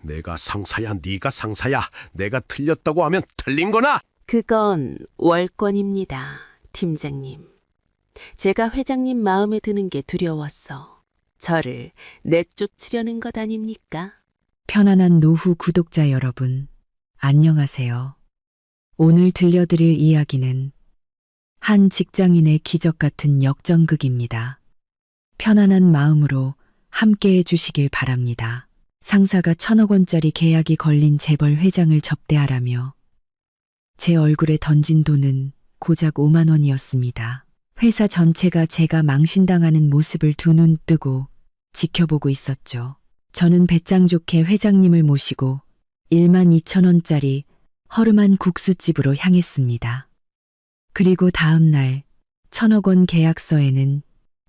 내가 상사야, 네가 상사야. 내가 틀렸다고 하면 틀린 거나. 그건 월권입니다, 팀장님. 제가 회장님 마음에 드는 게 두려워서 저를 내쫓으려는 것 아닙니까? 편안한 노후 구독자 여러분, 안녕하세요. 오늘 들려드릴 이야기는 한 직장인의 기적 같은 역전극입니다. 편안한 마음으로 함께 해주시길 바랍니다. 상사가 1,000억 원짜리 계약이 걸린 재벌 회장을 접대하라며 제 얼굴에 던진 돈은 고작 5만 원이었습니다. 회사 전체가 제가 망신당하는 모습을 두 눈 뜨고 지켜보고 있었죠. 저는 배짱 좋게 회장님을 모시고 12,000원짜리 허름한 국수집으로 향했습니다. 그리고 다음 날 1,000억 원 계약서에는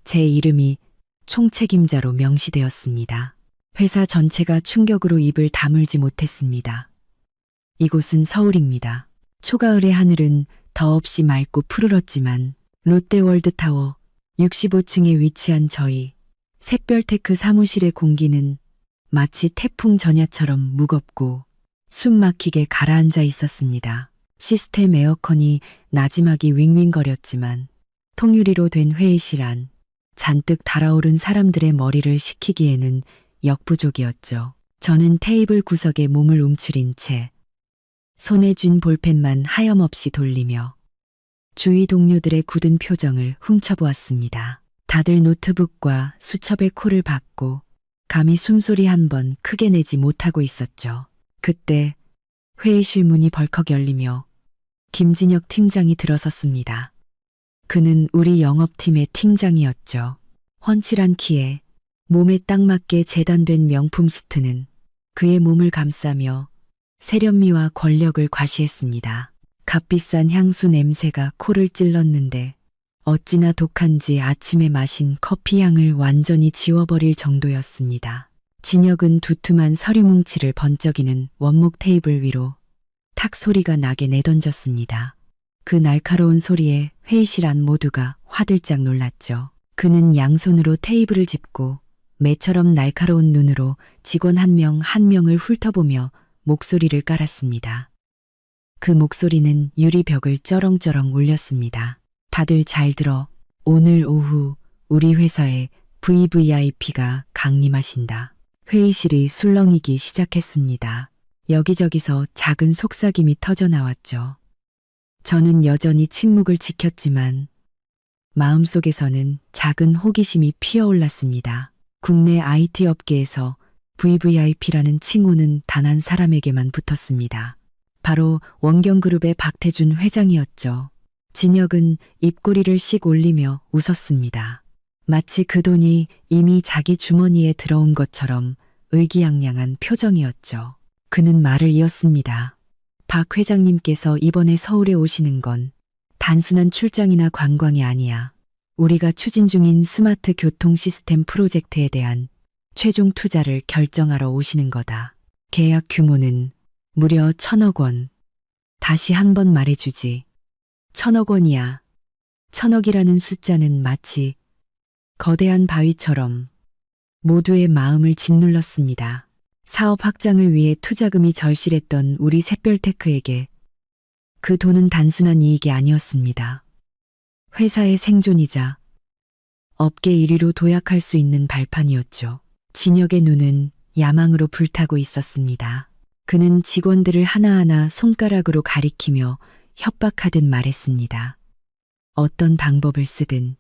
제 이름이 총책임자로 명시되었습니다. 회사 전체가 충격으로 입을 다물지 못했습니다. 이곳은 서울입니다. 초가을의 하늘은 더없이 맑고 푸르렀지만 롯데월드타워 65층에 위치한 저희 샛별테크 사무실의 공기는 마치 태풍 전야처럼 무겁고 숨 막히게 가라앉아 있었습니다. 시스템 에어컨이 나지막이 윙윙거렸지만 통유리로 된 회의실 안 잔뜩 달아오른 사람들의 머리를 식히기에는 역부족이었죠. 저는 테이블 구석에 몸을 움츠린 채 손에 쥔 볼펜만 하염없이 돌리며 주위 동료들의 굳은 표정을 훔쳐보았습니다. 다들 노트북과 수첩에 코를 박고 감히 숨소리 한 번 크게 내지 못하고 있었죠. 그때 회의실 문이 벌컥 열리며 김진혁 팀장이 들어섰습니다. 그는 우리 영업팀의 팀장이었죠. 훤칠한 키에 몸에 딱 맞게 재단된 명품 수트는 그의 몸을 감싸며 세련미와 권력을 과시했습니다. 값비싼 향수 냄새가 코를 찔렀는데 어찌나 독한지 아침에 마신 커피 향을 완전히 지워버릴 정도였습니다. 진혁은 두툼한 서류 뭉치를 번쩍이는 원목 테이블 위로 탁 소리가 나게 내던졌습니다. 그 날카로운 소리에 회의실 안 모두가 화들짝 놀랐죠. 그는 양손으로 테이블을 짚고 매처럼 날카로운 눈으로 직원 한 명 한 명을 훑어보며 목소리를 깔았습니다. 그 목소리는 유리벽을 쩌렁쩌렁 울렸습니다. 다들 잘 들어. 오늘 오후 우리 회사에 VVIP가 강림하신다. 회의실이 술렁이기 시작했습니다. 여기저기서 작은 속삭임이 터져나왔죠. 저는 여전히 침묵을 지켰지만 마음속에서는 작은 호기심이 피어올랐습니다. 국내 IT 업계에서 VVIP라는 칭호는 단 한 사람에게만 붙었습니다. 바로 원경그룹의 박태준 회장이었죠. 진혁은 입꼬리를 씩 올리며 웃었습니다. 마치 그 돈이 이미 자기 주머니에 들어온 것처럼 의기양양한 표정이었죠. 그는 말을 이었습니다. 박 회장님께서 이번에 서울에 오시는 건 단순한 출장이나 관광이 아니야. 우리가 추진 중인 스마트 교통 시스템 프로젝트에 대한 최종 투자를 결정하러 오시는 거다. 계약 규모는 무려 1,000억 원. 다시 한번 말해주지. 1,000억 원이야. 1,000억이라는 숫자는 마치 거대한 바위처럼 모두의 마음을 짓눌렀습니다. 사업 확장을 위해 투자금이 절실했던 우리 샛별테크에게 그 돈은 단순한 이익이 아니었습니다. 회사의 생존이자 업계 1위로 도약할 수 있는 발판이었죠. 진혁의 눈은 야망으로 불타고 있었습니다. 그는 직원들을 하나하나 손가락으로 가리키며 협박하듯 말했습니다. 어떤 방법을 쓰든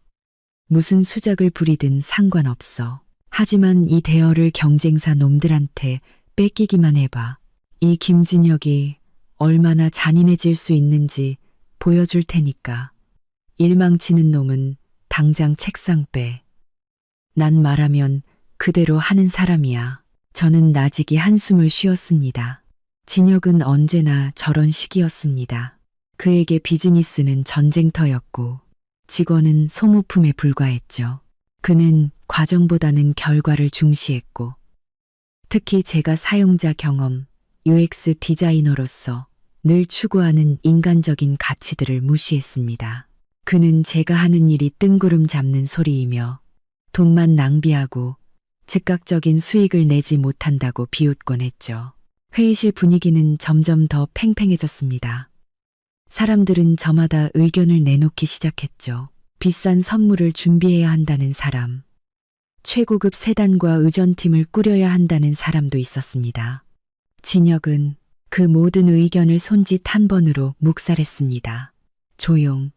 무슨 수작을 부리든 상관없어. 하지만 이 대여를 경쟁사 놈들한테 뺏기기만 해봐. 이 김진혁이 얼마나 잔인해질 수 있는지 보여줄 테니까. 일망치는 놈은 당장 책상 빼. 난 말하면 그대로 하는 사람이야. 저는 나직이 한숨을 쉬었습니다. 진혁은 언제나 저런 식이었습니다. 그에게 비즈니스는 전쟁터였고 직원은 소모품에 불과했죠. 그는 과정보다는 결과를 중시했고 특히 제가 사용자 경험, UX 디자이너로서 늘 추구하는 인간적인 가치들을 무시했습니다. 그는 제가 하는 일이 뜬구름 잡는 소리이며 돈만 낭비하고 즉각적인 수익을 내지 못한다고 비웃곤 했죠. 회의실 분위기는 점점 더 팽팽해졌습니다. 사람들은 저마다 의견을 내놓기 시작했죠. 비싼 선물을 준비해야 한다는 사람, 최고급 세단과 의전팀을 꾸려야 한다는 사람도 있었습니다. 진혁은 그 모든 의견을 손짓 한 번으로 묵살했습니다. 조용,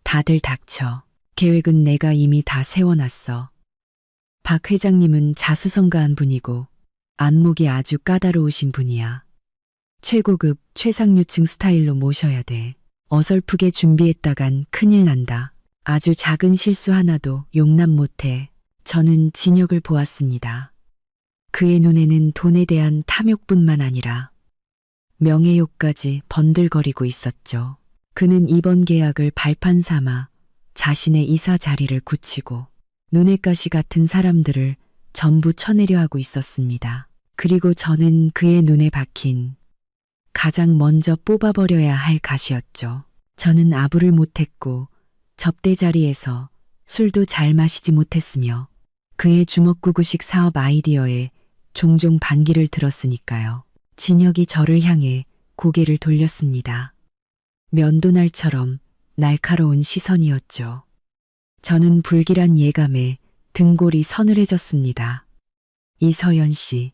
다들 닥쳐. 계획은 내가 이미 다 세워놨어. 박 회장님은 자수성가한 분이고 안목이 아주 까다로우신 분이야. 최고급 최상류층 스타일로 모셔야 돼. 어설프게 준비했다간 큰일 난다. 아주 작은 실수 하나도 용납 못해. 저는 진혁을 보았습니다. 그의 눈에는 돈에 대한 탐욕뿐만 아니라 명예욕까지 번들거리고 있었죠. 그는 이번 계약을 발판 삼아 자신의 이사 자리를 굳히고 눈엣 가시 같은 사람들을 전부 쳐내려 하고 있었습니다. 그리고 저는 그의 눈에 박힌 가장 먼저 뽑아버려야 할 가시였죠. 저는 아부를 못했고 접대 자리에서 술도 잘 마시지 못했으며 그의 주먹구구식 사업 아이디어에 종종 반기를 들었으니까요. 진혁이 저를 향해 고개를 돌렸습니다. 면도날처럼 날카로운 시선이었죠. 저는 불길한 예감에 등골이 서늘해졌습니다. 이서연 씨.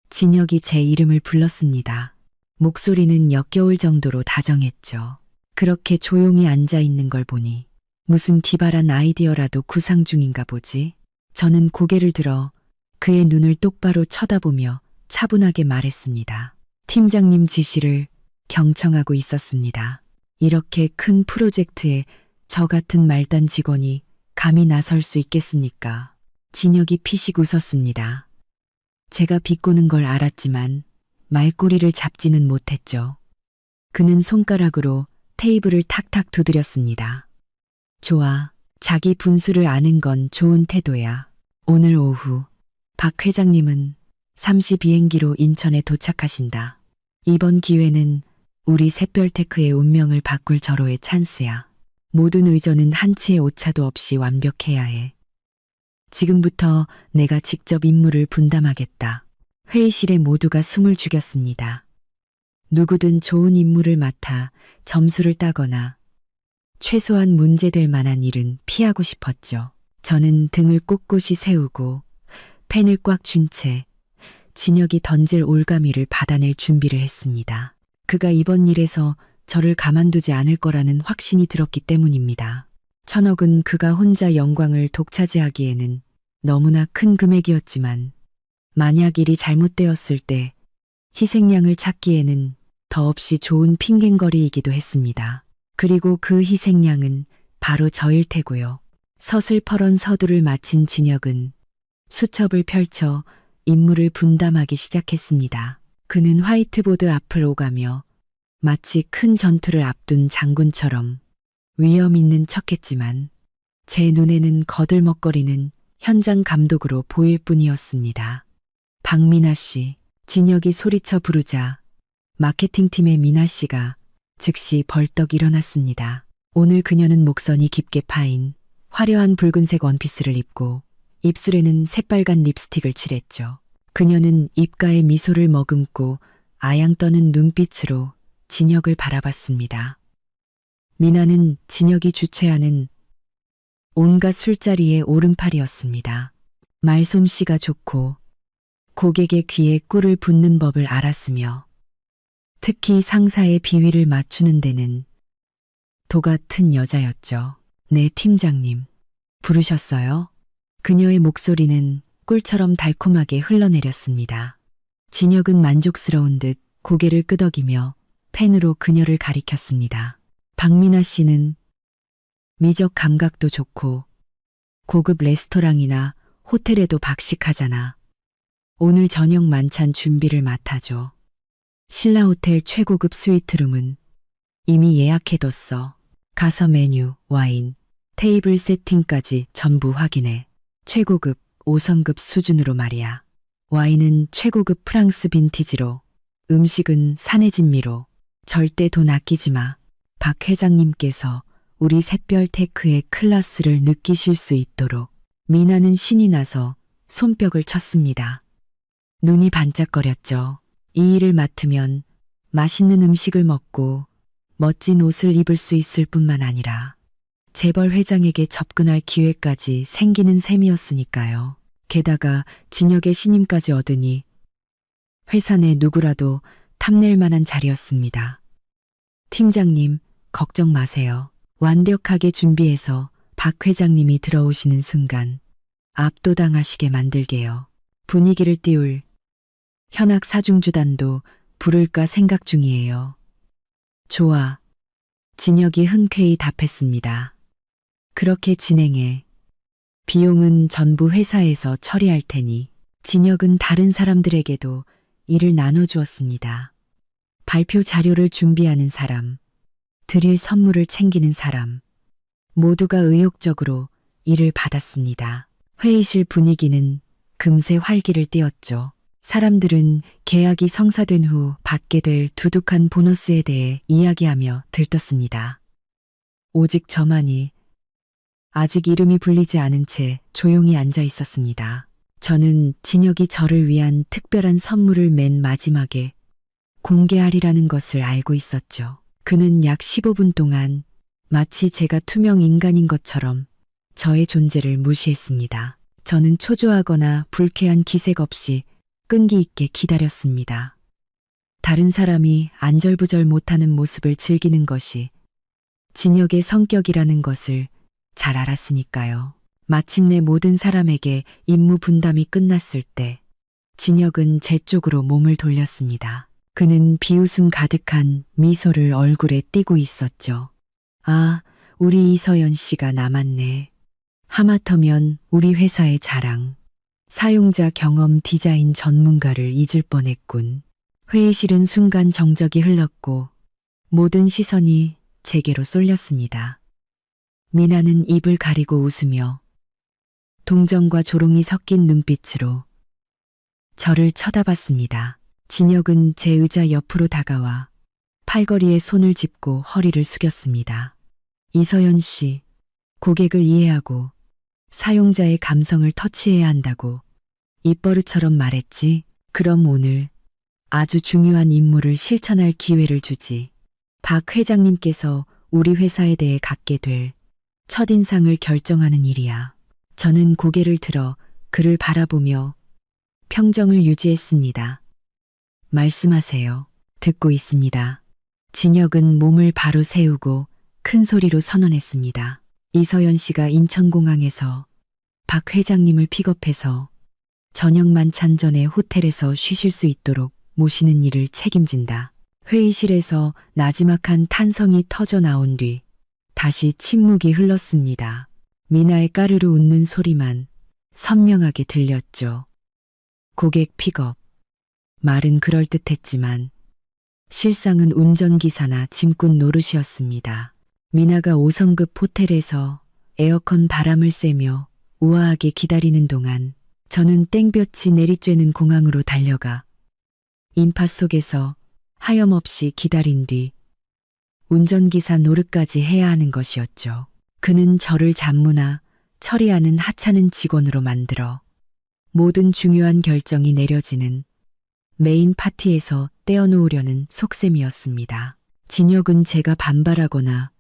진혁이 제 이름을 불렀습니다. 목소리는 역겨울 정도로 다정했죠. 그렇게 조용히 앉아 있는 걸 보니 무슨 기발한 아이디어라도 구상 중인가 보지. 저는 고개를 들어 그의 눈을 똑바로 쳐다보며 차분하게 말했습니다. 팀장님 지시를 경청하고 있었습니다. 이렇게 큰 프로젝트에 저 같은 말단 직원이 감히 나설 수 있겠습니까? 진혁이 피식 웃었습니다. 제가 비꼬는 걸 알았지만 말꼬리를 잡지는 못했죠. 그는 손가락으로 테이블을 탁탁 두드렸습니다. 좋아. 자기 분수를 아는 건 좋은 태도야. 오늘 오후 박 회장님은 3시 비행기로 인천에 도착하신다. 이번 기회는 우리 샛별테크의 운명을 바꿀 절호의 찬스야. 모든 의전은 한치의 오차도 없이 완벽해야 해. 지금부터 내가 직접 임무를 분담하겠다. 회의실에 모두가 숨을 죽였습니다. 누구든 좋은 임무를 맡아 점수를 따거나 최소한 문제될 만한 일은 피하고 싶었죠. 저는 등을 꼿꼿이 세우고 펜을 꽉 쥔 채 진혁이 던질 올가미를 받아낼 준비를 했습니다. 그가 이번 일에서 저를 가만두지 않을 거라는 확신이 들었기 때문입니다. 1,000억은 그가 혼자 영광을 독차지하기에는 너무나 큰 금액이었지만 만약 일이 잘못되었을 때 희생양을 찾기에는 더없이 좋은 핑곗거리이기도 했습니다. 그리고 그 희생양은 바로 저일 테고요. 서슬퍼런 서두를 마친 진혁은 수첩을 펼쳐 임무를 분담하기 시작했습니다. 그는 화이트보드 앞을 오가며 마치 큰 전투를 앞둔 장군처럼 위험 있는 척했지만 제 눈에는 거들먹거리는 현장 감독으로 보일 뿐이었습니다. 박미나 씨, 진혁이 소리쳐 부르자 마케팅팀의 미나 씨가 즉시 벌떡 일어났습니다. 오늘 그녀는 목선이 깊게 파인 화려한 붉은색 원피스를 입고 입술에는 새빨간 립스틱을 칠했죠. 그녀는 입가에 미소를 머금고 아양 떠는 눈빛으로 진혁을 바라봤습니다. 미나는 진혁이 주최하는 온갖 술자리의 오른팔이었습니다. 말솜씨가 좋고 고객의 귀에 꿀을 붓는 법을 알았으며 특히 상사의 비위를 맞추는 데는 도 같은 여자였죠. 네, 팀장님. 부르셨어요? 그녀의 목소리는 꿀처럼 달콤하게 흘러내렸습니다. 진혁은 만족스러운 듯 고개를 끄덕이며 펜으로 그녀를 가리켰습니다. 박미나 씨는 미적 감각도 좋고 고급 레스토랑이나 호텔에도 박식하잖아. 오늘 저녁 만찬 준비를 맡아줘. 신라호텔 최고급 스위트룸은 이미 예약해뒀어. 가서 메뉴, 와인, 테이블 세팅까지 전부 확인해. 최고급 5성급 수준으로 말이야. 와인은 최고급 프랑스 빈티지로, 음식은 산의 진미로. 절대 돈 아끼지 마. 박 회장님께서 우리 샛별테크의 클래스를 느끼실 수 있도록. 미나는 신이 나서 손뼉을 쳤습니다. 눈이 반짝거렸죠. 이 일을 맡으면 맛있는 음식을 먹고 멋진 옷을 입을 수 있을 뿐만 아니라 재벌 회장에게 접근할 기회까지 생기는 셈이었으니까요. 게다가 진역의 신임까지 얻으니 회사 내 누구라도 탐낼 만한 자리였습니다. 팀장님, 걱정 마세요. 완벽하게 준비해서 박 회장님이 들어오시는 순간 압도당하시게 만들게요. 분위기를 띄울 현악 사중주단도 부를까 생각 중이에요. 좋아. 진혁이 흔쾌히 답했습니다. 그렇게 진행해. 비용은 전부 회사에서 처리할 테니 진혁은 다른 사람들에게도 일을 나눠주었습니다. 발표 자료를 준비하는 사람, 드릴 선물을 챙기는 사람, 모두가 의욕적으로 일을 받았습니다. 회의실 분위기는 금세 활기를 띠었죠. 사람들은 계약이 성사된 후 받게 될 두둑한 보너스에 대해 이야기하며 들떴습니다. 오직 저만이 아직 이름이 불리지 않은 채 조용히 앉아 있었습니다. 저는 진혁이 저를 위한 특별한 선물을 맨 마지막에 공개하리라는 것을 알고 있었죠. 그는 약 15분 동안 마치 제가 투명 인간인 것처럼 저의 존재를 무시했습니다. 저는 초조하거나 불쾌한 기색 없이 끈기 있게 기다렸습니다. 다른 사람이 안절부절 못하는 모습을 즐기는 것이 진혁의 성격이라는 것을 잘 알았으니까요. 마침내 모든 사람에게 임무 분담이 끝났을 때 진혁은 제 쪽으로 몸을 돌렸습니다. 그는 비웃음 가득한 미소를 얼굴에 띠고 있었죠. 아, 우리 이서연 씨가 남았네. 하마터면 우리 회사의 자랑. 사용자 경험 디자인 전문가를 잊을 뻔했군. 회의실은 순간 정적이 흘렀고 모든 시선이 제게로 쏠렸습니다. 미나는 입을 가리고 웃으며 동정과 조롱이 섞인 눈빛으로 저를 쳐다봤습니다. 진혁은 제 의자 옆으로 다가와 팔걸이에 손을 짚고 허리를 숙였습니다. 이서연 씨, 고객을 이해하고 사용자의 감성을 터치해야 한다고 입버릇처럼 말했지. 그럼 오늘 아주 중요한 임무를 실천할 기회를 주지. 박 회장님께서 우리 회사에 대해 갖게 될 첫인상을 결정하는 일이야. 저는 고개를 들어 그를 바라보며 평정을 유지했습니다. 말씀하세요. 듣고 있습니다. 진혁은 몸을 바로 세우고 큰 소리로 선언했습니다. 이서연 씨가 인천공항에서 박 회장님을 픽업해서 저녁 만찬 전에 호텔에서 쉬실 수 있도록 모시는 일을 책임진다. 회의실에서 나지막한 탄성이 터져 나온 뒤 다시 침묵이 흘렀습니다. 미나의 까르르 웃는 소리만 선명하게 들렸죠. 고객 픽업. 말은 그럴듯했지만 실상은 운전기사나 짐꾼 노릇이었습니다. 미나가 5성급 호텔에서 에어컨 바람을 쐬며 우아하게 기다리는 동안 저는 땡볕이 내리쬐는 공항으로 달려가 인파 속에서 하염없이 기다린 뒤 운전기사 노릇까지 해야 하는 것이었죠. 그는 저를 잡무나 처리하는 하찮은 직원으로 만들어 모든 중요한 결정이 내려지는 메인 파티에서 떼어놓으려는 속셈이었습니다. 진혁은 제가 반발하거나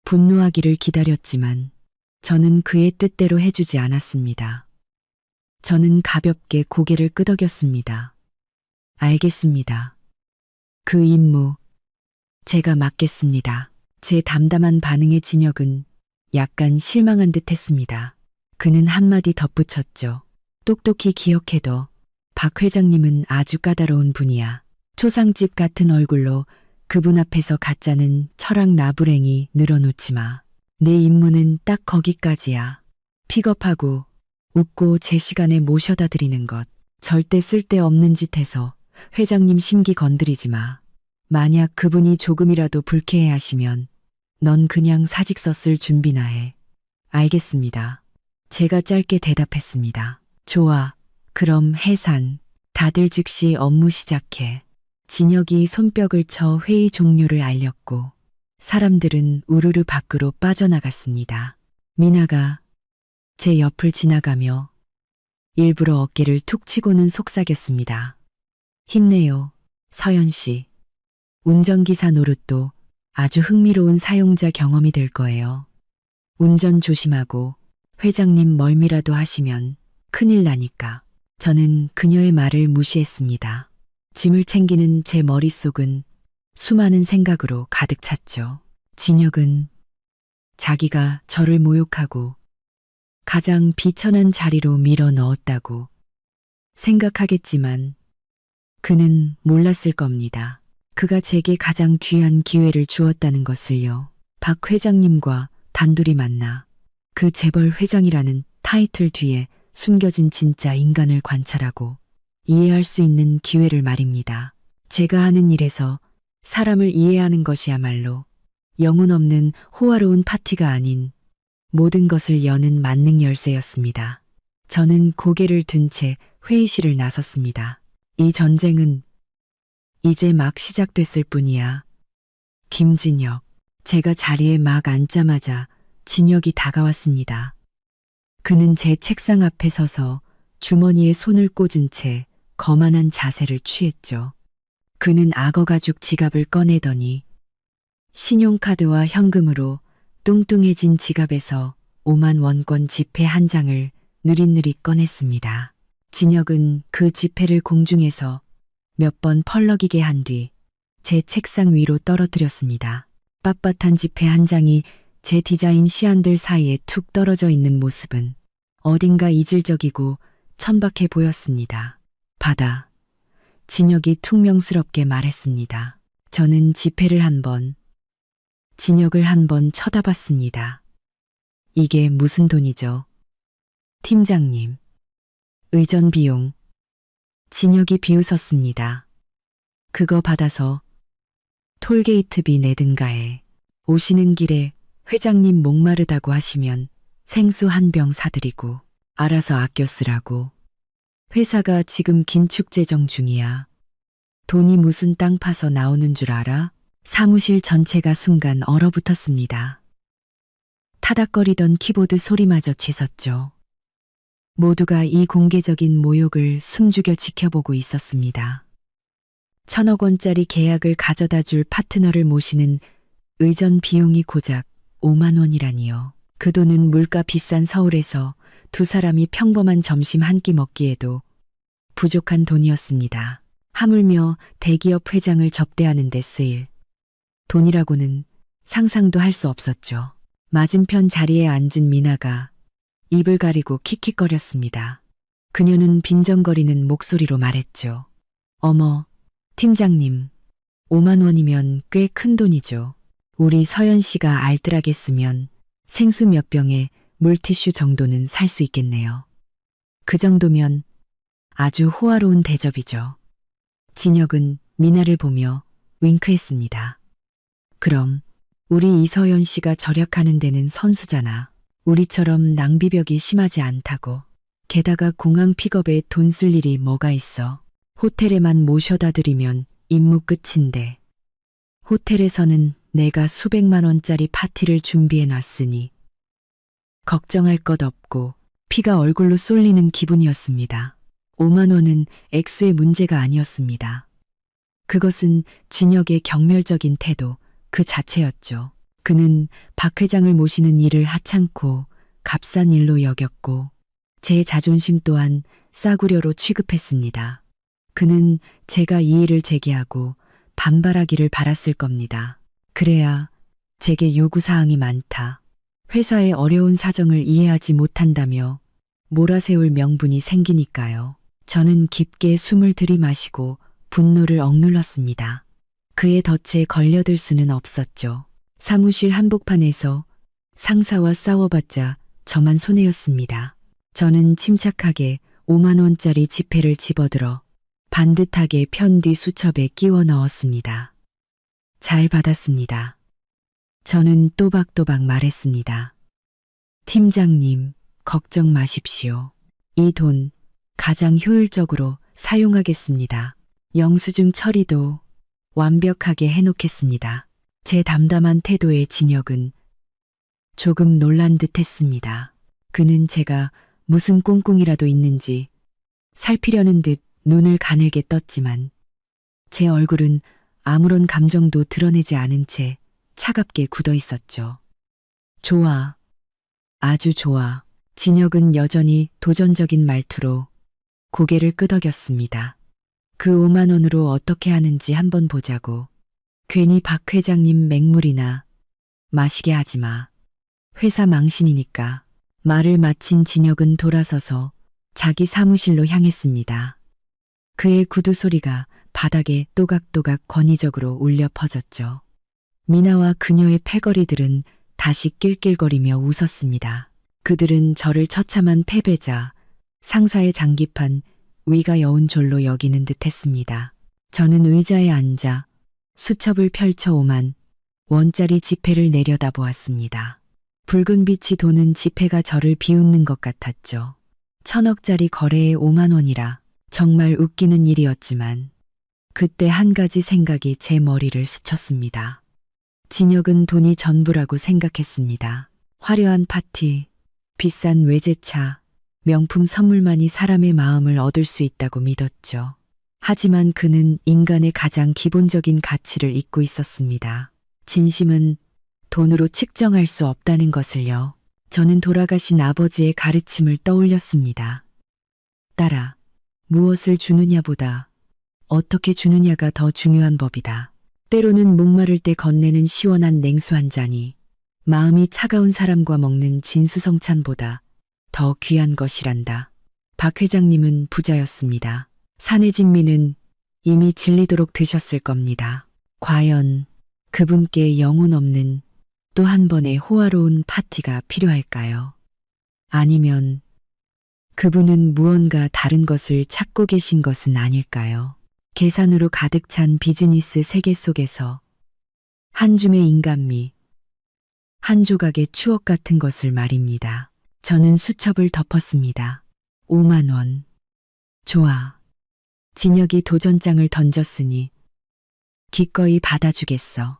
분노하기를 기다렸지만 저는 그의 뜻대로 해주지 않았습니다. 저는 가볍게 고개를 끄덕였습니다. 알겠습니다. 그 임무 제가 맡겠습니다. 제 담담한 반응에 진혁은 약간 실망한 듯 했습니다. 그는 한마디 덧붙였죠. 똑똑히 기억해둬. 박 회장님은 아주 까다로운 분이야. 초상집 같은 얼굴로 그분 앞에서 가짜는 철학 나부랭이 늘어놓지 마. 내 임무는 딱 거기까지야. 픽업하고 웃고 제 시간에 모셔다 드리는 것. 절대 쓸데없는 짓 해서 회장님 심기 건드리지 마. 만약 그분이 조금이라도 불쾌해 하시면 넌 그냥 사직서 쓸 준비나 해. 알겠습니다. 제가 짧게 대답했습니다. 좋아. 그럼 해산. 다들 즉시 업무 시작해. 진혁이 손뼉을 쳐 회의 종료를 알렸고 사람들은 우르르 밖으로 빠져나갔습니다. 미나가 제 옆을 지나가며 일부러 어깨를 툭 치고는 속삭였습니다. 힘내요, 서연 씨. 운전기사 노릇도 아주 흥미로운 사용자 경험이 될 거예요. 운전 조심하고 회장님 멀미라도 하시면 큰일 나니까. 저는 그녀의 말을 무시했습니다. 짐을 챙기는 제 머릿속은 수많은 생각으로 가득 찼죠. 진혁은 자기가 저를 모욕하고 가장 비천한 자리로 밀어 넣었다고 생각하겠지만 그는 몰랐을 겁니다. 그가 제게 가장 귀한 기회를 주었다는 것을요. 박 회장님과 단둘이 만나 그 재벌 회장이라는 타이틀 뒤에 숨겨진 진짜 인간을 관찰하고 이해할 수 있는 기회를 말입니다. 제가 하는 일에서 사람을 이해하는 것이야말로 영혼 없는 호화로운 파티가 아닌 모든 것을 여는 만능 열쇠였습니다. 저는 고개를 든 채 회의실을 나섰습니다. 이 전쟁은 이제 막 시작됐을 뿐이야. 김진혁. 제가 자리에 막 앉자마자 진혁이 다가왔습니다. 그는 제 책상 앞에 서서 주머니에 손을 꽂은 채 거만한 자세를 취했죠. 그는 악어 가죽 지갑을 꺼내더니 신용카드와 현금으로 뚱뚱해진 지갑에서 5만 원권 지폐 한 장을 느릿느릿 꺼냈습니다. 진혁은 그 지폐를 공중에서 몇 번 펄럭이게 한 뒤 제 책상 위로 떨어뜨렸습니다. 빳빳한 지폐 한 장이 제 디자인 시안들 사이에 툭 떨어져 있는 모습은 어딘가 이질적이고 천박해 보였습니다. 받아. 진혁이 퉁명스럽게 말했습니다. 저는 지폐를 한번, 진혁을 한번 쳐다봤습니다. 이게 무슨 돈이죠? 팀장님. 의전 비용. 진혁이 비웃었습니다. 그거 받아서 톨게이트비 내든가에 오시는 길에 회장님 목마르다고 하시면 생수 한 병 사드리고 알아서 아껴 쓰라고. 회사가 지금 긴축 재정 중이야. 돈이 무슨 땅 파서 나오는 줄 알아? 사무실 전체가 순간 얼어붙었습니다. 타닥거리던 키보드 소리마저 치솟죠. 모두가 이 공개적인 모욕을 숨죽여 지켜보고 있었습니다. 1,000억 원짜리 계약을 가져다 줄 파트너를 모시는 의전 비용이 고작 5만 원이라니요. 그 돈은 물가 비싼 서울에서 두 사람이 평범한 점심 한 끼 먹기에도 부족한 돈이었습니다. 하물며 대기업 회장을 접대하는 데 쓰일 돈이라고는 상상도 할 수 없었죠. 맞은편 자리에 앉은 미나가 입을 가리고 킥킥거렸습니다. 그녀는 빈정거리는 목소리로 말했죠. 어머, 팀장님, 5만 원이면 꽤 큰 돈이죠. 우리 서연 씨가 알뜰하게 쓰면 생수 몇 병에 물티슈 정도는 살 수 있겠네요. 그 정도면 아주 호화로운 대접이죠. 진혁은 미나를 보며 윙크했습니다. 그럼 우리 이서연 씨가 절약하는 데는 선수잖아. 우리처럼 낭비벽이 심하지 않다고. 게다가 공항 픽업에 돈 쓸 일이 뭐가 있어. 호텔에만 모셔다 드리면 임무 끝인데. 호텔에서는 내가 수백만 원짜리 파티를 준비해 놨으니 걱정할 것 없고 피가 얼굴로 쏠리는 기분이었습니다. 5만 원은 액수의 문제가 아니었습니다. 그것은 진혁의 경멸적인 태도 그 자체였죠. 그는 박 회장을 모시는 일을 하찮고 값싼 일로 여겼고 제 자존심 또한 싸구려로 취급했습니다. 그는 제가 이 일을 제기하고 반발하기를 바랐을 겁니다. 그래야 제게 요구사항이 많다. 회사의 어려운 사정을 이해하지 못한다며 몰아세울 명분이 생기니까요. 저는 깊게 숨을 들이마시고 분노를 억눌렀습니다. 그의 덫에 걸려들 수는 없었죠. 사무실 한복판에서 상사와 싸워봤자 저만 손해였습니다. 저는 침착하게 5만 원짜리 지폐를 집어들어 반듯하게 편뒤 수첩에 끼워 넣었습니다. 잘 받았습니다. 저는 또박또박 말했습니다. 팀장님, 걱정 마십시오. 이 돈 가장 효율적으로 사용하겠습니다. 영수증 처리도 완벽하게 해놓겠습니다. 제 담담한 태도에 진혁은 조금 놀란 듯 했습니다. 그는 제가 무슨 꿍꿍이라도 있는지 살피려는 듯 눈을 가늘게 떴지만 제 얼굴은 아무런 감정도 드러내지 않은 채 차갑게 굳어 있었죠. 좋아. 아주 좋아. 진혁은 여전히 도전적인 말투로 고개를 끄덕였습니다. 그 5만 원으로 어떻게 하는지 한번 보자고. 괜히 박 회장님 맹물이나 마시게 하지 마. 회사 망신이니까. 말을 마친 진혁은 돌아서서 자기 사무실로 향했습니다. 그의 구두 소리가 바닥에 또각또각 권위적으로 울려 퍼졌죠. 미나와 그녀의 패거리들은 다시 낄낄거리며 웃었습니다. 그들은 저를 처참한 패배자, 상사의 장기판, 위가 여운 졸로 여기는 듯했습니다. 저는 의자에 앉아 수첩을 펼쳐 5만 원짜리 지폐를 내려다보았습니다. 붉은 빛이 도는 지폐가 저를 비웃는 것 같았죠. 1000억짜리 거래에 5만 원이라 정말 웃기는 일이었지만 그때 한 가지 생각이 제 머리를 스쳤습니다. 진혁은 돈이 전부라고 생각했습니다. 화려한 파티, 비싼 외제차, 명품 선물만이 사람의 마음을 얻을 수 있다고 믿었죠. 하지만 그는 인간의 가장 기본적인 가치를 잊고 있었습니다. 진심은 돈으로 측정할 수 없다는 것을요. 저는 돌아가신 아버지의 가르침을 떠올렸습니다. 딸아, 무엇을 주느냐보다 어떻게 주느냐가 더 중요한 법이다. 때로는 목마를 때 건네는 시원한 냉수 한 잔이 마음이 차가운 사람과 먹는 진수성찬보다 더 귀한 것이란다. 박 회장님은 부자였습니다. 사내 진미는 이미 질리도록 드셨을 겁니다. 과연 그분께 영혼 없는 또 한 번의 호화로운 파티가 필요할까요? 아니면 그분은 무언가 다른 것을 찾고 계신 것은 아닐까요? 계산으로 가득 찬 비즈니스 세계 속에서 한 줌의 인간미, 한 조각의 추억 같은 것을 말입니다. 저는 수첩을 덮었습니다. 5만 원. 좋아. 진혁이 도전장을 던졌으니 기꺼이 받아주겠어.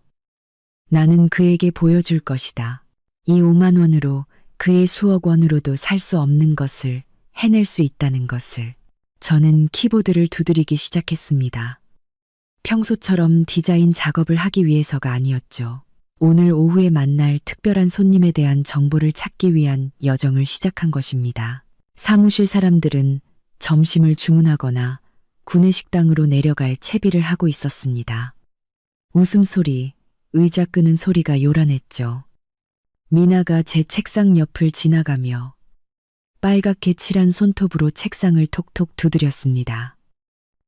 나는 그에게 보여줄 것이다. 이 5만 원으로 그의 수억 원으로도 살 수 없는 것을 해낼 수 있다는 것을. 저는 키보드를 두드리기 시작했습니다. 평소처럼 디자인 작업을 하기 위해서가 아니었죠. 오늘 오후에 만날 특별한 손님에 대한 정보를 찾기 위한 여정을 시작한 것입니다. 사무실 사람들은 점심을 주문하거나 구내식당으로 내려갈 채비를 하고 있었습니다. 웃음소리, 의자 끄는 소리가 요란했죠. 미나가 제 책상 옆을 지나가며 빨갛게 칠한 손톱으로 책상을 톡톡 두드렸습니다.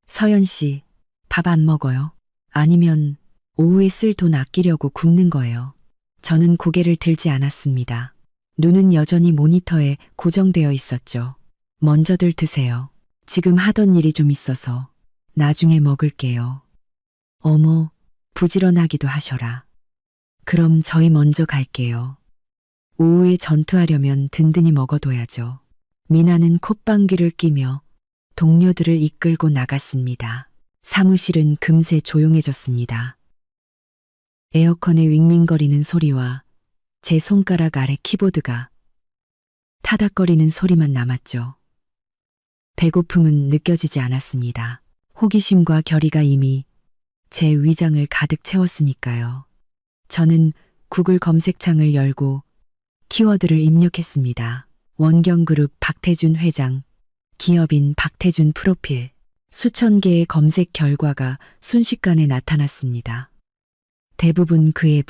서연 씨, 밥 안 먹어요? 아니면 오후에 쓸 돈 아끼려고 굶는 거예요. 저는 고개를 들지 않았습니다. 눈은 여전히 모니터에 고정되어 있었죠. 먼저들 드세요. 지금 하던 일이 좀 있어서 나중에 먹을게요. 어머, 부지런하기도 하셔라. 그럼 저희 먼저 갈게요. 오후에 전투하려면 든든히 먹어둬야죠. 미나는 콧방귀를 끼며 동료들을 이끌고 나갔습니다. 사무실은 금세 조용해졌습니다. 에어컨의 윙윙거리는 소리와 제 손가락 아래 키보드가 타닥거리는 소리만 남았죠. 배고픔은 느껴지지 않았습니다. 호기심과 결의가 이미 제 위장을 가득 채웠으니까요. 저는 구글 검색창을 열고 키워드를 입력했습니다. 원경그룹 박태준 회장, 기업인 박태준 프로필. 수천 개의 검색 결과가 순식간에 나타났습니다. 대부분 그의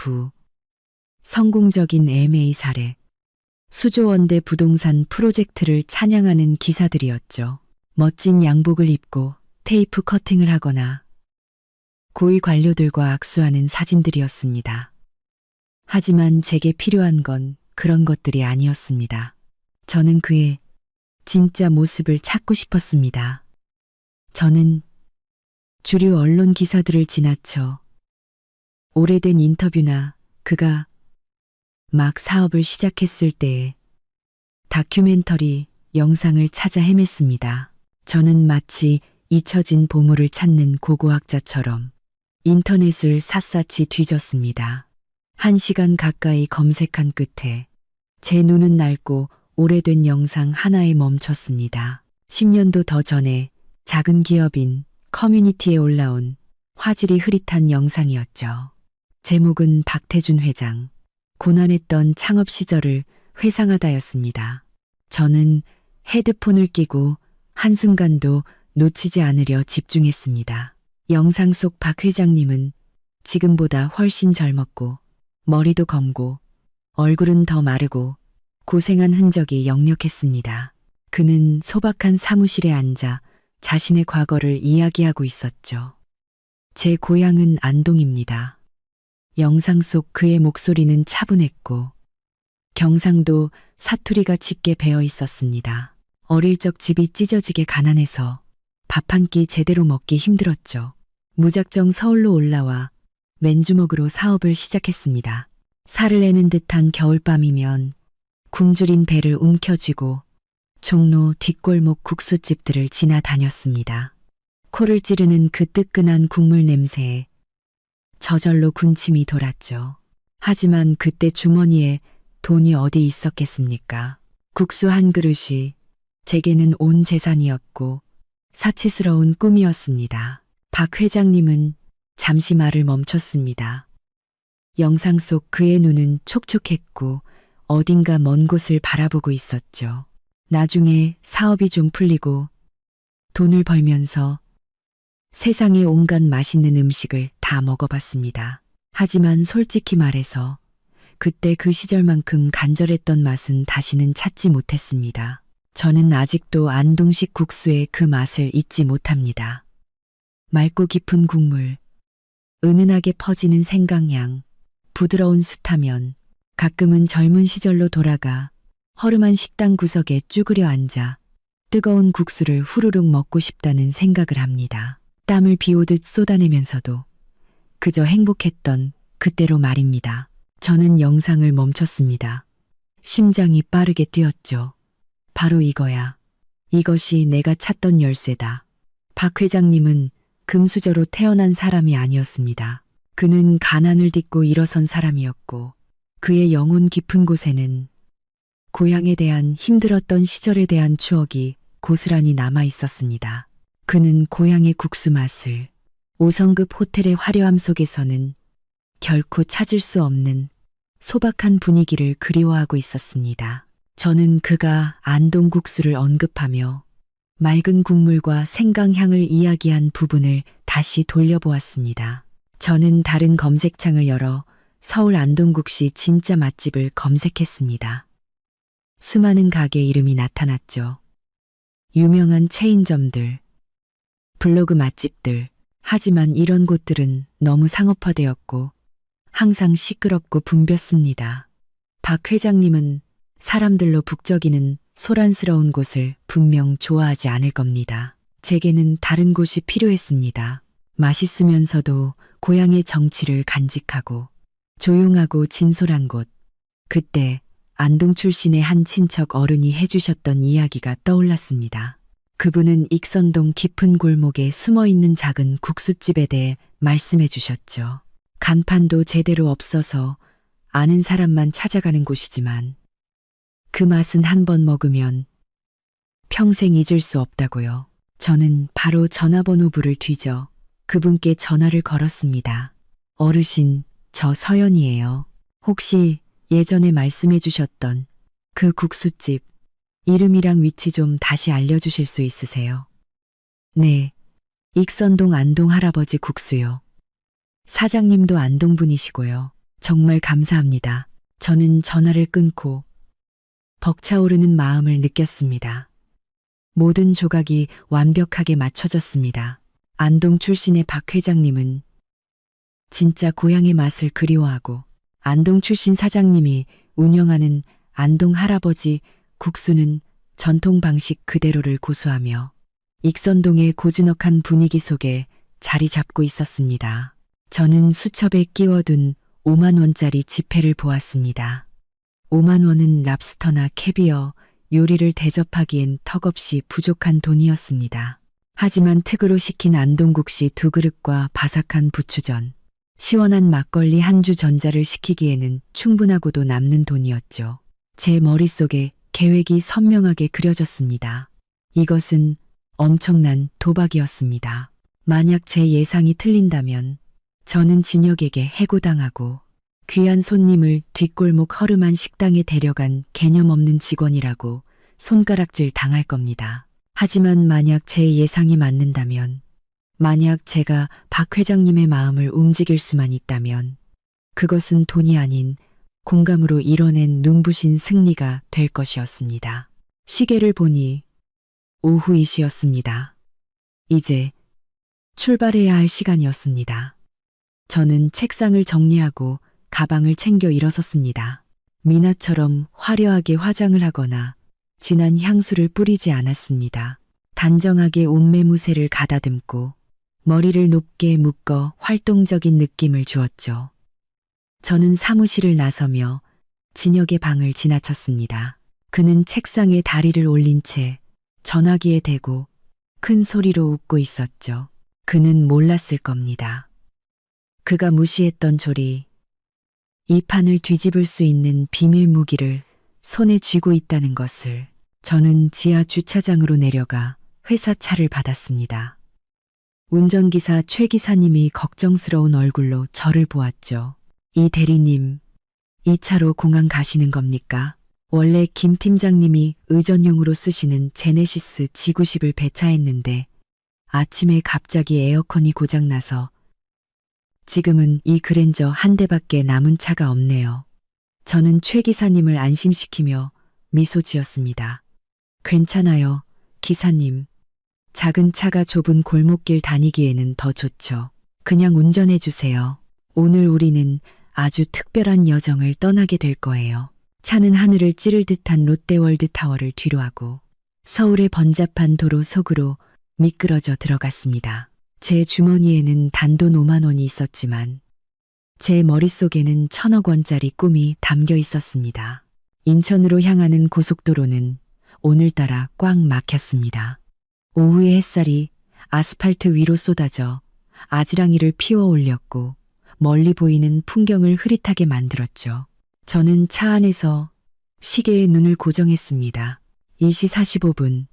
성공적인 M&A 사례, 수조원대 부동산 프로젝트를 찬양하는 기사들이었죠. 멋진 양복을 입고 테이프 커팅을 하거나 고위 관료들과 악수하는 사진들이었습니다. 하지만 제게 필요한 건 그런 것들이 아니었습니다. 저는 그의 진짜 모습을 찾고 싶었습니다. 저는 주류 언론 기사들을 지나쳐 오래된 인터뷰나 그가 막 사업을 시작했을 때의 다큐멘터리 영상을 찾아 헤맸습니다. 저는 마치 잊혀진 보물을 찾는 고고학자처럼 인터넷을 샅샅이 뒤졌습니다. 1시간 가까이 검색한 끝에 제 눈은 낡고 오래된 영상 하나에 멈췄습니다. 10년도 더 전에 작은 기업인 커뮤니티에 올라온 화질이 흐릿한 영상이었죠. 제목은 박태준 회장, 고난했던 창업 시절을 회상하다였습니다. 저는 헤드폰을 끼고 한순간도 놓치지 않으려 집중했습니다. 영상 속 박 회장님은 지금보다 훨씬 젊었고 머리도 검고 얼굴은 더 마르고 고생한 흔적이 역력했습니다. 그는 소박한 사무실에 앉아 자신의 과거를 이야기하고 있었죠. 제 고향은 안동입니다. 영상 속 그의 목소리는 차분했고 경상도 사투리가 짙게 배어 있었습니다. 어릴 적 집이 찢어지게 가난해서 밥 한 끼 제대로 먹기 힘들었죠. 무작정 서울로 올라와 맨주먹으로 사업을 시작했습니다. 살을 내는 듯한 겨울밤이면 굶주린 배를 움켜쥐고 종로 뒷골목 국수집들을 지나다녔습니다. 코를 찌르는 그 뜨끈한 국물 냄새에 저절로 군침이 돌았죠. 하지만 그때 주머니에 돈이 어디 있었겠습니까? 국수 한 그릇이 제게는 온 재산이었고 사치스러운 꿈이었습니다. 박 회장님은 잠시 말을 멈췄습니다. 영상 속 그의 눈은 촉촉했고 어딘가 먼 곳을 바라보고 있었죠. 나중에 사업이 좀 풀리고 돈을 벌면서 세상의 온갖 맛있는 음식을 다 먹어봤습니다. 하지만 솔직히 말해서 그때 그 시절만큼 간절했던 맛은 다시는 찾지 못했습니다. 저는 아직도 안동식 국수의 그 맛을 잊지 못합니다. 맑고 깊은 국물, 은은하게 퍼지는 생강향, 부드러운 숯하면, 가끔은 젊은 시절로 돌아가 허름한 식당 구석에 쭈그려 앉아 뜨거운 국수를 후루룩 먹고 싶다는 생각을 합니다. 땀을 비오듯 쏟아내면서도 그저 행복했던 그때로 말입니다. 저는 영상을 멈췄습니다. 심장이 빠르게 뛰었죠. 바로 이거야. 이것이 내가 찾던 열쇠다. 박 회장님은 금수저로 태어난 사람이 아니었습니다. 그는 가난을 딛고 일어선 사람이었고 그의 영혼 깊은 곳에는 고향에 대한 힘들었던 시절에 대한 추억이 고스란히 남아 있었습니다. 그는 고향의 국수 맛을 5성급 호텔의 화려함 속에서는 결코 찾을 수 없는 소박한 분위기를 그리워하고 있었습니다. 저는 그가 안동 국수를 언급하며 맑은 국물과 생강향을 이야기한 부분을 다시 돌려보았습니다. 저는 다른 검색창을 열어 서울 안동국시 진짜 맛집을 검색했습니다. 수많은 가게 이름이 나타났죠. 유명한 체인점들, 블로그 맛집들. 하지만 이런 곳들은 너무 상업화되었고 항상 시끄럽고 붐볐습니다. 박 회장님은 사람들로 북적이는 소란스러운 곳을 분명 좋아하지 않을 겁니다. 제게는 다른 곳이 필요했습니다. 맛있으면서도 고향의 정취를 간직하고 조용하고 진솔한 곳. 그때 안동 출신의 한 친척 어른이 해주셨던 이야기가 떠올랐습니다. 그분은 익선동 깊은 골목에 숨어있는 작은 국수집에 대해 말씀해 주셨죠. 간판도 제대로 없어서 아는 사람만 찾아가는 곳이지만 그 맛은 한 번 먹으면 평생 잊을 수 없다고요. 저는 바로 전화번호부를 뒤져 그분께 전화를 걸었습니다. 어르신, 저 서연이에요. 혹시 예전에 말씀해 주셨던 그 국수집 이름이랑 위치 좀 다시 알려주실 수 있으세요? 네, 익선동 안동 할아버지 국수요. 사장님도 안동 분이시고요. 정말 감사합니다. 저는 전화를 끊고 벅차오르는 마음을 느꼈습니다. 모든 조각이 완벽하게 맞춰졌습니다. 안동 출신의 박 회장님은 진짜 고향의 맛을 그리워하고 안동 출신 사장님이 운영하는 안동 할아버지 국수는 전통 방식 그대로를 고수하며 익선동의 고즈넉한 분위기 속에 자리 잡고 있었습니다. 저는 수첩에 끼워둔 5만 원짜리 지폐를 보았습니다. 5만 원은 랍스터나 캐비어, 요리를 대접하기엔 턱없이 부족한 돈이었습니다. 하지만 특으로 시킨 안동국시 2그릇과 바삭한 부추전, 시원한 막걸리 한 주 전자를 시키기에는 충분하고도 남는 돈이었죠. 제 머릿속에 계획이 선명하게 그려졌습니다. 이것은 엄청난 도박이었습니다. 만약 제 예상이 틀린다면 저는 진혁에게 해고당하고 귀한 손님을 뒷골목 허름한 식당에 데려간 개념 없는 직원이라고 손가락질 당할 겁니다. 하지만 만약 제 예상이 맞는다면, 만약 제가 박 회장님의 마음을 움직일 수만 있다면 그것은 돈이 아닌 공감으로 이뤄낸 눈부신 승리가 될 것이었습니다. 시계를 보니 오후 2시였습니다. 이제 출발해야 할 시간이었습니다. 저는 책상을 정리하고 가방을 챙겨 일어섰습니다. 미나처럼 화려하게 화장을 하거나 진한 향수를 뿌리지 않았습니다. 단정하게 옷매무새를 가다듬고 머리를 높게 묶어 활동적인 느낌을 주었죠. 저는 사무실을 나서며 진혁의 방을 지나쳤습니다. 그는 책상에 다리를 올린 채 전화기에 대고 큰 소리로 웃고 있었죠. 그는 몰랐을 겁니다. 그가 무시했던 조리, 이 판을 뒤집을 수 있는 비밀 무기를 손에 쥐고 있다는 것을. 저는 지하 주차장으로 내려가 회사 차를 받았습니다. 운전기사 최 기사님이 걱정스러운 얼굴로 저를 보았죠. 이 대리님, 이 차로 공항 가시는 겁니까? 원래 김 팀장님이 의전용으로 쓰시는 제네시스 G90을 배차했는데 아침에 갑자기 에어컨이 고장나서 지금은 이 그랜저 한 대밖에 남은 차가 없네요. 저는 최 기사님을 안심시키며 미소 지었습니다. 괜찮아요, 기사님. 작은 차가 좁은 골목길 다니기에는 더 좋죠. 그냥 운전해 주세요. 오늘 우리는 아주 특별한 여정을 떠나게 될 거예요. 차는 하늘을 찌를 듯한 롯데월드 타워를 뒤로하고 서울의 번잡한 도로 속으로 미끄러져 들어갔습니다. 제 주머니에는 단돈 5만 원이 있었지만 제 머릿속에는 1,000억 원짜리 꿈이 담겨 있었습니다. 인천으로 향하는 고속도로는 오늘따라 꽉 막혔습니다. 오후의 햇살이 아스팔트 위로 쏟아져 아지랑이를 피워 올렸고 멀리 보이는 풍경을 흐릿하게 만들었죠. 저는 차 안에서 시계에 눈을 고정했습니다. 2시 45분,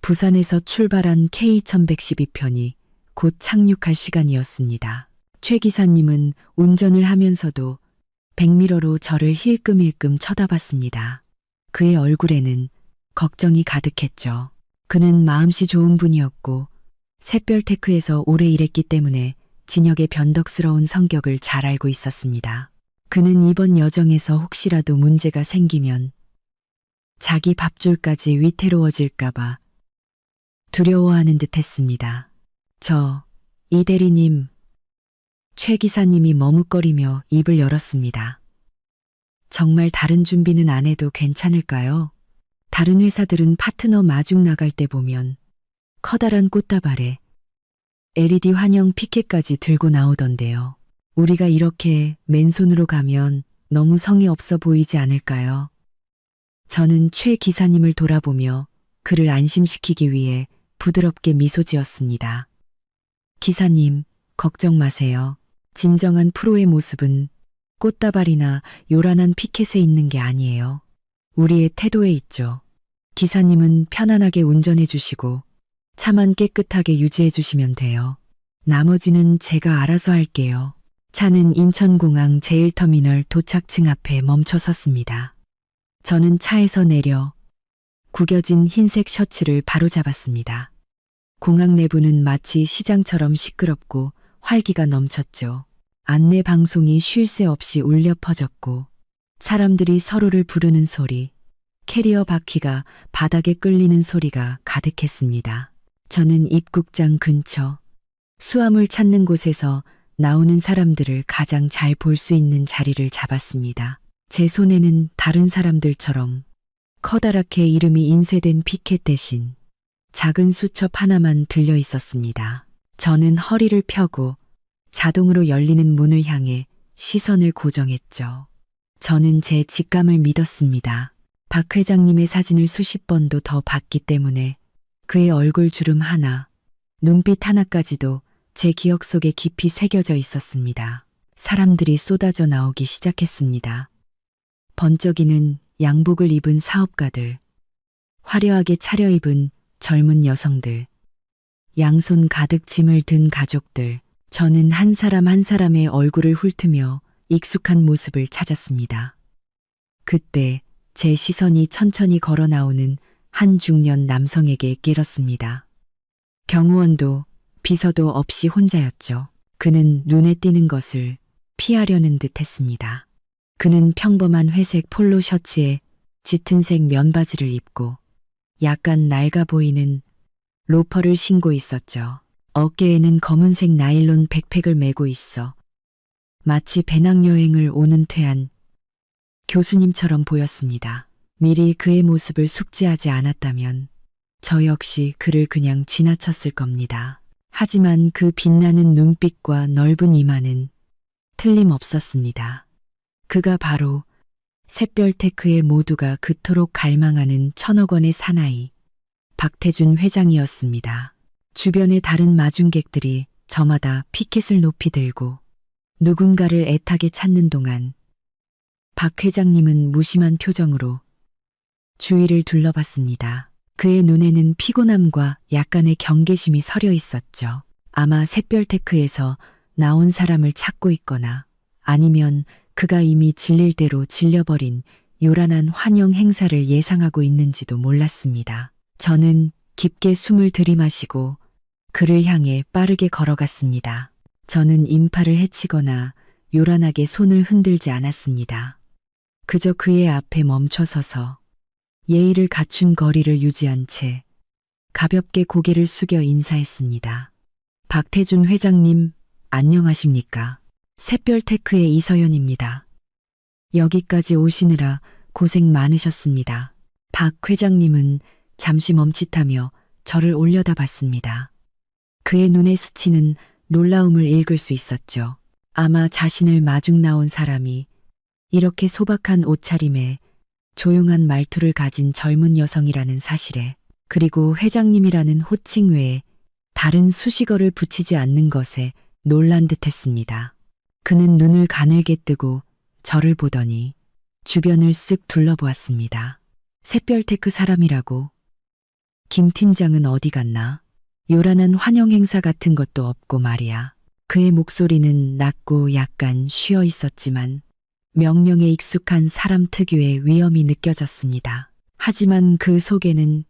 부산에서 출발한 K1112편이 곧 착륙할 시간이었습니다. 최 기사님은 운전을 하면서도 백미러로 저를 힐끔힐끔 쳐다봤습니다. 그의 얼굴에는 걱정이 가득했죠. 그는 마음씨 좋은 분이었고 샛별 테크에서 오래 일했기 때문에 진혁의 변덕스러운 성격을 잘 알고 있었습니다. 그는 이번 여정에서 혹시라도 문제가 생기면 자기 밥줄까지 위태로워질까봐 두려워하는 듯 했습니다. 이 대리님, 최 기사님이 머뭇거리며 입을 열었습니다. 정말 다른 준비는 안 해도 괜찮을까요? 다른 회사들은 파트너 마중 나갈 때 보면 커다란 꽃다발에 LED 환영 피켓까지 들고 나오던데요. 우리가 이렇게 맨손으로 가면 너무 성의 없어 보이지 않을까요? 저는 최 기사님을 돌아보며 그를 안심시키기 위해 부드럽게 미소 지었습니다. 기사님, 걱정 마세요. 진정한 프로의 모습은 꽃다발이나 요란한 피켓에 있는 게 아니에요. 우리의 태도에 있죠. 기사님은 편안하게 운전해 주시고 차만 깨끗하게 유지해 주시면 돼요. 나머지는 제가 알아서 할게요. 차는 인천공항 제1터미널 도착층 앞에 멈춰 섰습니다. 저는 차에서 내려 구겨진 흰색 셔츠를 바로잡았습니다. 공항 내부는 마치 시장처럼 시끄럽고 활기가 넘쳤죠. 안내 방송이 쉴 새 없이 울려 퍼졌고 사람들이 서로를 부르는 소리, 캐리어 바퀴가 바닥에 끌리는 소리가 가득했습니다. 저는 입국장 근처 수화물 찾는 곳에서 나오는 사람들을 가장 잘 볼 수 있는 자리를 잡았습니다. 제 손에는 다른 사람들처럼 커다랗게 이름이 인쇄된 피켓 대신 작은 수첩 하나만 들려 있었습니다. 저는 허리를 펴고 자동으로 열리는 문을 향해 시선을 고정했죠. 저는 제 직감을 믿었습니다. 박 회장님의 사진을 수십 번도 더 봤기 때문에 그의 얼굴 주름 하나, 눈빛 하나까지도 제 기억 속에 깊이 새겨져 있었습니다. 사람들이 쏟아져 나오기 시작했습니다. 번쩍이는 양복을 입은 사업가들, 화려하게 차려입은 젊은 여성들, 양손 가득 짐을 든 가족들, 저는 한 사람 한 사람의 얼굴을 훑으며 익숙한 모습을 찾았습니다. 그때 제 시선이 천천히 걸어 나오는 한 중년 남성에게 길었습니다. 경호원도 비서도 없이 혼자였죠. 그는 눈에 띄는 것을 피하려는 듯 했습니다. 그는 평범한 회색 폴로 셔츠에 짙은 색 면바지를 입고 약간 낡아 보이는 로퍼를 신고 있었죠. 어깨에는 검은색 나일론 백팩을 메고 있어 마치 배낭여행을 오는 퇴한 교수님처럼 보였습니다. 미리 그의 모습을 숙지하지 않았다면 저 역시 그를 그냥 지나쳤을 겁니다. 하지만 그 빛나는 눈빛과 넓은 이마는 틀림없었습니다. 그가 바로 샛별테크의 모두가 그토록 갈망하는 1,000억 원의 사나이 박태준 회장이었습니다. 주변의 다른 마중객들이 저마다 피켓을 높이 들고 누군가를 애타게 찾는 동안 박 회장님은 무심한 표정으로 주위를 둘러봤습니다. 그의 눈에는 피곤함과 약간의 경계심이 서려 있었죠. 아마 샛별테크에서 나온 사람을 찾고 있거나 아니면 그가 이미 질릴 대로 질려버린 요란한 환영 행사를 예상하고 있는지도 몰랐습니다. 저는 깊게 숨을 들이마시고 그를 향해 빠르게 걸어갔습니다. 저는 인파를 해치거나 요란하게 손을 흔들지 않았습니다. 그저 그의 앞에 멈춰서서 예의를 갖춘 거리를 유지한 채 가볍게 고개를 숙여 인사했습니다. 박태준 회장님, 안녕하십니까? 샛별테크의 이서연입니다. 여기까지 오시느라 고생 많으셨습니다. 박 회장님은 잠시 멈칫하며 저를 올려다봤습니다. 그의 눈에 스치는 놀라움을 읽을 수 있었죠. 아마 자신을 마중 나온 사람이 이렇게 소박한 옷차림에 조용한 말투를 가진 젊은 여성이라는 사실에, 그리고 회장님이라는 호칭 외에 다른 수식어를 붙이지 않는 것에 놀란 듯했습니다. 그는 눈을 가늘게 뜨고 저를 보더니 주변을 쓱 둘러보았습니다. 샛별테크 사람이라고. 김 팀장은 어디 갔나? 요란한 환영 행사 같은 것도 없고 말이야. 그의 목소리는 낮고 약간 쉬어 있었지만 명령에 익숙한 사람 특유의 위엄이 느껴졌습니다. 하지만 그 속에는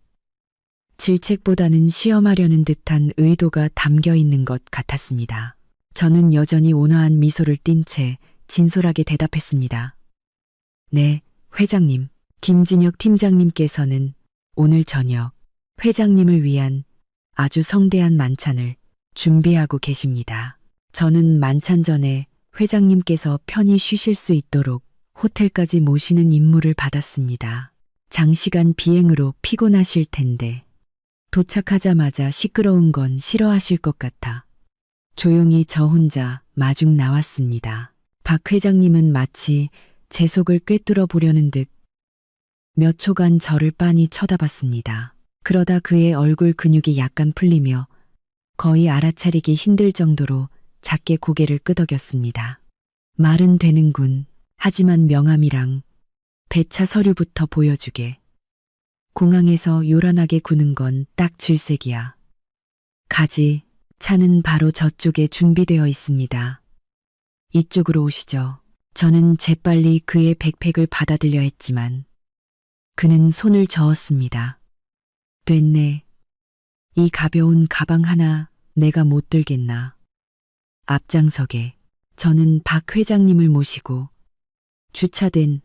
질책보다는 시험하려는 듯한 의도가 담겨 있는 것 같았습니다. 저는 여전히 온화한 미소를 띤 채 진솔하게 대답했습니다. 네, 회장님. 김진혁 팀장님께서는 오늘 저녁 회장님을 위한 아주 성대한 만찬을 준비하고 계십니다. 저는 만찬 전에 회장님께서 편히 쉬실 수 있도록 호텔까지 모시는 임무를 받았습니다. 장시간 비행으로 피곤하실 텐데 도착하자마자 시끄러운 건 싫어하실 것 같아 조용히 저 혼자 마중 나왔습니다. 박 회장님은 마치 제 속을 꿰뚫어 보려는 듯 몇 초간 저를 빤히 쳐다봤습니다. 그러다 그의 얼굴 근육이 약간 풀리며 거의 알아차리기 힘들 정도로 작게 고개를 끄덕였습니다. 말은 되는군. 하지만 명함이랑 배차 서류부터 보여주게. 공항에서 요란하게 구는 건 딱 질색이야. 가지. 차는 바로 저쪽에 준비되어 있습니다. 이쪽으로 오시죠. 저는 재빨리 그의 백팩을 받아들려 했지만 그는 손을 저었습니다. 됐네. 이 가벼운 가방 하나 내가 못 들겠나. 앞장서게. 저는 박 회장님을 모시고 주차된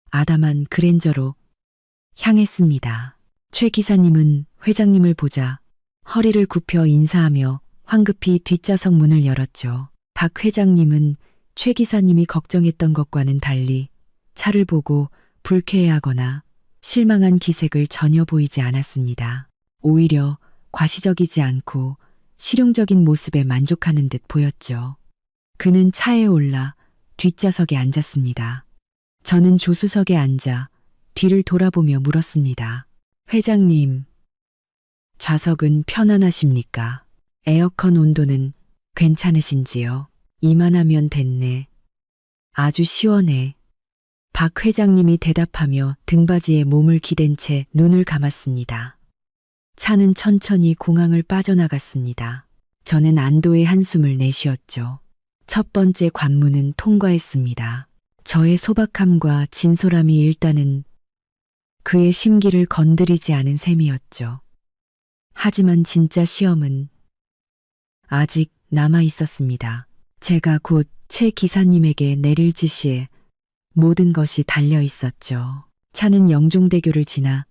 아담한 그랜저로 향했습니다. 최 기사님은 회장님을 보자 허리를 굽혀 인사하며 황급히 뒷좌석 문을 열었죠. 박 회장님은 최 기사님이 걱정했던 것과는 달리 차를 보고 불쾌해하거나 실망한 기색을 전혀 보이지 않았습니다. 오히려 과시적이지 않고 실용적인 모습에 만족하는 듯 보였죠. 그는 차에 올라 뒷좌석에 앉았습니다. 저는 조수석에 앉아 뒤를 돌아보며 물었습니다. 회장님, 좌석은 편안하십니까? 에어컨 온도는 괜찮으신지요? 이만하면 됐네. 아주 시원해. 박 회장님이 대답하며 등받이에 몸을 기댄 채 눈을 감았습니다. 차는 천천히 공항을 빠져나갔습니다. 저는 안도의 한숨을 내쉬었죠. 첫 번째 관문은 통과했습니다. 저의 소박함과 진솔함이 일단은 그의 심기를 건드리지 않은 셈이었죠. 하지만 진짜 시험은 아직 남아 있었습니다. 제가 곧 최 기사님에게 내릴 지시에 모든 것이 달려 있었죠. 차는 영종대교를 지나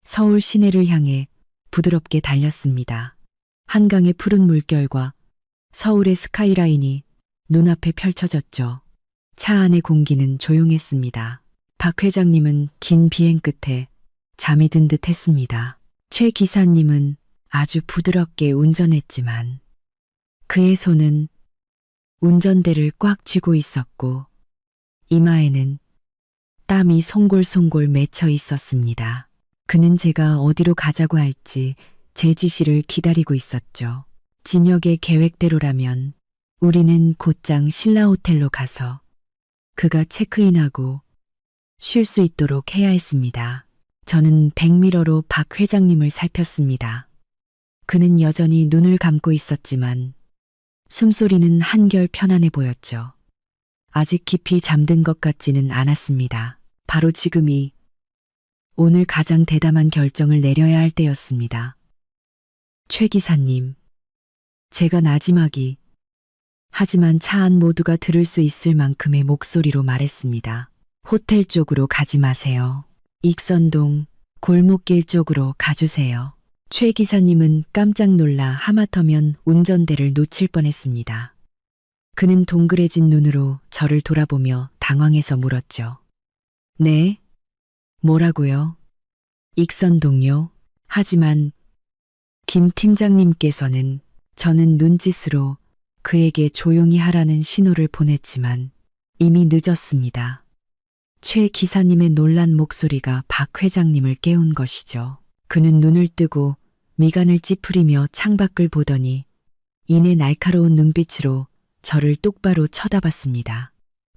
서울 시내를 향해 부드럽게 달렸습니다. 한강의 푸른 물결과 서울의 스카이라인이 눈앞에 펼쳐졌죠. 차 안의 공기는 조용했습니다. 박 회장님은 긴 비행 끝에 잠이 든 듯 했습니다. 최 기사님은 아주 부드럽게 운전했지만 그의 손은 운전대를 꽉 쥐고 있었고 이마에는 땀이 송골송골 맺혀 있었습니다. 그는 제가 어디로 가자고 할지 제 지시를 기다리고 있었죠. 진혁의 계획대로라면 우리는 곧장 신라호텔로 가서 그가 체크인하고 쉴 수 있도록 해야 했습니다. 저는 백미러로 박 회장님을 살폈습니다. 그는 여전히 눈을 감고 있었지만 숨소리는 한결 편안해 보였죠. 아직 깊이 잠든 것 같지는 않았습니다. 바로 지금이 오늘 가장 대담한 결정을 내려야 할 때였습니다. 최 기사님, 제가 나지막이 하지만 차 안 모두가 들을 수 있을 만큼의 목소리로 말했습니다. 호텔 쪽으로 가지 마세요. 익선동 골목길 쪽으로 가주세요. 최 기사님은 깜짝 놀라 하마터면 운전대를 놓칠 뻔했습니다. 그는 동그래진 눈으로 저를 돌아보며 당황해서 물었죠. 네? 뭐라고요? 익선동요? 하지만 김 팀장님께서는 저는 눈짓으로 그에게 조용히 하라는 신호를 보냈지만 이미 늦었습니다. 최 기사님의 놀란 목소리가 박 회장님을 깨운 것이죠. 그는 눈을 뜨고 미간을 찌푸리며 창밖을 보더니 이내 날카로운 눈빛으로 저를 똑바로 쳐다봤습니다.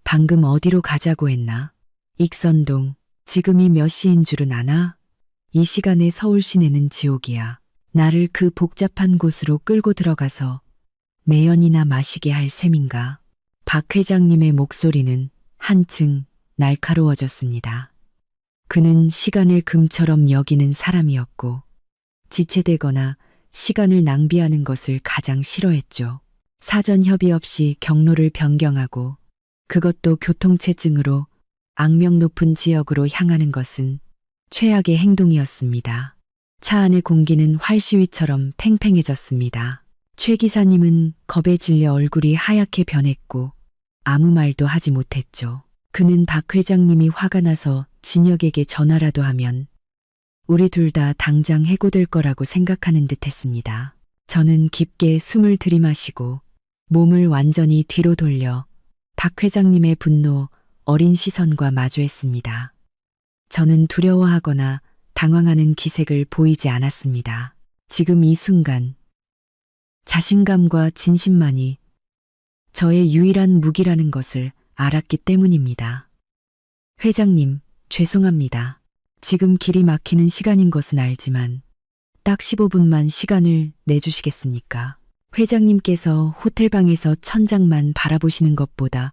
방금 어디로 가자고 했나? 익선동, 지금이 몇 시인 줄은 아나? 이 시간에 서울 시내는 지옥이야. 나를 그 복잡한 곳으로 끌고 들어가서 매연이나 마시게 할 셈인가? 박 회장님의 목소리는 한층 날카로워졌습니다. 그는 시간을 금처럼 여기는 사람이었고 지체되거나 시간을 낭비하는 것을 가장 싫어했죠. 사전 협의 없이 경로를 변경하고 그것도 교통체증으로 악명 높은 지역으로 향하는 것은 최악의 행동이었습니다. 차 안의 공기는 활시위처럼 팽팽해졌습니다. 최 기사님은 겁에 질려 얼굴이 하얗게 변했고 아무 말도 하지 못했죠. 그는 박 회장님이 화가 나서 진혁에게 전화라도 하면 우리 둘 다 당장 해고될 거라고 생각하는 듯 했습니다. 저는 깊게 숨을 들이마시고 몸을 완전히 뒤로 돌려 박 회장님의 분노, 어린 시선과 마주했습니다. 저는 두려워하거나 당황하는 기색을 보이지 않았습니다. 지금 이 순간 자신감과 진심만이 저의 유일한 무기라는 것을 알았기 때문입니다. 회장님, 죄송합니다. 지금 길이 막히는 시간인 것은 알지만 딱 15분만 시간을 내주시겠습니까? 회장님께서 호텔방에서 천장만 바라보시는 것보다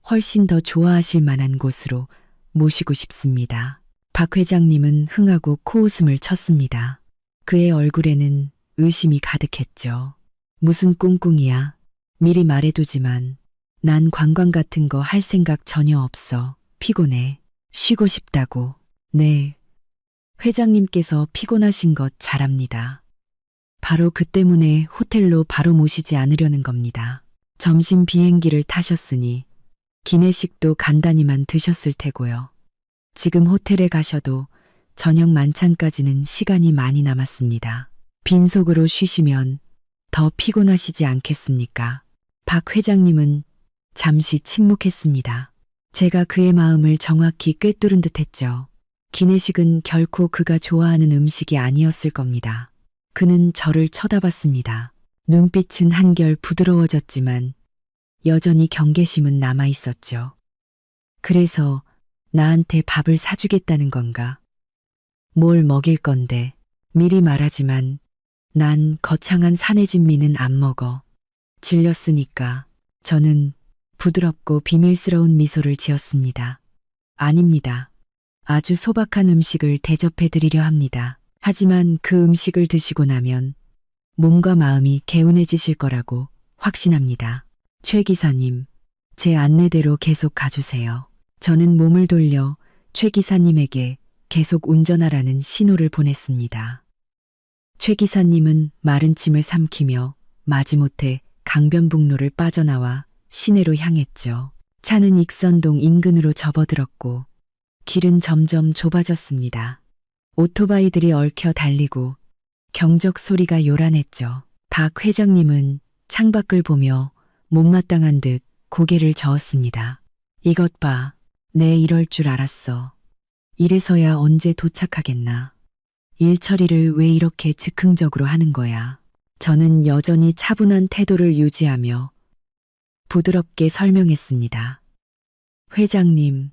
훨씬 더 좋아하실 만한 곳으로 모시고 싶습니다. 박 회장님은 흥하고 코웃음을 쳤습니다. 그의 얼굴에는 의심이 가득했죠. 무슨 꿍꿍이야. 미리 말해두지만 난 관광 같은 거 할 생각 전혀 없어. 피곤해. 쉬고 싶다고. 네. 회장님께서 피곤하신 것 잘 압니다. 바로 그 때문에 호텔로 바로 모시지 않으려는 겁니다. 점심 비행기를 타셨으니 기내식도 간단히만 드셨을 테고요. 지금 호텔에 가셔도 저녁 만찬까지는 시간이 많이 남았습니다. 빈속으로 쉬시면 더 피곤하시지 않겠습니까? 박 회장님은 잠시 침묵했습니다. 제가 그의 마음을 정확히 꿰뚫은 듯 했죠. 기내식은 결코 그가 좋아하는 음식이 아니었을 겁니다. 그는 저를 쳐다봤습니다. 눈빛은 한결 부드러워졌지만 여전히 경계심은 남아 있었죠. 그래서 나한테 밥을 사주겠다는 건가? 뭘 먹일 건데? 미리 말하지만 난 거창한 사내진미는 안 먹어. 질렸으니까. 저는 부드럽고 비밀스러운 미소를 지었습니다. 아닙니다. 아주 소박한 음식을 대접해 드리려 합니다. 하지만 그 음식을 드시고 나면 몸과 마음이 개운해지실 거라고 확신합니다. 최 기사님, 제 안내대로 계속 가주세요. 저는 몸을 돌려 최 기사님에게 계속 운전하라는 신호를 보냈습니다. 최 기사님은 마른 침을 삼키며 마지못해 강변북로를 빠져나와 시내로 향했죠. 차는 익선동 인근으로 접어들었고 길은 점점 좁아졌습니다. 오토바이들이 얽혀 달리고 경적 소리가 요란했죠. 박 회장님은 창밖을 보며 못마땅한 듯 고개를 저었습니다. 이것 봐. 내 이럴 줄 알았어. 이래서야 언제 도착하겠나. 일 처리를 왜 이렇게 즉흥적으로 하는 거야. 저는 여전히 차분한 태도를 유지하며 부드럽게 설명했습니다. 회장님,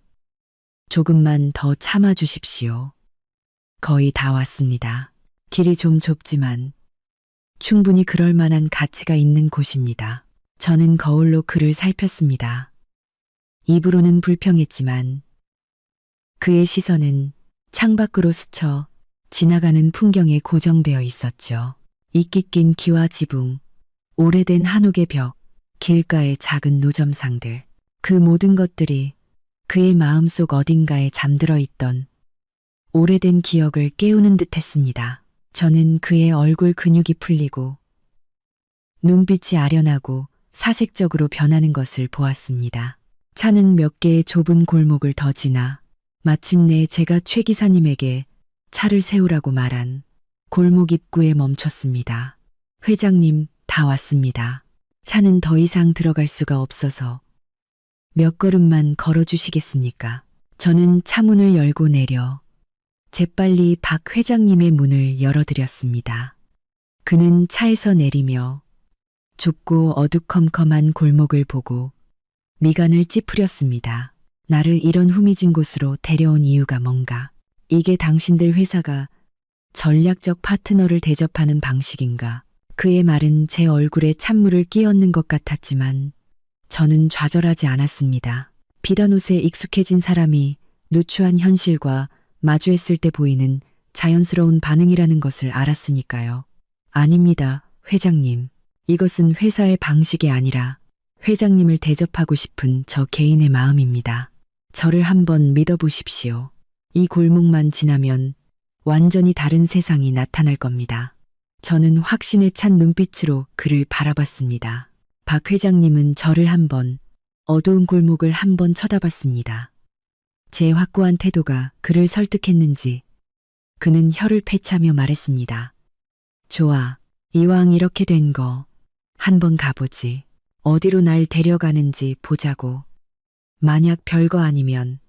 조금만 더 참아 주십시오. 거의 다 왔습니다. 길이 좀 좁지만 충분히 그럴 만한 가치가 있는 곳입니다. 저는 거울로 그를 살폈습니다. 입으로는 불평했지만 그의 시선은 창밖으로 스쳐 지나가는 풍경에 고정되어 있었죠. 이끼 낀 기와 지붕, 오래된 한옥의 벽, 길가의 작은 노점상들. 그 모든 것들이 그의 마음속 어딘가에 잠들어 있던 오래된 기억을 깨우는 듯 했습니다. 저는 그의 얼굴 근육이 풀리고 눈빛이 아련하고 사색적으로 변하는 것을 보았습니다. 차는 몇 개의 좁은 골목을 더 지나 마침내 제가 최 기사님에게 차를 세우라고 말한 골목 입구에 멈췄습니다. 회장님, 다 왔습니다. 차는 더 이상 들어갈 수가 없어서 몇 걸음만 걸어주시겠습니까? 저는 차문을 열고 내려 재빨리 박 회장님의 문을 열어드렸습니다. 그는 차에서 내리며 좁고 어두컴컴한 골목을 보고 미간을 찌푸렸습니다. 나를 이런 후미진 곳으로 데려온 이유가 뭔가? 이게 당신들 회사가 전략적 파트너를 대접하는 방식인가? 그의 말은 제 얼굴에 찬물을 끼얹는 것 같았지만 저는 좌절하지 않았습니다. 비단 옷에 익숙해진 사람이 누추한 현실과 마주했을 때 보이는 자연스러운 반응이라는 것을 알았으니까요. 아닙니다, 회장님. 이것은 회사의 방식이 아니라 회장님을 대접하고 싶은 저 개인의 마음입니다. 저를 한번 믿어보십시오. 이 골목만 지나면 완전히 다른 세상이 나타날 겁니다. 저는 확신에 찬 눈빛으로 그를 바라봤습니다. 박 회장님은 저를 한번 어두운 골목을 한번 쳐다봤습니다. 제 확고한 태도가 그를 설득했는지 그는 혀를 패차며 말했습니다. 좋아, 이왕 이렇게 된 거 한번 가보지. 어디로 날 데려가는지 보자고. 만약 별거 아니면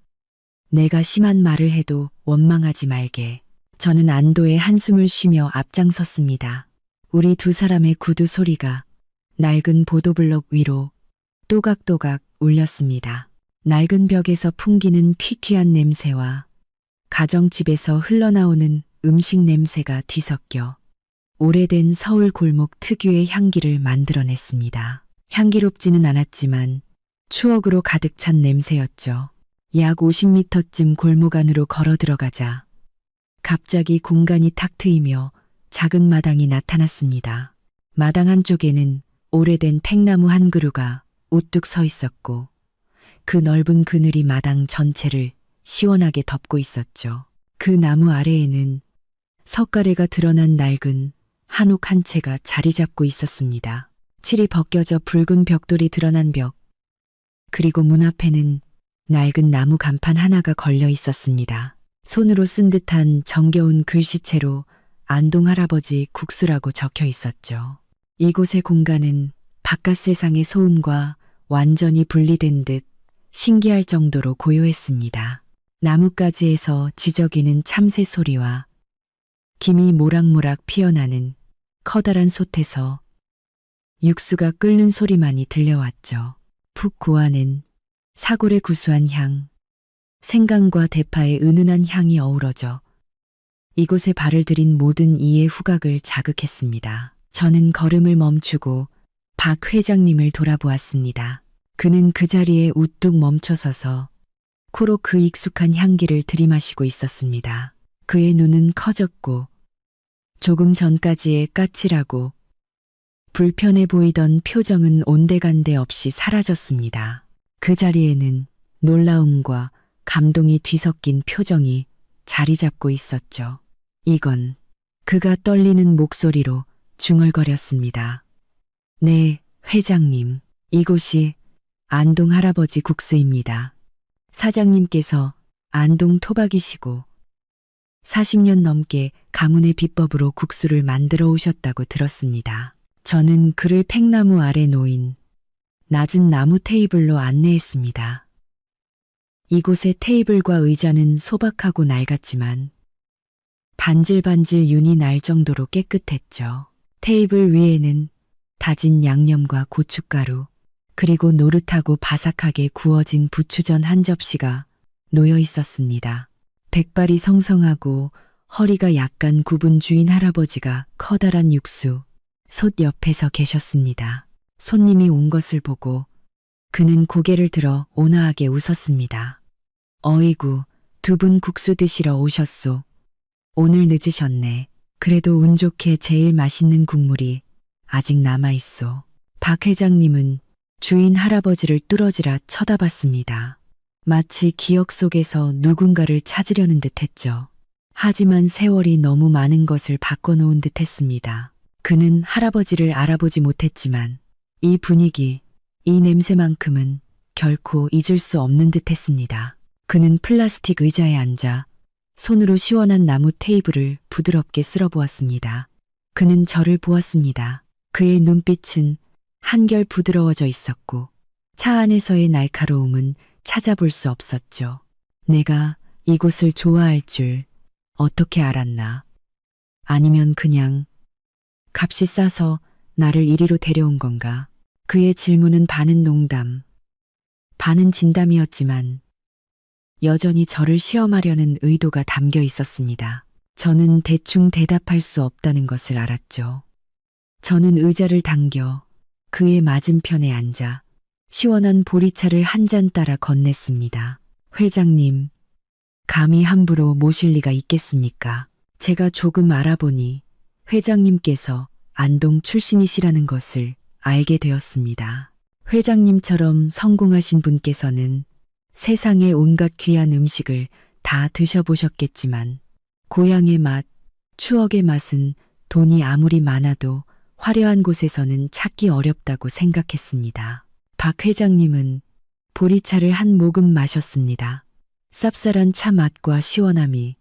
내가 심한 말을 해도 원망하지 말게. 저는 안도의 한숨을 쉬며 앞장섰습니다. 우리 두 사람의 구두 소리가 낡은 보도블록 위로 또각또각 울렸습니다. 낡은 벽에서 풍기는 퀴퀴한 냄새와 가정집에서 흘러나오는 음식 냄새가 뒤섞여 오래된 서울 골목 특유의 향기를 만들어냈습니다. 향기롭지는 않았지만 추억으로 가득 찬 냄새였죠. 약 50m쯤 골목 안으로 걸어 들어가자 갑자기 공간이 탁 트이며 작은 마당이 나타났습니다. 마당 한쪽에는 오래된 팽나무 한 그루가 우뚝 서 있었고 그 넓은 그늘이 마당 전체를 시원하게 덮고 있었죠. 그 나무 아래에는 석가래가 드러난 낡은 한옥 한 채가 자리 잡고 있었습니다. 칠이 벗겨져 붉은 벽돌이 드러난 벽, 그리고 문 앞에는 낡은 나무 간판 하나가 걸려 있었습니다. 손으로 쓴 듯한 정겨운 글씨체로 안동 할아버지 국수라고 적혀 있었죠. 이곳의 공간은 바깥 세상의 소음과 완전히 분리된 듯 신기할 정도로 고요했습니다. 나뭇가지에서 지저귀는 참새 소리와 김이 모락모락 피어나는 커다란 솥에서 육수가 끓는 소리만이 들려왔죠. 푹 고아낸 사골의 구수한 향, 생강과 대파의 은은한 향이 어우러져 이곳에 발을 들인 모든 이의 후각을 자극했습니다. 저는 걸음을 멈추고 박 회장님을 돌아보았습니다. 그는 그 자리에 우뚝 멈춰서서 코로 그 익숙한 향기를 들이마시고 있었습니다. 그의 눈은 커졌고 조금 전까지의 까칠하고 불편해 보이던 표정은 온데간데 없이 사라졌습니다. 그 자리에는 놀라움과 감동이 뒤섞인 표정이 자리 잡고 있었죠. 이건 그가 떨리는 목소리로 중얼거렸습니다. 네, 회장님. 이곳이 안동 할아버지 국수입니다. 사장님께서 안동 토박이시고 40년 넘게 가문의 비법으로 국수를 만들어 오셨다고 들었습니다. 저는 그를 팽나무 아래 놓인 낮은 나무 테이블로 안내했습니다. 이곳의 테이블과 의자는 소박하고 낡았지만 반질반질 윤이 날 정도로 깨끗했죠. 테이블 위에는 다진 양념과 고춧가루, 그리고 노릇하고 바삭하게 구워진 부추전 한 접시가 놓여 있었습니다. 백발이 성성하고 허리가 약간 굽은 주인 할아버지가 커다란 육수, 솥 옆에서 계셨습니다. 손님이 온 것을 보고 그는 고개를 들어 온화하게 웃었습니다. 어이구, 두 분 국수 드시러 오셨소. 오늘 늦으셨네. 그래도 운 좋게 제일 맛있는 국물이 아직 남아있소. 박 회장님은 주인 할아버지를 뚫어지라 쳐다봤습니다. 마치 기억 속에서 누군가를 찾으려는 듯 했죠. 하지만 세월이 너무 많은 것을 바꿔놓은 듯 했습니다. 그는 할아버지를 알아보지 못했지만 이 분위기, 이 냄새만큼은 결코 잊을 수 없는 듯 했습니다. 그는 플라스틱 의자에 앉아 손으로 시원한 나무 테이블을 부드럽게 쓸어보았습니다. 그는 저를 보았습니다. 그의 눈빛은 한결 부드러워져 있었고 차 안에서의 날카로움은 찾아볼 수 없었죠. 내가 이곳을 좋아할 줄 어떻게 알았나? 아니면 그냥 값이 싸서 나를 이리로 데려온 건가? 그의 질문은 반은 농담, 반은 진담이었지만 여전히 저를 시험하려는 의도가 담겨 있었습니다. 저는 대충 대답할 수 없다는 것을 알았죠. 저는 의자를 당겨 그의 맞은편에 앉아 시원한 보리차를 한 잔 따라 건넸습니다. 회장님, 감히 함부로 모실 리가 있겠습니까? 제가 조금 알아보니 회장님께서 안동 출신이시라는 것을 알게 되었습니다. 회장님처럼 성공하신 분께서는 세상의 온갖 귀한 음식을 다 드셔보셨겠지만 고향의 맛, 추억의 맛은 돈이 아무리 많아도 화려한 곳에서는 찾기 어렵다고 생각했습니다. 박 회장님은 보리차를 한 모금 마셨습니다. 쌉쌀한 차 맛과 시원함이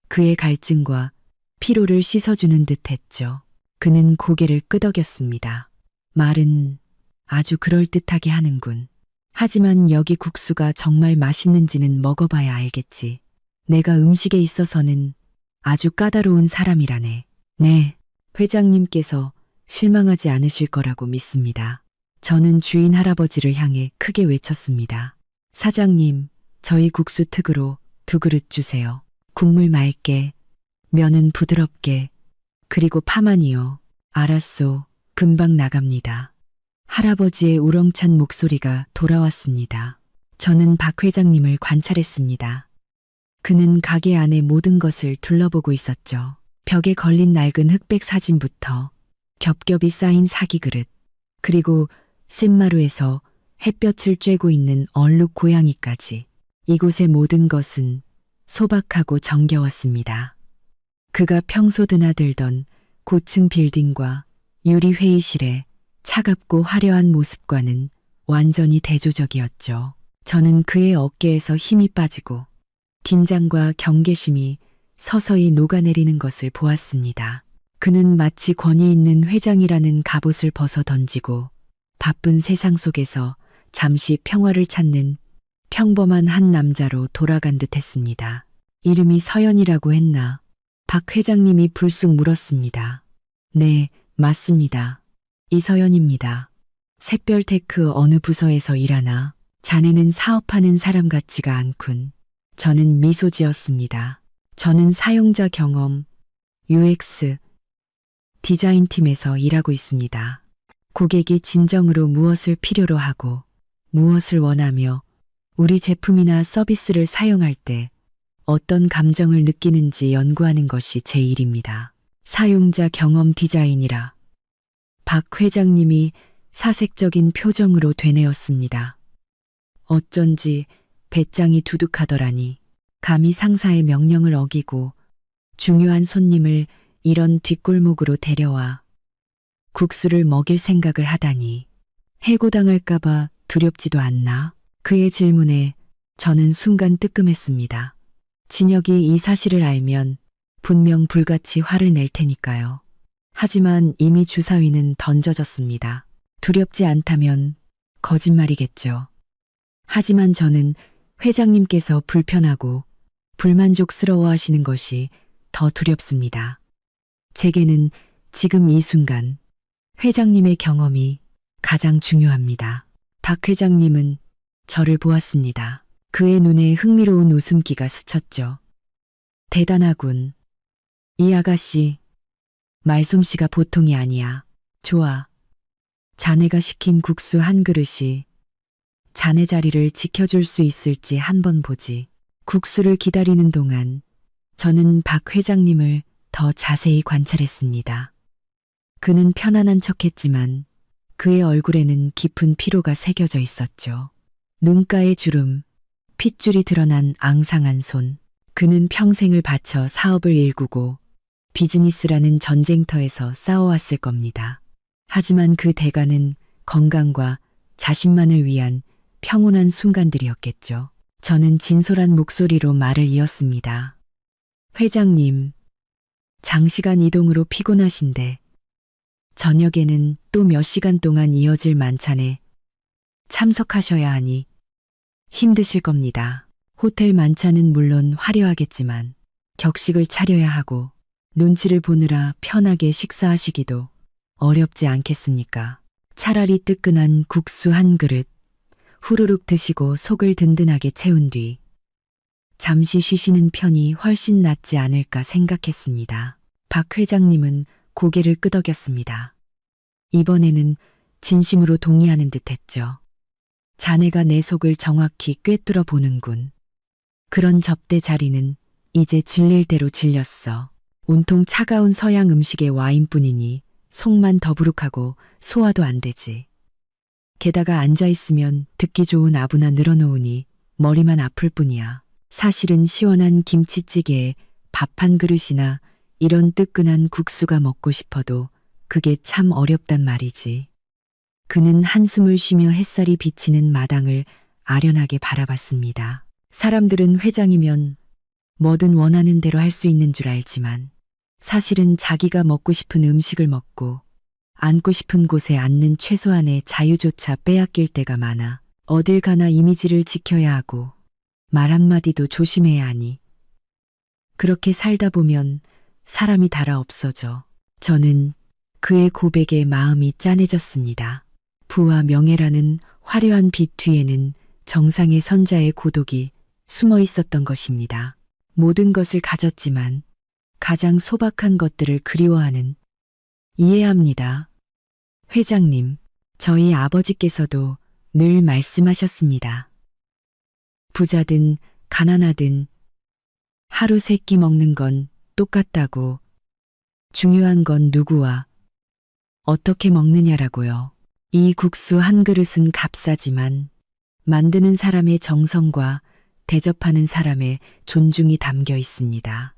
그의 갈증과 피로를 씻어주는 듯 했죠. 그는 고개를 끄덕였습니다. 말은 아주 그럴듯하게 하는군. 하지만 여기 국수가 정말 맛있는지는 먹어봐야 알겠지. 내가 음식에 있어서는 아주 까다로운 사람이라네. 네, 회장님께서 실망하지 않으실 거라고 믿습니다. 저는 주인 할아버지를 향해 크게 외쳤습니다. 사장님, 저희 국수 특으로 2그릇 주세요. 국물 맑게, 면은 부드럽게, 그리고 파만이요. 알았소. 금방 나갑니다. 할아버지의 우렁찬 목소리가 돌아왔습니다. 저는 박 회장님을 관찰했습니다. 그는 가게 안의 모든 것을 둘러보고 있었죠. 벽에 걸린 낡은 흑백 사진부터 겹겹이 쌓인 사기그릇, 그리고 샘마루에서 햇볕을 쬐고 있는 얼룩 고양이까지 이곳의 모든 것은 소박하고 정겨웠습니다. 그가 평소 드나들던 고층 빌딩과 유리 회의실의 차갑고 화려한 모습과는 완전히 대조적이었죠. 저는 그의 어깨에서 힘이 빠지고 긴장과 경계심이 서서히 녹아내리는 것을 보았습니다. 그는 마치 권위 있는 회장이라는 갑옷을 벗어 던지고 바쁜 세상 속에서 잠시 평화를 찾는 평범한 한 남자로 돌아간 듯 했습니다. 이름이 서연이라고 했나? 박 회장님이 불쑥 물었습니다. 네, 맞습니다. 이서연입니다. 샛별테크 어느 부서에서 일하나? 자네는 사업하는 사람 같지가 않군. 저는 미소 지었습니다. 저는 사용자 경험, UX, 디자인 팀에서 일하고 있습니다. 고객이 진정으로 무엇을 필요로 하고 무엇을 원하며 우리 제품이나 서비스를 사용할 때 어떤 감정을 느끼는지 연구하는 것이 제 일입니다. 사용자 경험 디자인이라 박 회장님이 사색적인 표정으로 되뇌었습니다. 어쩐지 배짱이 두둑하더라니. 감히 상사의 명령을 어기고 중요한 손님을 이런 뒷골목으로 데려와 국수를 먹일 생각을 하다니. 해고당할까봐 두렵지도 않나? 그의 질문에 저는 순간 뜨끔했습니다. 진혁이 이 사실을 알면 분명 불같이 화를 낼 테니까요. 하지만 이미 주사위는 던져졌습니다. 두렵지 않다면 거짓말이겠죠. 하지만 저는 회장님께서 불편하고 불만족스러워 하시는 것이 더 두렵습니다. 제게는 지금 이 순간 회장님의 경험이 가장 중요합니다. 박 회장님은 저를 보았습니다. 그의 눈에 흥미로운 웃음기가 스쳤죠. 대단하군. 이 아가씨, 말솜씨가 보통이 아니야. 좋아. 자네가 시킨 국수 한 그릇이 자네 자리를 지켜줄 수 있을지 한번 보지. 국수를 기다리는 동안 저는 박 회장님을 더 자세히 관찰했습니다. 그는 편안한 척했지만 그의 얼굴에는 깊은 피로가 새겨져 있었죠. 눈가에 주름, 핏줄이 드러난 앙상한 손. 그는 평생을 바쳐 사업을 일구고 비즈니스라는 전쟁터에서 싸워왔을 겁니다. 하지만 그 대가는 건강과 자신만을 위한 평온한 순간들이었겠죠. 저는 진솔한 목소리로 말을 이었습니다. 회장님, 장시간 이동으로 피곤하신데 저녁에는 또 몇 시간 동안 이어질 만찬에 참석하셔야 하니 힘드실 겁니다. 호텔 만찬은 물론 화려하겠지만 격식을 차려야 하고 눈치를 보느라 편하게 식사하시기도 어렵지 않겠습니까? 차라리 뜨끈한 국수 한 그릇 후루룩 드시고 속을 든든하게 채운 뒤 잠시 쉬시는 편이 훨씬 낫지 않을까 생각했습니다. 박 회장님은 고개를 끄덕였습니다. 이번에는 진심으로 동의하는 듯했죠. 자네가 내 속을 정확히 꿰뚫어 보는군. 그런 접대 자리는 이제 질릴 대로 질렸어. 온통 차가운 서양 음식의 와인뿐이니 속만 더부룩하고 소화도 안 되지. 게다가 앉아있으면 듣기 좋은 아부나 늘어놓으니 머리만 아플 뿐이야. 사실은 시원한 김치찌개에 밥 한 그릇이나 이런 뜨끈한 국수가 먹고 싶어도 그게 참 어렵단 말이지. 그는 한숨을 쉬며 햇살이 비치는 마당을 아련하게 바라봤습니다. 사람들은 회장이면 뭐든 원하는 대로 할 수 있는 줄 알지만 사실은 자기가 먹고 싶은 음식을 먹고 앉고 싶은 곳에 앉는 최소한의 자유조차 빼앗길 때가 많아. 어딜 가나 이미지를 지켜야 하고 말 한마디도 조심해야 하니 그렇게 살다 보면 사람이 달아 없어져. 저는 그의 고백에 마음이 짠해졌습니다. 부와 명예라는 화려한 빛 뒤에는 정상의 선자의 고독이 숨어 있었던 것입니다. 모든 것을 가졌지만 가장 소박한 것들을 그리워하는. 이해합니다. 회장님, 저희 아버지께서도 늘 말씀하셨습니다. 부자든 가난하든 하루 세 끼 먹는 건 똑같다고. 중요한 건 누구와 어떻게 먹느냐라고요. 이 국수 한 그릇은 값싸지만 만드는 사람의 정성과 대접하는 사람의 존중이 담겨 있습니다.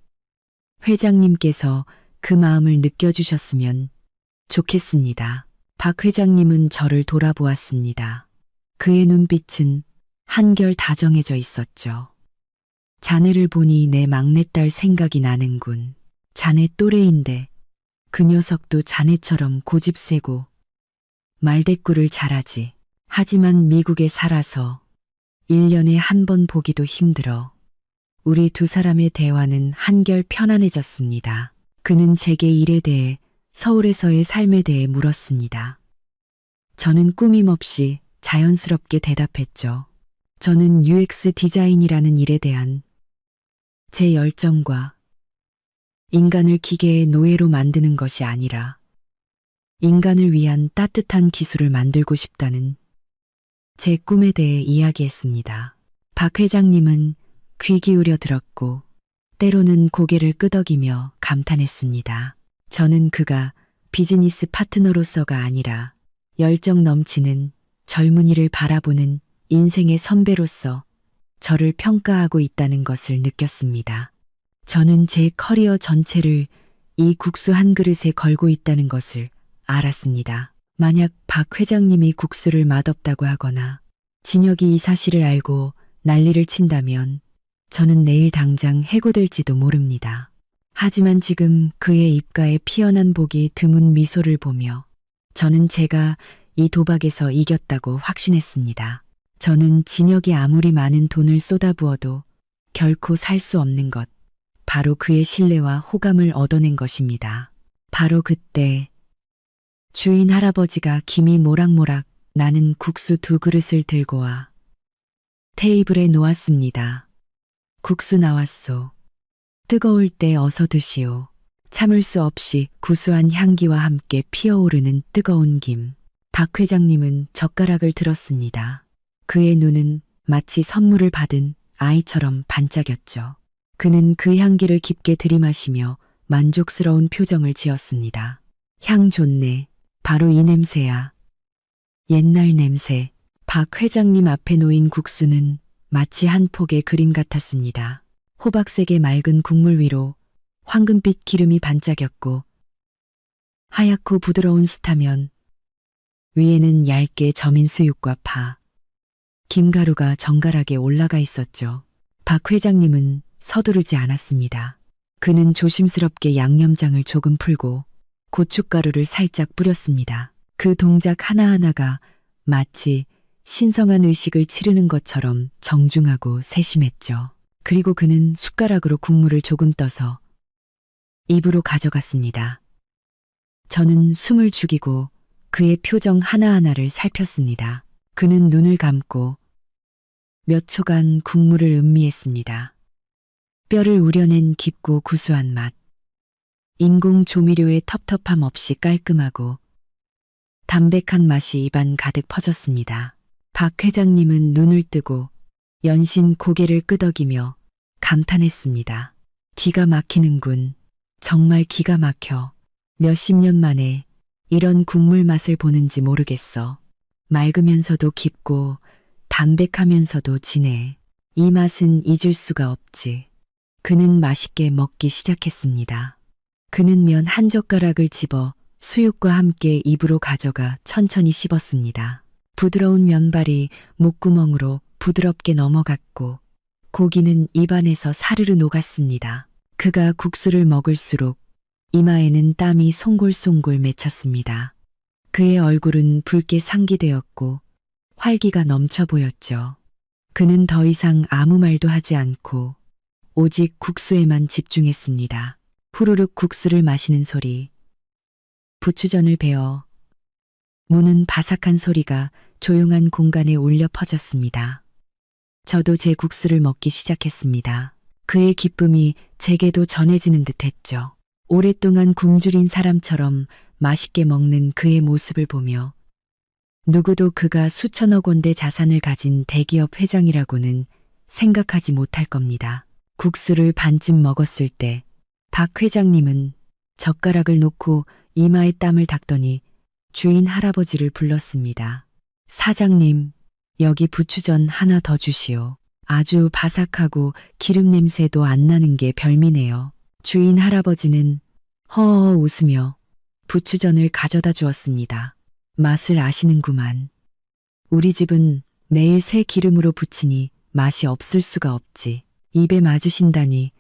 회장님께서 그 마음을 느껴주셨으면 좋겠습니다. 박 회장님은 저를 돌아보았습니다. 그의 눈빛은 한결 다정해져 있었죠. 자네를 보니 내 막내딸 생각이 나는군. 자네 또래인데 그 녀석도 자네처럼 고집세고 말대꾸를 잘하지. 하지만 미국에 살아서 1년에 한 번 보기도 힘들어. 우리 두 사람의 대화는 한결 편안해졌습니다. 그는 제게 일에 대해 서울에서의 삶에 대해 물었습니다. 저는 꾸밈 없이 자연스럽게 대답했죠. 저는 UX 디자인이라는 일에 대한 제 열정과 인간을 기계의 노예로 만드는 것이 아니라 인간을 위한 따뜻한 기술을 만들고 싶다는 제 꿈에 대해 이야기했습니다. 박 회장님은 귀 기울여 들었고 때로는 고개를 끄덕이며 감탄했습니다. 저는 그가 비즈니스 파트너로서가 아니라 열정 넘치는 젊은이를 바라보는 인생의 선배로서 저를 평가하고 있다는 것을 느꼈습니다. 저는 제 커리어 전체를 이 국수 한 그릇에 걸고 있다는 것을 알았습니다. 만약 박 회장님이 국수를 맛없다고 하거나 진혁이 이 사실을 알고 난리를 친다면 저는 내일 당장 해고될지도 모릅니다. 하지만 지금 그의 입가에 피어난 복이 드문 미소를 보며 저는 제가 이 도박에서 이겼다고 확신했습니다. 저는 진혁이 아무리 많은 돈을 쏟아부어도 결코 살 수 없는 것, 바로 그의 신뢰와 호감을 얻어낸 것입니다. 바로 그때 주인 할아버지가 김이 모락모락 나는 국수 2그릇을 들고 와 테이블에 놓았습니다. 국수 나왔소. 뜨거울 때 어서 드시오. 참을 수 없이 구수한 향기와 함께 피어오르는 뜨거운 김. 박 회장님은 젓가락을 들었습니다. 그의 눈은 마치 선물을 받은 아이처럼 반짝였죠. 그는 그 향기를 깊게 들이마시며 만족스러운 표정을 지었습니다. 향 좋네. 바로 이 냄새야. 옛날 냄새. 박 회장님 앞에 놓인 국수는 마치 한 폭의 그림 같았습니다. 호박색의 맑은 국물 위로 황금빛 기름이 반짝였고 하얗고 부드러운 숯하면 위에는 얇게 저민 수육과 파, 김가루가 정갈하게 올라가 있었죠. 박 회장님은 서두르지 않았습니다. 그는 조심스럽게 양념장을 조금 풀고 고춧가루를 살짝 뿌렸습니다. 그 동작 하나하나가 마치 신성한 의식을 치르는 것처럼 정중하고 세심했죠. 그리고 그는 숟가락으로 국물을 조금 떠서 입으로 가져갔습니다. 저는 숨을 죽이고 그의 표정 하나하나를 살폈습니다. 그는 눈을 감고 몇 초간 국물을 음미했습니다. 뼈를 우려낸 깊고 구수한 맛. 인공 조미료의 텁텁함 없이 깔끔하고 담백한 맛이 입안 가득 퍼졌습니다. 박 회장님은 눈을 뜨고 연신 고개를 끄덕이며 감탄했습니다. 기가 막히는군. 정말 기가 막혀. 몇십 년 만에 이런 국물 맛을 보는지 모르겠어. 맑으면서도 깊고 담백하면서도 진해. 이 맛은 잊을 수가 없지. 그는 맛있게 먹기 시작했습니다. 그는 면 한 젓가락을 집어 수육과 함께 입으로 가져가 천천히 씹었습니다. 부드러운 면발이 목구멍으로 부드럽게 넘어갔고 고기는 입안에서 사르르 녹았습니다. 그가 국수를 먹을수록 이마에는 땀이 송골송골 맺혔습니다. 그의 얼굴은 붉게 상기되었고 활기가 넘쳐 보였죠. 그는 더 이상 아무 말도 하지 않고 오직 국수에만 집중했습니다. 후루룩 국수를 마시는 소리, 부추전을 베어 무는 바삭한 소리가 조용한 공간에 울려 퍼졌습니다. 저도 제 국수를 먹기 시작했습니다. 그의 기쁨이 제게도 전해지는 듯했죠. 오랫동안 굶주린 사람처럼 맛있게 먹는 그의 모습을 보며 누구도 그가 수천억 원대 자산을 가진 대기업 회장이라고는 생각하지 못할 겁니다. 국수를 반쯤 먹었을 때 박 회장님은 젓가락을 놓고 이마에 땀을 닦더니 주인 할아버지를 불렀습니다. 사장님, 여기 부추전 하나 더 주시오. 아주 바삭하고 기름 냄새도 안 나는 게 별미네요. 주인 할아버지는 허허 웃으며 부추전을 가져다 주었습니다. 맛을 아시는구만. 우리 집은 매일 새 기름으로 부치니 맛이 없을 수가 없지. 입에 맞으신다니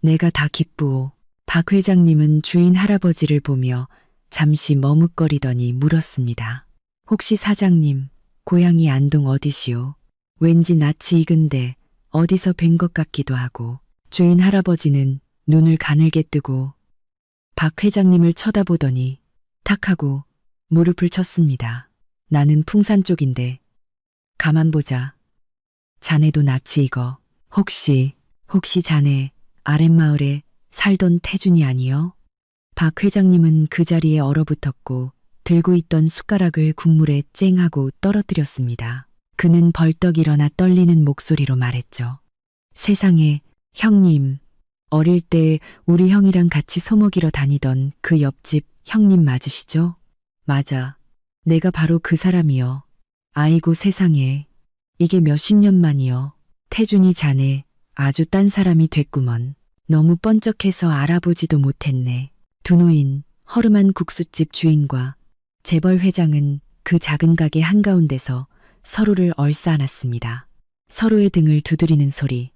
내가 다 기쁘오. 박 회장님은 주인 할아버지를 보며 잠시 머뭇거리더니 물었습니다. 혹시 사장님, 고향이 안동 어디시오? 왠지 낯이 익은데 어디서 뵌 것 같기도 하고. 주인 할아버지는 눈을 가늘게 뜨고 박 회장님을 쳐다보더니 탁 하고 무릎을 쳤습니다. 나는 풍산 쪽인데 가만 보자. 자네도 낯이 익어. 혹시 혹시 자네 아랫마을에 살던 태준이 아니여? 박 회장님은 그 자리에 얼어붙었고 들고 있던 숟가락을 국물에 쨍 하고 떨어뜨렸습니다. 그는 벌떡 일어나 떨리는 목소리로 말했죠. 세상에, 형님. 어릴 때 우리 형이랑 같이 소먹이러 다니던 그 옆집 형님 맞으시죠? 맞아. 내가 바로 그 사람이여. 아이고 세상에. 이게 몇십 년 만이여. 태준이 자네 아주 딴 사람이 됐구먼. 너무 번쩍해서 알아보지도 못했네. 두 노인, 허름한 국수집 주인과 재벌 회장은 그 작은 가게 한가운데서 서로를 얼싸안았습니다. 서로의 등을 두드리는 소리,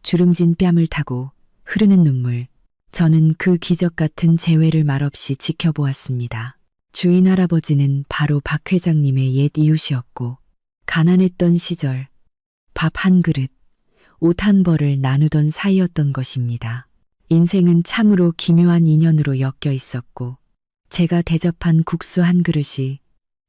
주름진 뺨을 타고 흐르는 눈물. 저는 그 기적 같은 재회를 말없이 지켜보았습니다. 주인 할아버지는 바로 박 회장님의 옛 이웃이었고 가난했던 시절 밥 한 그릇, 옷 한 벌을 나누던 사이였던 것입니다. 인생은 참으로 기묘한 인연으로 엮여 있었고 제가 대접한 국수 한 그릇이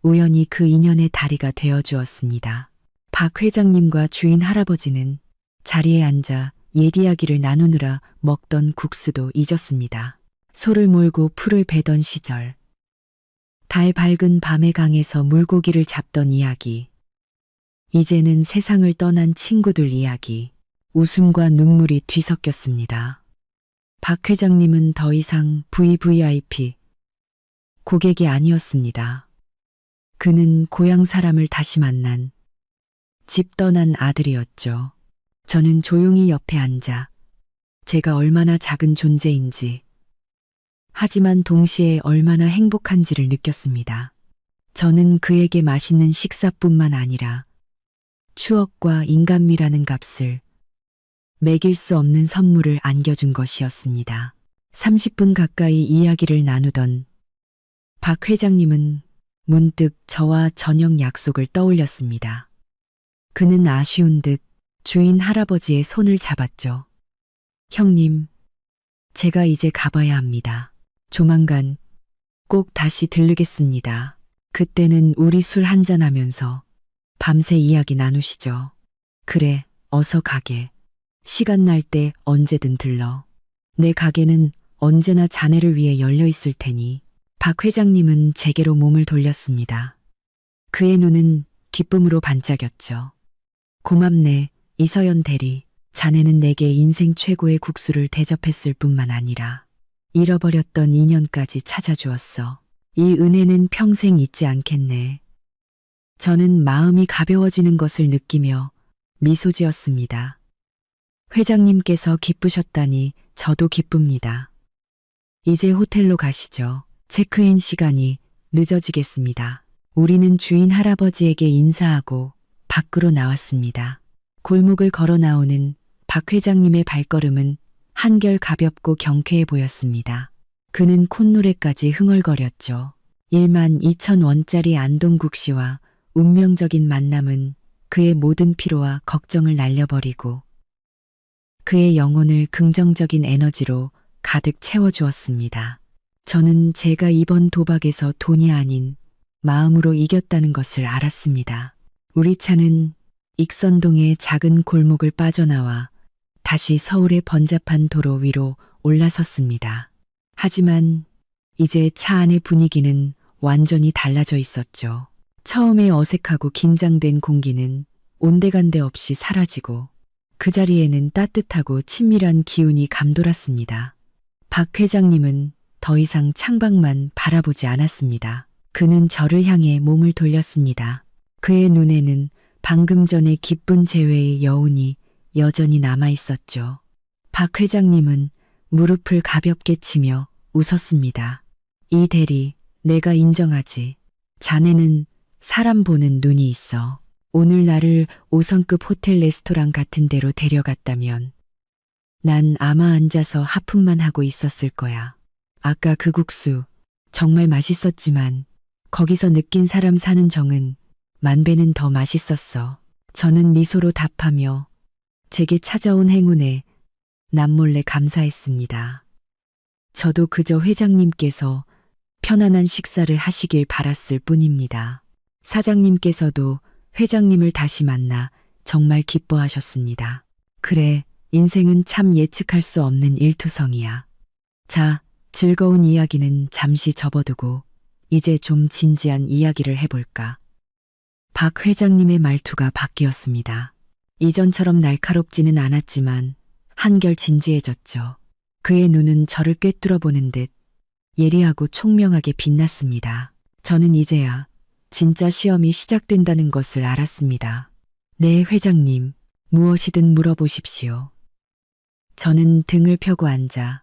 우연히 그 인연의 다리가 되어 주었습니다. 박 회장님과 주인 할아버지는 자리에 앉아 옛 이야기를 나누느라 먹던 국수도 잊었습니다. 소를 몰고 풀을 베던 시절, 달 밝은 밤의 강에서 물고기를 잡던 이야기, 이제는 세상을 떠난 친구들 이야기, 웃음과 눈물이 뒤섞였습니다. 박 회장님은 더 이상 VVIP 고객이 아니었습니다. 그는 고향 사람을 다시 만난 집 떠난 아들이었죠. 저는 조용히 옆에 앉아 제가 얼마나 작은 존재인지, 하지만 동시에 얼마나 행복한지를 느꼈습니다. 저는 그에게 맛있는 식사뿐만 아니라 추억과 인간미라는 값을 매길 수 없는 선물을 안겨준 것이었습니다. 30분 가까이 이야기를 나누던 박 회장님은 문득 저와 저녁 약속을 떠올렸습니다. 그는 아쉬운 듯 주인 할아버지의 손을 잡았죠. 형님, 제가 이제 가봐야 합니다. 조만간 꼭 다시 들르겠습니다. 그때는 우리 술 한잔하면서 밤새 이야기 나누시죠. 그래, 어서 가게. 시간 날 때 언제든 들러. 내 가게는 언제나 자네를 위해 열려 있을 테니. 박 회장님은 제게로 몸을 돌렸습니다. 그의 눈은 기쁨으로 반짝였죠. 고맙네, 이서연 대리. 자네는 내게 인생 최고의 국수를 대접했을 뿐만 아니라 잃어버렸던 인연까지 찾아주었어. 이 은혜는 평생 잊지 않겠네. 저는 마음이 가벼워지는 것을 느끼며 미소 지었습니다. 회장님께서 기쁘셨다니 저도 기쁩니다. 이제 호텔로 가시죠. 체크인 시간이 늦어지겠습니다. 우리는 주인 할아버지에게 인사하고 밖으로 나왔습니다. 골목을 걸어 나오는 박 회장님의 발걸음은 한결 가볍고 경쾌해 보였습니다. 그는 콧노래까지 흥얼거렸죠. 12,000원짜리 안동국 씨와 운명적인 만남은 그의 모든 피로와 걱정을 날려버리고 그의 영혼을 긍정적인 에너지로 가득 채워주었습니다. 저는 제가 이번 도박에서 돈이 아닌 마음으로 이겼다는 것을 알았습니다. 우리 차는 익선동의 작은 골목을 빠져나와 다시 서울의 번잡한 도로 위로 올라섰습니다. 하지만 이제 차 안의 분위기는 완전히 달라져 있었죠. 처음에 어색하고 긴장된 공기는 온데간데 없이 사라지고 그 자리에는 따뜻하고 친밀한 기운이 감돌았습니다. 박 회장님은 더 이상 창밖만 바라보지 않았습니다. 그는 저를 향해 몸을 돌렸습니다. 그의 눈에는 방금 전의 기쁜 재회의 여운이 여전히 남아 있었죠. 박 회장님은 무릎을 가볍게 치며 웃었습니다. 이 대리, 내가 인정하지. 자네는 사람 보는 눈이 있어. 오늘 나를 5성급 호텔 레스토랑 같은 데로 데려갔다면 난 아마 앉아서 하품만 하고 있었을 거야. 아까 그 국수 정말 맛있었지만 거기서 느낀 사람 사는 정은 만 배는 더 맛있었어. 저는 미소로 답하며 제게 찾아온 행운에 남몰래 감사했습니다. 저도 그저 회장님께서 편안한 식사를 하시길 바랐을 뿐입니다. 사장님께서도 회장님을 다시 만나 정말 기뻐하셨습니다. 그래, 인생은 참 예측할 수 없는 일투성이야. 자, 즐거운 이야기는 잠시 접어두고 이제 좀 진지한 이야기를 해볼까. 박 회장님의 말투가 바뀌었습니다. 이전처럼 날카롭지는 않았지만 한결 진지해졌죠. 그의 눈은 저를 꿰뚫어 보는 듯 예리하고 총명하게 빛났습니다. 저는 이제야 진짜 시험이 시작된다는 것을 알았습니다. 네, 회장님, 무엇이든 물어보십시오. 저는 등을 펴고 앉아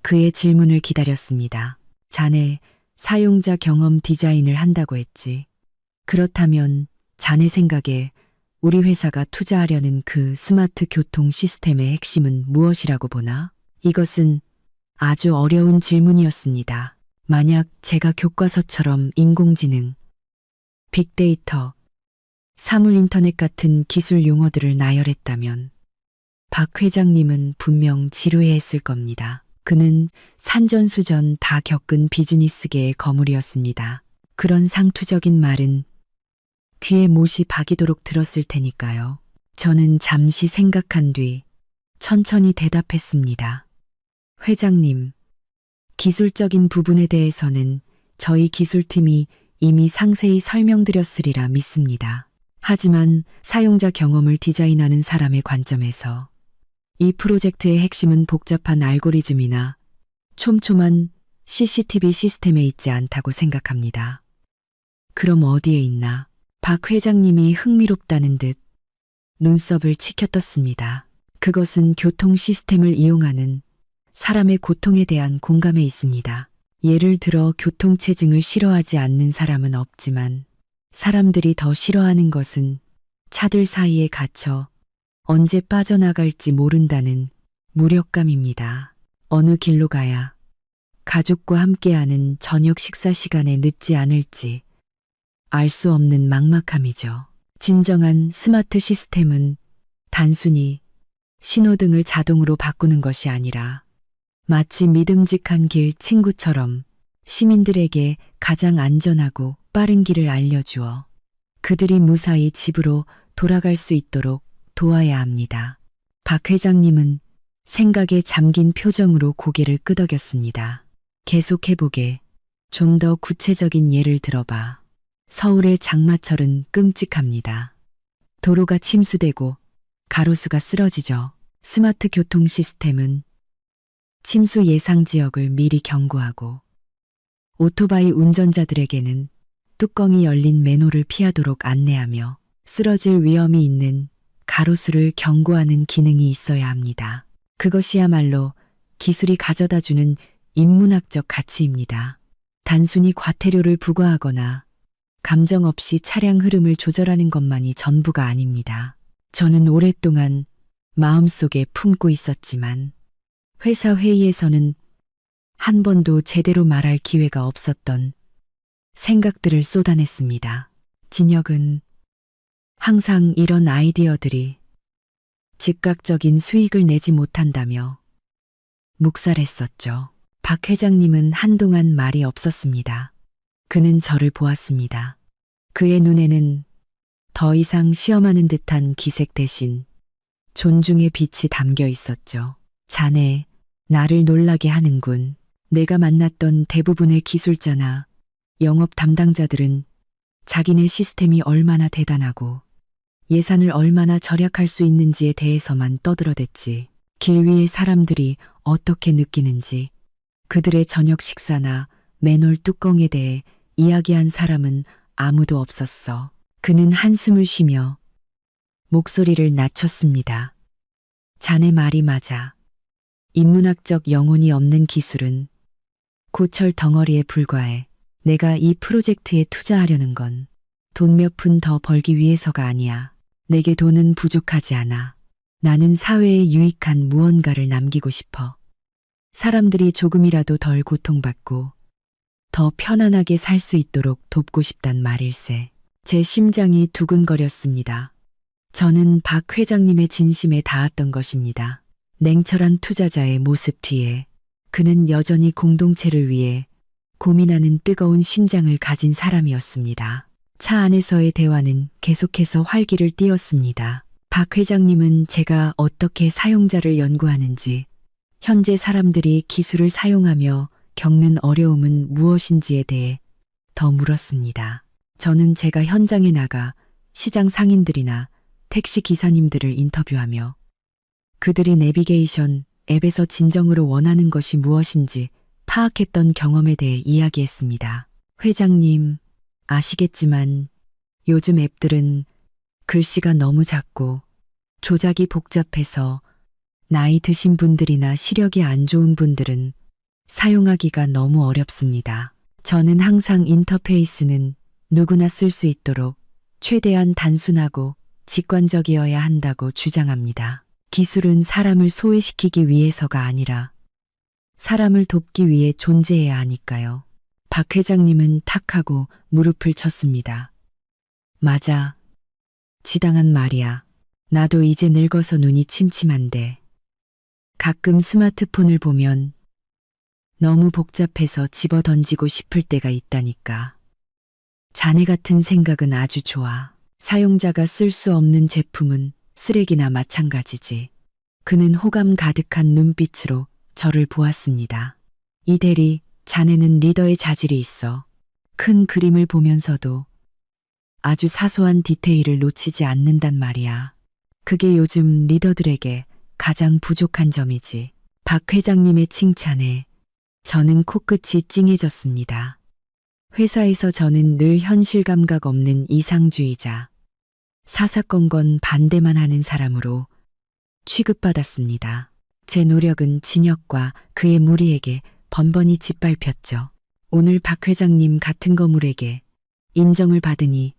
그의 질문을 기다렸습니다. 자네 사용자 경험 디자인을 한다고 했지. 그렇다면 자네 생각에 우리 회사가 투자하려는 그 스마트 교통 시스템의 핵심은 무엇이라고 보나? 이것은 아주 어려운 질문이었습니다. 만약 제가 교과서처럼 인공지능, 빅데이터, 사물 인터넷 같은 기술 용어들을 나열했다면 박 회장님은 분명 지루해했을 겁니다. 그는 산전수전 다 겪은 비즈니스계의 거물이었습니다. 그런 상투적인 말은 귀에 못이 박이도록 들었을 테니까요. 저는 잠시 생각한 뒤 천천히 대답했습니다. 회장님, 기술적인 부분에 대해서는 저희 기술팀이 이미 상세히 설명드렸으리라 믿습니다. 하지만 사용자 경험을 디자인하는 사람의 관점에서 이 프로젝트의 핵심은 복잡한 알고리즘이나 촘촘한 CCTV 시스템에 있지 않다고 생각합니다. 그럼 어디에 있나? 박 회장님이 흥미롭다는 듯 눈썹을 치켜떴습니다. 그것은 교통 시스템을 이용하는 사람의 고통에 대한 공감에 있습니다. 예를 들어 교통체증을 싫어하지 않는 사람은 없지만 사람들이 더 싫어하는 것은 차들 사이에 갇혀 언제 빠져나갈지 모른다는 무력감입니다. 어느 길로 가야 가족과 함께하는 저녁 식사 시간에 늦지 않을지 알 수 없는 막막함이죠. 진정한 스마트 시스템은 단순히 신호등을 자동으로 바꾸는 것이 아니라 마치 믿음직한 길 친구처럼 시민들에게 가장 안전하고 빠른 길을 알려주어 그들이 무사히 집으로 돌아갈 수 있도록 도와야 합니다. 박 회장님은 생각에 잠긴 표정으로 고개를 끄덕였습니다. 계속해보게. 좀 더 구체적인 예를 들어봐. 서울의 장마철은 끔찍합니다. 도로가 침수되고 가로수가 쓰러지죠. 스마트 교통 시스템은 침수 예상 지역을 미리 경고하고 오토바이 운전자들에게는 뚜껑이 열린 맨홀을 피하도록 안내하며 쓰러질 위험이 있는 가로수를 경고하는 기능이 있어야 합니다. 그것이야말로 기술이 가져다주는 인문학적 가치입니다. 단순히 과태료를 부과하거나 감정 없이 차량 흐름을 조절하는 것만이 전부가 아닙니다. 저는 오랫동안 마음속에 품고 있었지만 회사 회의에서는 한 번도 제대로 말할 기회가 없었던 생각들을 쏟아냈습니다. 진혁은 항상 이런 아이디어들이 즉각적인 수익을 내지 못한다며 묵살했었죠. 박 회장님은 한동안 말이 없었습니다. 그는 저를 보았습니다. 그의 눈에는 더 이상 시험하는 듯한 기색 대신 존중의 빛이 담겨 있었죠. 자네, 나를 놀라게 하는군. 내가 만났던 대부분의 기술자나 영업 담당자들은 자기네 시스템이 얼마나 대단하고 예산을 얼마나 절약할 수 있는지에 대해서만 떠들어댔지. 길 위의 사람들이 어떻게 느끼는지, 그들의 저녁 식사나 맨홀 뚜껑에 대해 이야기한 사람은 아무도 없었어. 그는 한숨을 쉬며 목소리를 낮췄습니다. 자네 말이 맞아. 인문학적 영혼이 없는 기술은 고철 덩어리에 불과해. 내가 이 프로젝트에 투자하려는 건 돈 몇 푼 더 벌기 위해서가 아니야. 내게 돈은 부족하지 않아. 나는 사회에 유익한 무언가를 남기고 싶어. 사람들이 조금이라도 덜 고통받고 더 편안하게 살 수 있도록 돕고 싶단 말일세. 제 심장이 두근거렸습니다. 저는 박 회장님의 진심에 닿았던 것입니다. 냉철한 투자자의 모습 뒤에 그는 여전히 공동체를 위해 고민하는 뜨거운 심장을 가진 사람이었습니다. 차 안에서의 대화는 계속해서 활기를 띠었습니다. 박 회장님은 제가 어떻게 사용자를 연구하는지, 현재 사람들이 기술을 사용하며 겪는 어려움은 무엇인지에 대해 더 물었습니다. 저는 제가 현장에 나가 시장 상인들이나 택시 기사님들을 인터뷰하며 그들이 내비게이션 앱에서 진정으로 원하는 것이 무엇인지 파악했던 경험에 대해 이야기했습니다. 회장님, 아시겠지만 요즘 앱들은 글씨가 너무 작고 조작이 복잡해서 나이 드신 분들이나 시력이 안 좋은 분들은 사용하기가 너무 어렵습니다. 저는 항상 인터페이스는 누구나 쓸 수 있도록 최대한 단순하고 직관적이어야 한다고 주장합니다. 기술은 사람을 소외시키기 위해서가 아니라 사람을 돕기 위해 존재해야 하니까요. 박 회장님은 탁 하고 무릎을 쳤습니다. 맞아. 지당한 말이야. 나도 이제 늙어서 눈이 침침한데 가끔 스마트폰을 보면 너무 복잡해서 집어 던지고 싶을 때가 있다니까. 자네 같은 생각은 아주 좋아. 사용자가 쓸 수 없는 제품은 쓰레기나 마찬가지지. 그는 호감 가득한 눈빛으로 저를 보았습니다. 이 대리, 자네는 리더의 자질이 있어. 큰 그림을 보면서도 아주 사소한 디테일을 놓치지 않는단 말이야. 그게 요즘 리더들에게 가장 부족한 점이지. 박 회장님의 칭찬에 저는 코끝이 찡해졌습니다. 회사에서 저는 늘 현실 감각 없는 이상주의자, 사사건건 반대만 하는 사람으로 취급받았습니다. 제 노력은 진혁과 그의 무리에게 번번이 짓밟혔죠. 오늘 박 회장님 같은 거물에게 인정을 받으니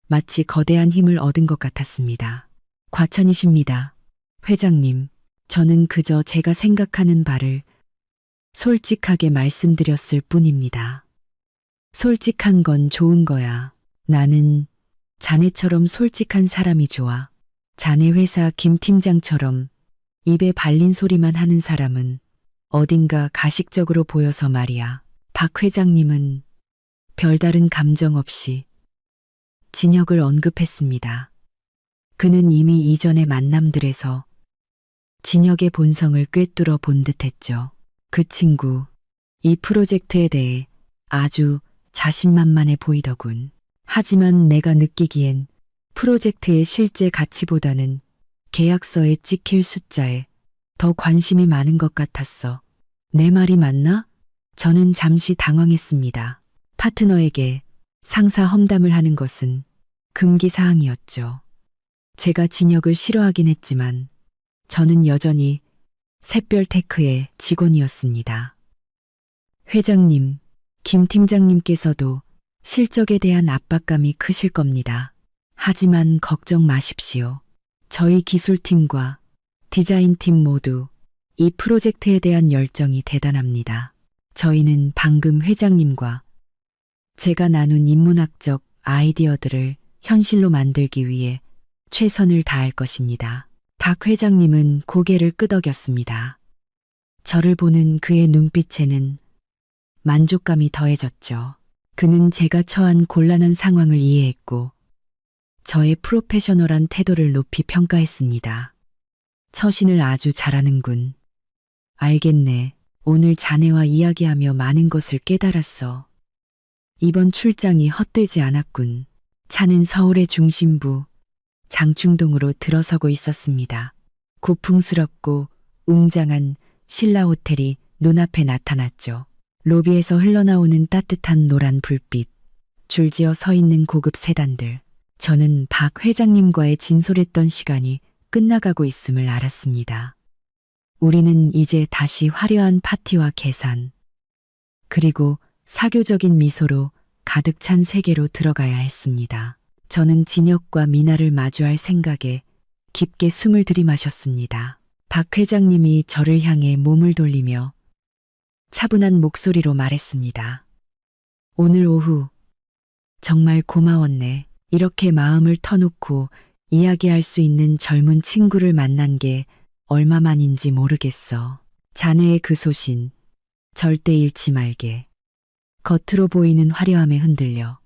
마치 거대한 힘을 얻은 것 같았습니다. 과찬이십니다. 회장님, 저는 그저 제가 생각하는 바를 솔직하게 말씀드렸을 뿐입니다. 솔직한 건 좋은 거야. 나는 자네처럼 솔직한 사람이 좋아. 자네 회사 김 팀장처럼 입에 발린 소리만 하는 사람은 어딘가 가식적으로 보여서 말이야. 박 회장님은 별다른 감정 없이 진혁을 언급했습니다. 그는 이미 이전의 만남들에서 진혁의 본성을 꿰뚫어 본 듯했죠. 그 친구, 이 프로젝트에 대해 아주 자신만만해 보이더군. 하지만 내가 느끼기엔 프로젝트의 실제 가치보다는 계약서에 찍힐 숫자에 더 관심이 많은 것 같았어. 내 말이 맞나? 저는 잠시 당황했습니다. 파트너에게 상사 험담을 하는 것은 금기사항이었죠. 제가 진혁을 싫어하긴 했지만 저는 여전히 샛별테크의 직원이었습니다. 회장님, 김 팀장님께서도 실적에 대한 압박감이 크실 겁니다. 하지만 걱정 마십시오. 저희 기술팀과 디자인팀 모두 이 프로젝트에 대한 열정이 대단합니다. 저희는 방금 회장님과 제가 나눈 인문학적 아이디어들을 현실로 만들기 위해 최선을 다할 것입니다. 박 회장님은 고개를 끄덕였습니다. 저를 보는 그의 눈빛에는 만족감이 더해졌죠. 그는 제가 처한 곤란한 상황을 이해했고 저의 프로페셔널한 태도를 높이 평가했습니다. 처신을 아주 잘하는군. 알겠네. 오늘 자네와 이야기하며 많은 것을 깨달았어. 이번 출장이 헛되지 않았군. 차는 서울의 중심부 장충동으로 들어서고 있었습니다. 고풍스럽고 웅장한 신라 호텔이 눈앞에 나타났죠. 로비에서 흘러나오는 따뜻한 노란 불빛, 줄지어 서 있는 고급 세단들. 저는 박 회장님과의 진솔했던 시간이 끝나가고 있음을 알았습니다. 우리는 이제 다시 화려한 파티와 계산, 그리고 사교적인 미소로 가득 찬 세계로 들어가야 했습니다. 저는 진혁과 미나를 마주할 생각에 깊게 숨을 들이마셨습니다. 박 회장님이 저를 향해 몸을 돌리며 차분한 목소리로 말했습니다. 오늘 오후 정말 고마웠네. 이렇게 마음을 터놓고 이야기할 수 있는 젊은 친구를 만난 게 얼마만인지 모르겠어. 자네의 그 소신 절대 잃지 말게. 겉으로 보이는 화려함에 흔들려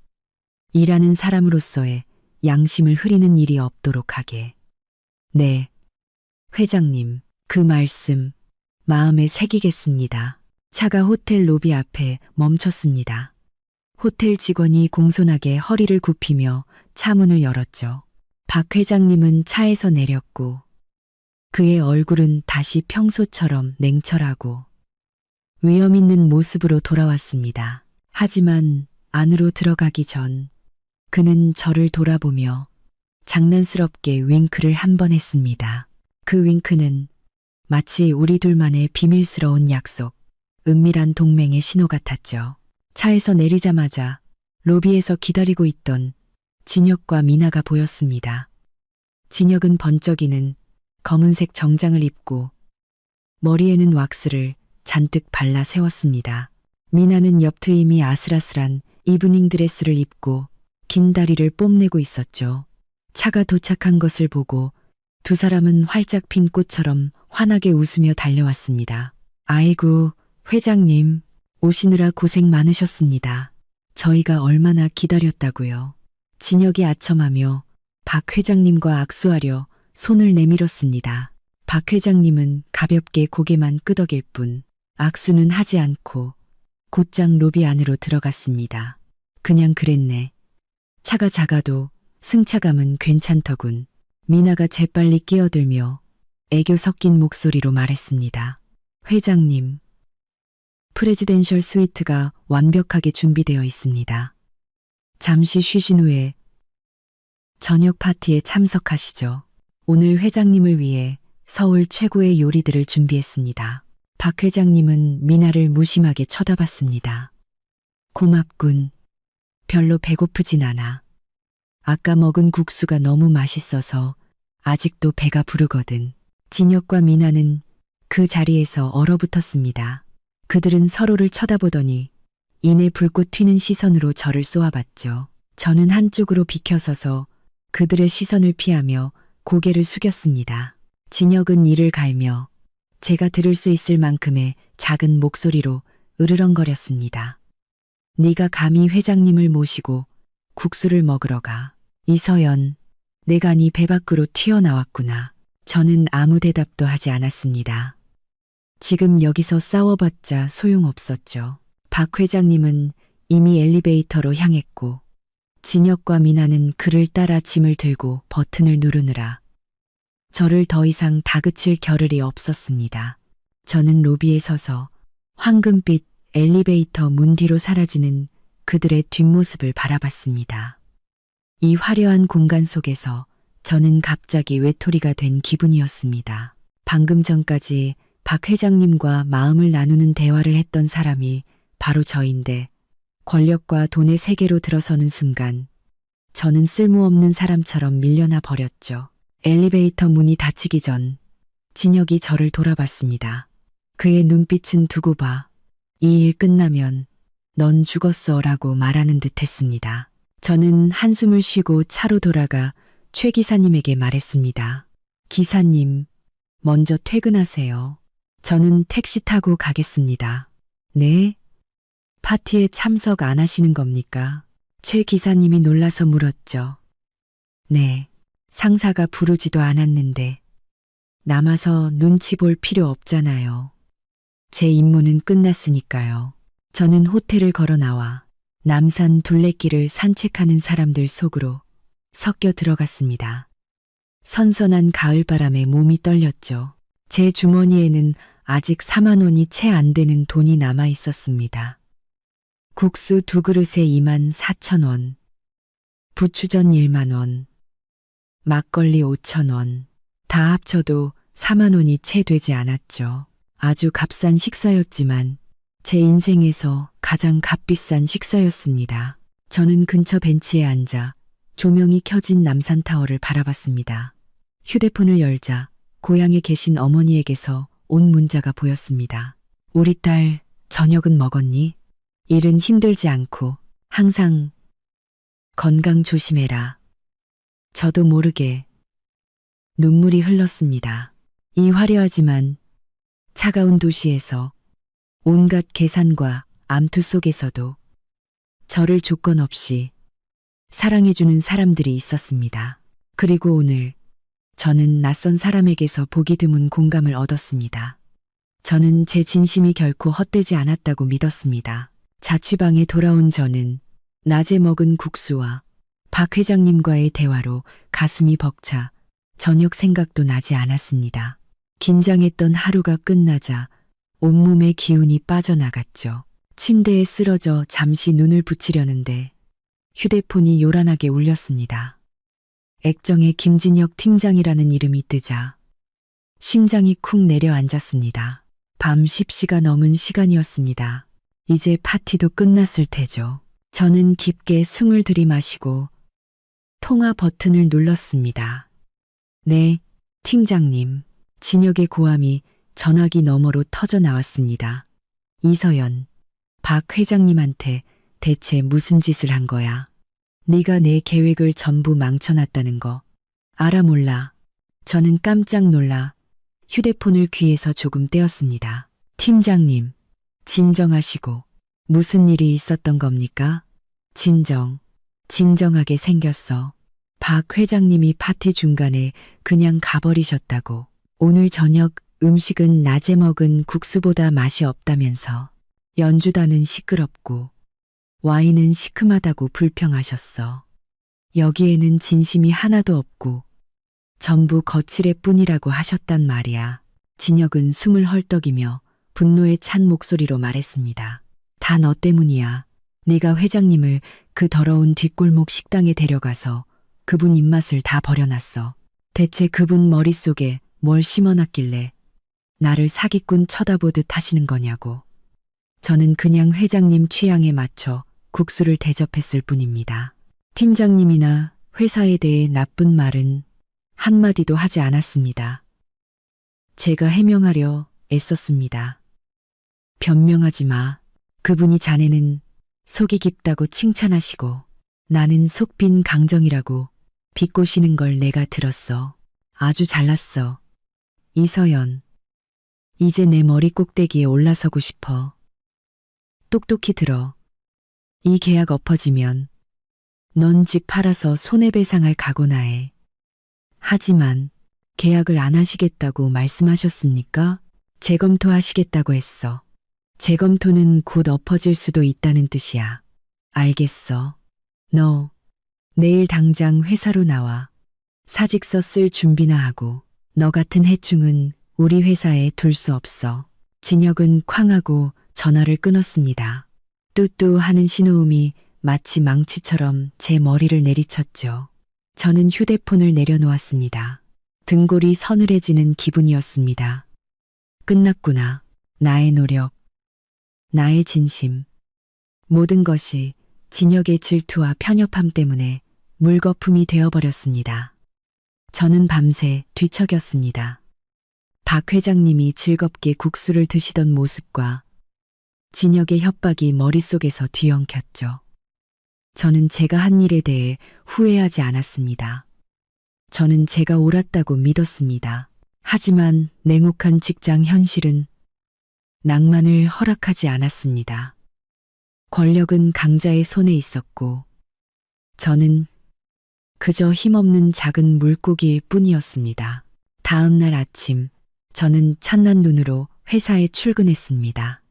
일하는 사람으로서의 양심을 흐리는 일이 없도록 하게. 네. 회장님, 그 말씀 마음에 새기겠습니다. 차가 호텔 로비 앞에 멈췄습니다. 호텔 직원이 공손하게 허리를 굽히며 차 문을 열었죠. 박 회장님은 차에서 내렸고 그의 얼굴은 다시 평소처럼 냉철하고 위험 있는 모습으로 돌아왔습니다. 하지만 안으로 들어가기 전 그는 저를 돌아보며 장난스럽게 윙크를 한 번 했습니다. 그 윙크는 마치 우리 둘만의 비밀스러운 약속, 은밀한 동맹의 신호 같았죠. 차에서 내리자마자 로비에서 기다리고 있던 진혁과 미나가 보였습니다. 진혁은 번쩍이는 검은색 정장을 입고 머리에는 왁스를 잔뜩 발라 세웠습니다. 미나는 옆트임이 아슬아슬한 이브닝 드레스를 입고 긴 다리를 뽐내고 있었죠. 차가 도착한 것을 보고 두 사람은 활짝 핀 꽃처럼 환하게 웃으며 달려왔습니다. 아이고, 회장님, 오시느라 고생 많으셨습니다. 저희가 얼마나 기다렸다고요. 진혁이 아첨하며 박 회장님과 악수하려 손을 내밀었습니다. 박 회장님은 가볍게 고개만 끄덕일 뿐 악수는 하지 않고 곧장 로비 안으로 들어갔습니다. 그냥 그랬네. 차가 작아도 승차감은 괜찮더군. 미나가 재빨리 끼어들며 애교 섞인 목소리로 말했습니다. 회장님, 프레지덴셜 스위트가 완벽하게 준비되어 있습니다. 잠시 쉬신 후에 저녁 파티에 참석하시죠. 오늘 회장님을 위해 서울 최고의 요리들을 준비했습니다. 박 회장님은 미나를 무심하게 쳐다봤습니다. 고맙군. 별로 배고프진 않아. 아까 먹은 국수가 너무 맛있어서 아직도 배가 부르거든. 진혁과 미나는 그 자리에서 얼어붙었습니다. 그들은 서로를 쳐다보더니 이내 불꽃 튀는 시선으로 저를 쏘아봤죠. 저는 한쪽으로 비켜서서 그들의 시선을 피하며 고개를 숙였습니다. 진혁은 이를 갈며 제가 들을 수 있을 만큼의 작은 목소리로 으르렁거렸습니다. 네가 감히 회장님을 모시고 국수를 먹으러 가. 이서연, 내가 네 배 밖으로 튀어나왔구나. 저는 아무 대답도 하지 않았습니다. 지금 여기서 싸워봤자 소용없었죠. 박 회장님은 이미 엘리베이터로 향했고 진혁과 미나는 그를 따라 짐을 들고 버튼을 누르느라 저를 더 이상 다그칠 겨를이 없었습니다. 저는 로비에 서서 황금빛 엘리베이터 문 뒤로 사라지는 그들의 뒷모습을 바라봤습니다. 이 화려한 공간 속에서 저는 갑자기 외톨이가 된 기분이었습니다. 방금 전까지 박 회장님과 마음을 나누는 대화를 했던 사람이 바로 저인데 권력과 돈의 세계로 들어서는 순간 저는 쓸모없는 사람처럼 밀려나 버렸죠. 엘리베이터 문이 닫히기 전 진혁이 저를 돌아봤습니다. 그의 눈빛은 두고 봐. 이 일 끝나면 넌 죽었어 라고 말하는 듯 했습니다. 저는 한숨을 쉬고 차로 돌아가 최 기사님에게 말했습니다. 기사님, 먼저 퇴근하세요. 저는 택시 타고 가겠습니다. 네? 파티에 참석 안 하시는 겁니까? 최 기사님이 놀라서 물었죠. 네, 상사가 부르지도 않았는데 남아서 눈치 볼 필요 없잖아요. 제 임무는 끝났으니까요. 저는 호텔을 걸어 나와 남산 둘레길을 산책하는 사람들 속으로 섞여 들어갔습니다. 선선한 가을바람에 몸이 떨렸죠. 제 주머니에는 아직 4만 원이 채 안 되는 돈이 남아 있었습니다. 국수 2그릇에 2만 4천 원, 부추전 1만 원, 막걸리 5천 원, 다 합쳐도 4만 원이 채 되지 않았죠. 아주 값싼 식사였지만 제 인생에서 가장 값비싼 식사였습니다. 저는 근처 벤치에 앉아 조명이 켜진 남산타워를 바라봤습니다. 휴대폰을 열자 고향에 계신 어머니에게서 온 문자가 보였습니다. 우리 딸 저녁은 먹었니? 일은 힘들지 않고 항상 건강 조심해라. 저도 모르게 눈물이 흘렀습니다. 이 화려하지만 차가운 도시에서 온갖 계산과 암투 속에서도 저를 조건 없이 사랑해주는 사람들이 있었습니다. 그리고 오늘 저는 낯선 사람에게서 보기 드문 공감을 얻었습니다. 저는 제 진심이 결코 헛되지 않았다고 믿었습니다. 자취방에 돌아온 저는 낮에 먹은 국수와 박 회장님과의 대화로 가슴이 벅차 저녁 생각도 나지 않았습니다. 긴장했던 하루가 끝나자 온몸의 기운이 빠져나갔죠. 침대에 쓰러져 잠시 눈을 붙이려는데 휴대폰이 요란하게 울렸습니다. 액정에 김진혁 팀장이라는 이름이 뜨자 심장이 쿵 내려앉았습니다. 밤 10시가 넘은 시간이었습니다. 이제 파티도 끝났을 테죠. 저는 깊게 숨을 들이마시고 통화 버튼을 눌렀습니다. 네, 팀장님. 진혁의 고함이 전화기 너머로 터져 나왔습니다. 이서연, 박 회장님한테 대체 무슨 짓을 한 거야? 네가 내 계획을 전부 망쳐놨다는 거 알아 몰라. 저는 깜짝 놀라 휴대폰을 귀에서 조금 떼었습니다. 팀장님, 진정하시고 무슨 일이 있었던 겁니까? 진정하게 생겼어. 박 회장님이 파티 중간에 그냥 가버리셨다고. 오늘 저녁 음식은 낮에 먹은 국수보다 맛이 없다면서. 연주단은 시끄럽고 와인은 시큼하다고 불평하셨어. 여기에는 진심이 하나도 없고 전부 거칠애 뿐이라고 하셨단 말이야. 진혁은 숨을 헐떡이며 분노에 찬 목소리로 말했습니다. 다 너 때문이야. 네가 회장님을 그 더러운 뒷골목 식당에 데려가서 그분 입맛을 다 버려놨어. 대체 그분 머릿속에 뭘 심어놨길래 나를 사기꾼 쳐다보듯 하시는 거냐고. 저는 그냥 회장님 취향에 맞춰 국수를 대접했을 뿐입니다. 팀장님이나 회사에 대해 나쁜 말은 한마디도 하지 않았습니다. 제가 해명하려 애썼습니다. 변명하지 마. 그분이 자네는 속이 깊다고 칭찬하시고 나는 속 빈 강정이라고 비꼬시는 걸 내가 들었어. 아주 잘났어. 이서연, 이제 내 머리 꼭대기에 올라서고 싶어. 똑똑히 들어. 이 계약 엎어지면 넌 집 팔아서 손해배상할 각오나 해. 하지만 계약을 안 하시겠다고 말씀하셨습니까? 재검토하시겠다고 했어. 재검토는 곧 엎어질 수도 있다는 뜻이야. 알겠어. 너 내일 당장 회사로 나와. 사직서 쓸 준비나 하고. 너 같은 해충은 우리 회사에 둘 수 없어. 진혁은 쾅 하고 전화를 끊었습니다. 뚜뚜 하는 신호음이 마치 망치처럼 제 머리를 내리쳤죠. 저는 휴대폰을 내려놓았습니다. 등골이 서늘해지는 기분이었습니다. 끝났구나. 나의 노력, 나의 진심. 모든 것이 진혁의 질투와 편협함 때문에 물거품이 되어버렸습니다. 저는 밤새 뒤척였습니다. 박 회장님이 즐겁게 국수를 드시던 모습과 진혁의 협박이 머릿속에서 뒤엉켰죠. 저는 제가 한 일에 대해 후회하지 않았습니다. 저는 제가 옳았다고 믿었습니다. 하지만 냉혹한 직장 현실은 낭만을 허락하지 않았습니다. 권력은 강자의 손에 있었고 저는 그저 힘없는 작은 물고기일 뿐이었습니다. 다음 날 아침 저는 찬난 눈으로 회사에 출근했습니다.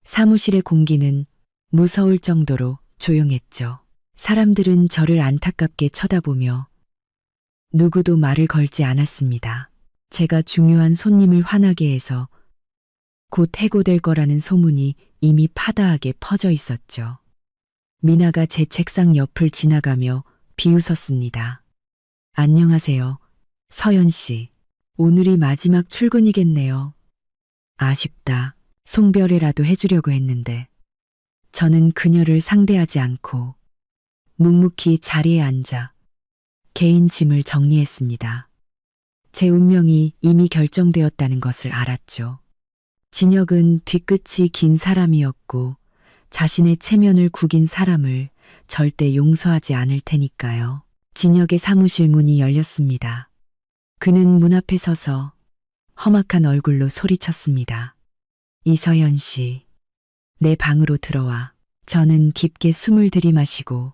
사무실의 공기는 무서울 정도로 조용했죠. 사람들은 저를 안타깝게 쳐다보며 누구도 말을 걸지 않았습니다. 제가 중요한 손님을 화나게 해서 곧 해고될 거라는 소문이 이미 파다하게 퍼져 있었죠. 미나가 제 책상 옆을 지나가며 비웃었습니다. 안녕하세요, 서연 씨. 오늘이 마지막 출근이겠네요. 아쉽다. 송별회라도 해주려고 했는데. 저는 그녀를 상대하지 않고 묵묵히 자리에 앉아 개인 짐을 정리했습니다. 제 운명이 이미 결정되었다는 것을 알았죠. 진혁은 뒤끝이 긴 사람이었고 자신의 체면을 구긴 사람을 절대 용서하지 않을 테니까요. 진혁의 사무실 문이 열렸습니다. 그는 문 앞에 서서 험악한 얼굴로 소리쳤습니다. 이서연 씨, 내 방으로 들어와. 저는 깊게 숨을 들이마시고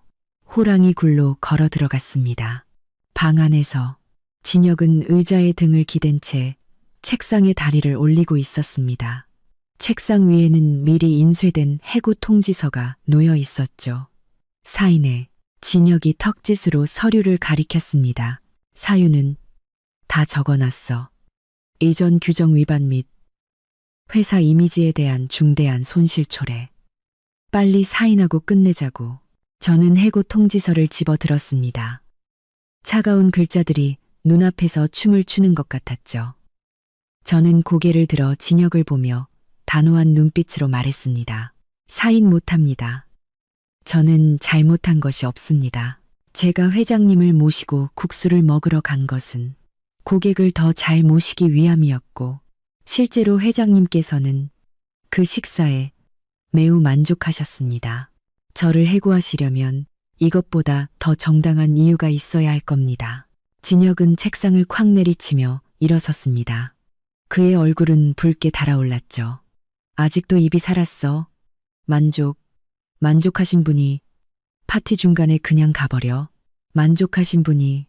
호랑이 굴로 걸어 들어갔습니다. 방 안에서 진혁은 의자에 등을 기댄 채 책상에 다리를 올리고 있었습니다. 책상 위에는 미리 인쇄된 해고 통지서가 놓여 있었죠. 사인에 진혁이 턱짓으로 서류를 가리켰습니다. 사유는 다 적어놨어. 이전 규정 위반 및 회사 이미지에 대한 중대한 손실초래. 빨리 사인하고 끝내자고. 저는 해고 통지서를 집어들었습니다. 차가운 글자들이 눈앞에서 춤을 추는 것 같았죠. 저는 고개를 들어 진혁을 보며 단호한 눈빛으로 말했습니다. 사인 못합니다. 저는 잘못한 것이 없습니다. 제가 회장님을 모시고 국수를 먹으러 간 것은 고객을 더 잘 모시기 위함이었고, 실제로 회장님께서는 그 식사에 매우 만족하셨습니다. 저를 해고하시려면 이것보다 더 정당한 이유가 있어야 할 겁니다. 진혁은 책상을 콱 내리치며 일어섰습니다. 그의 얼굴은 붉게 달아올랐죠. 아직도 입이 살았어. 만족하신 분이 파티 중간에 그냥 가버려. 만족하신 분이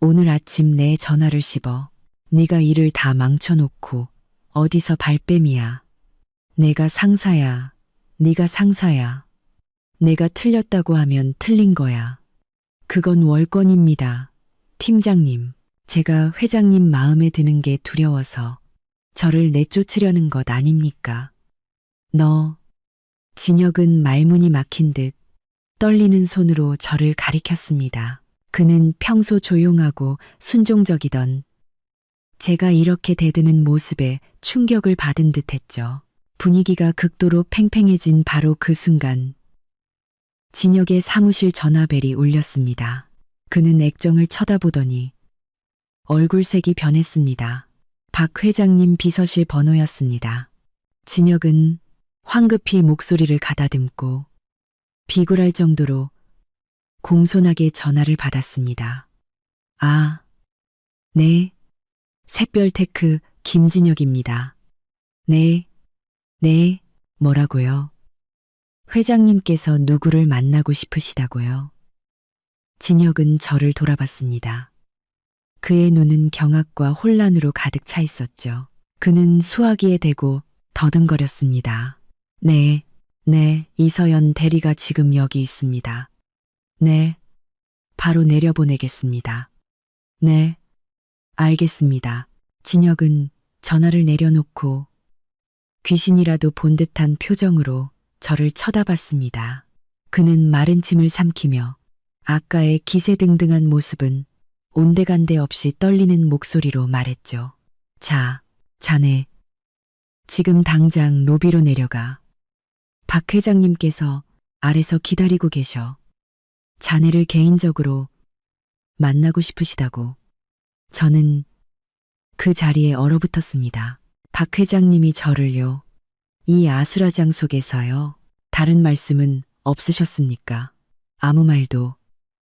오늘 아침 내 전화를 씹어. 네가 일을 다 망쳐놓고 어디서 발뺌이야. 내가 상사야. 네가 상사야. 내가 틀렸다고 하면 틀린 거야. 그건 월권입니다. 팀장님, 제가 회장님 마음에 드는 게 두려워서 저를 내쫓으려는 것 아닙니까? 진혁은 말문이 막힌 듯 떨리는 손으로 저를 가리켰습니다. 그는 평소 조용하고 순종적이던 제가 이렇게 대드는 모습에 충격을 받은 듯 했죠. 분위기가 극도로 팽팽해진 바로 그 순간 진혁의 사무실 전화벨이 울렸습니다. 그는 액정을 쳐다보더니 얼굴색이 변했습니다. 박 회장님 비서실 번호였습니다. 진혁은 황급히 목소리를 가다듬고 비굴할 정도로 공손하게 전화를 받았습니다. 아, 네. 샛별테크 김진혁입니다. 네, 뭐라고요? 회장님께서 누구를 만나고 싶으시다고요? 진혁은 저를 돌아봤습니다. 그의 눈은 경악과 혼란으로 가득 차 있었죠. 그는 수화기에 대고 더듬거렸습니다. 네, 이서연 대리가 지금 여기 있습니다. 네, 바로 내려보내겠습니다. 네, 알겠습니다. 진혁은 전화를 내려놓고 귀신이라도 본 듯한 표정으로 저를 쳐다봤습니다. 그는 마른 침을 삼키며 아까의 기세등등한 모습은 온데간데 없이 떨리는 목소리로 말했죠. 자네, 지금 당장 로비로 내려가. 박 회장님께서 아래서 기다리고 계셔. 자네를 개인적으로 만나고 싶으시다고. 저는 그 자리에 얼어붙었습니다. 박 회장님이 저를요. 이 아수라장 속에서요. 다른 말씀은 없으셨습니까? 아무 말도.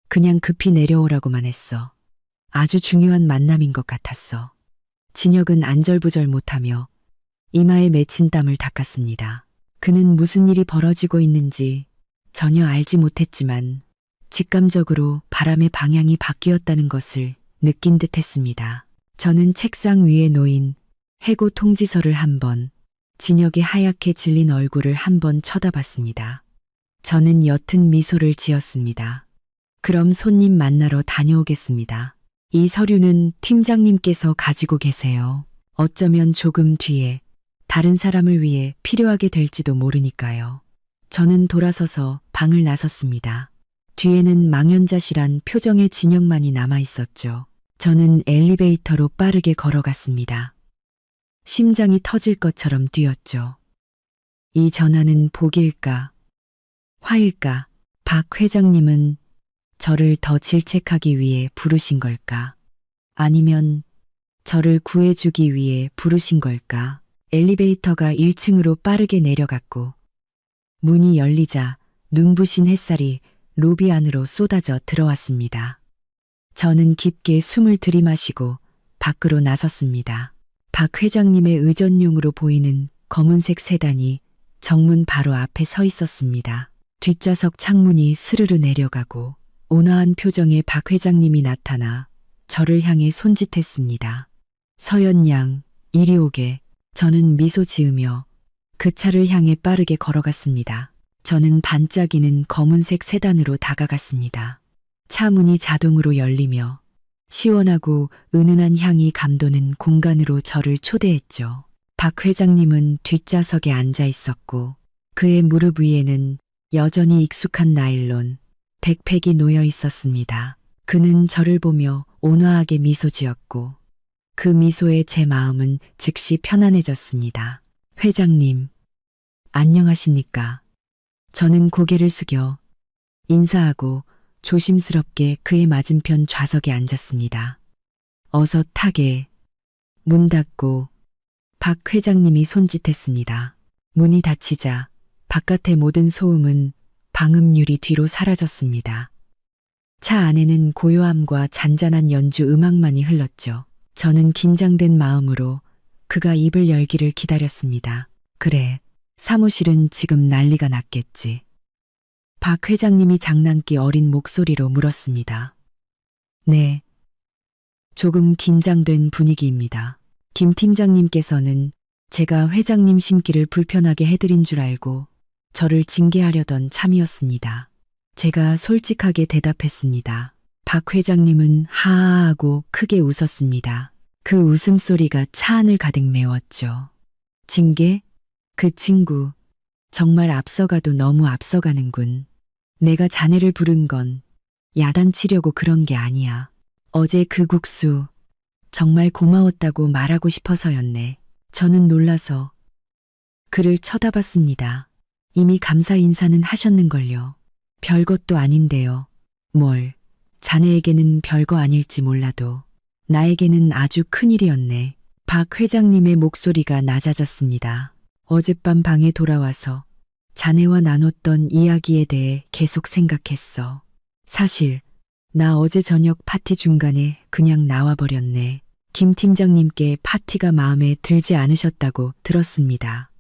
그냥 급히 내려오라고만 했어. 아주 중요한 만남인 것 같았어. 진혁은 안절부절 못하며 이마에 맺힌 땀을 닦았습니다. 그는 무슨 일이 벌어지고 있는지 전혀 알지 못했지만 직감적으로 바람의 방향이 바뀌었다는 것을 느낀 듯 했습니다. 저는 책상 위에 놓인 해고 통지서를 한번, 진혁의 하얗게 질린 얼굴을 한번 쳐다봤습니다. 저는 옅은 미소를 지었습니다. 그럼 손님 만나러 다녀오겠습니다. 이 서류는 팀장님께서 가지고 계세요. 어쩌면 조금 뒤에 다른 사람을 위해 필요하게 될지도 모르니까요. 저는 돌아서서 방을 나섰습니다. 뒤에는 망연자실한 표정의 진혁만이 남아 있었죠. 저는 엘리베이터로 빠르게 걸어갔습니다. 심장이 터질 것처럼 뛰었죠. 이 전화는 복일까? 화일까? 박 회장님은 저를 더 질책하기 위해 부르신 걸까? 아니면 저를 구해주기 위해 부르신 걸까? 엘리베이터가 1층으로 빠르게 내려갔고 문이 열리자 눈부신 햇살이 로비 안으로 쏟아져 들어왔습니다. 저는 깊게 숨을 들이마시고 밖으로 나섰습니다. 박 회장님의 의전용으로 보이는 검은색 세단이 정문 바로 앞에 서 있었습니다. 뒷좌석 창문이 스르르 내려가고 온화한 표정의 박 회장님이 나타나 저를 향해 손짓했습니다. 서연 양, 이리 오게. 저는 미소 지으며 그 차를 향해 빠르게 걸어갔습니다. 저는 반짝이는 검은색 세단으로 다가갔습니다. 차 문이 자동으로 열리며 시원하고 은은한 향이 감도는 공간으로 저를 초대했죠. 박 회장님은 뒷좌석에 앉아 있었고 그의 무릎 위에는 여전히 익숙한 나일론 백팩이 놓여 있었습니다. 그는 저를 보며 온화하게 미소 지었고 그 미소에 제 마음은 즉시 편안해졌습니다. 회장님, 안녕하십니까? 저는 고개를 숙여 인사하고 조심스럽게 그의 맞은편 좌석에 앉았습니다. 어서 타게. 문 닫고 박 회장님이 손짓했습니다. 문이 닫히자 바깥의 모든 소음은 방음유리 뒤로 사라졌습니다. 차 안에는 고요함과 잔잔한 연주 음악만이 흘렀죠. 저는 긴장된 마음으로 그가 입을 열기를 기다렸습니다. 그래, 사무실은 지금 난리가 났겠지. 박 회장님이 장난기 어린 목소리로 물었습니다. 네. 조금 긴장된 분위기입니다. 김 팀장님께서는 제가 회장님 심기를 불편하게 해드린 줄 알고 저를 징계하려던 참이었습니다. 제가 솔직하게 대답했습니다. 박 회장님은 하하하고 크게 웃었습니다. 그 웃음소리가 차 안을 가득 메웠죠. 징계? 그 친구 정말 앞서가도 너무 앞서가는군. 내가 자네를 부른 건 야단치려고 그런 게 아니야. 어제 그 국수 정말 고마웠다고 말하고 싶어서였네. 저는 놀라서 그를 쳐다봤습니다. 이미 감사 인사는 하셨는걸요. 별것도 아닌데요. 뭘, 자네에게는 별거 아닐지 몰라도 나에게는 아주 큰일이었네. 박 회장님의 목소리가 낮아졌습니다. 어젯밤 방에 돌아와서 자네와 나눴던 이야기에 대해 계속 생각했어. 사실 나 어제 저녁 파티 중간에 그냥 나와버렸네. 김 팀장님께 파티가 마음에 들지 않으셨다고 들었습니다.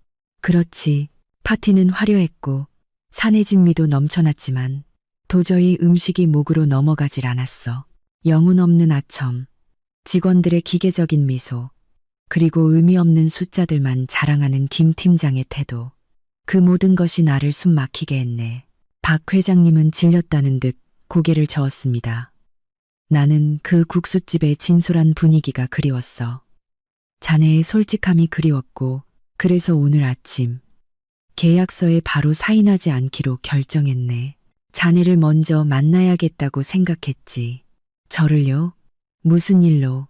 그렇지, 파티는 화려했고 사내 진미도 넘쳐났지만 도저히 음식이 목으로 넘어가질 않았어. 영혼 없는 아첨, 직원들의 기계적인 미소, 그리고 의미 없는 숫자들만 자랑하는 김 팀장의 태도. 그 모든 것이 나를 숨 막히게 했네. 박 회장님은 질렸다는 듯 고개를 저었습니다. 나는 그 국수집의 진솔한 분위기가 그리웠어. 자네의 솔직함이 그리웠고, 그래서 오늘 아침 계약서에 바로 사인하지 않기로 결정했네. 자네를 먼저 만나야겠다고 생각했지. 저를요? 무슨 일로?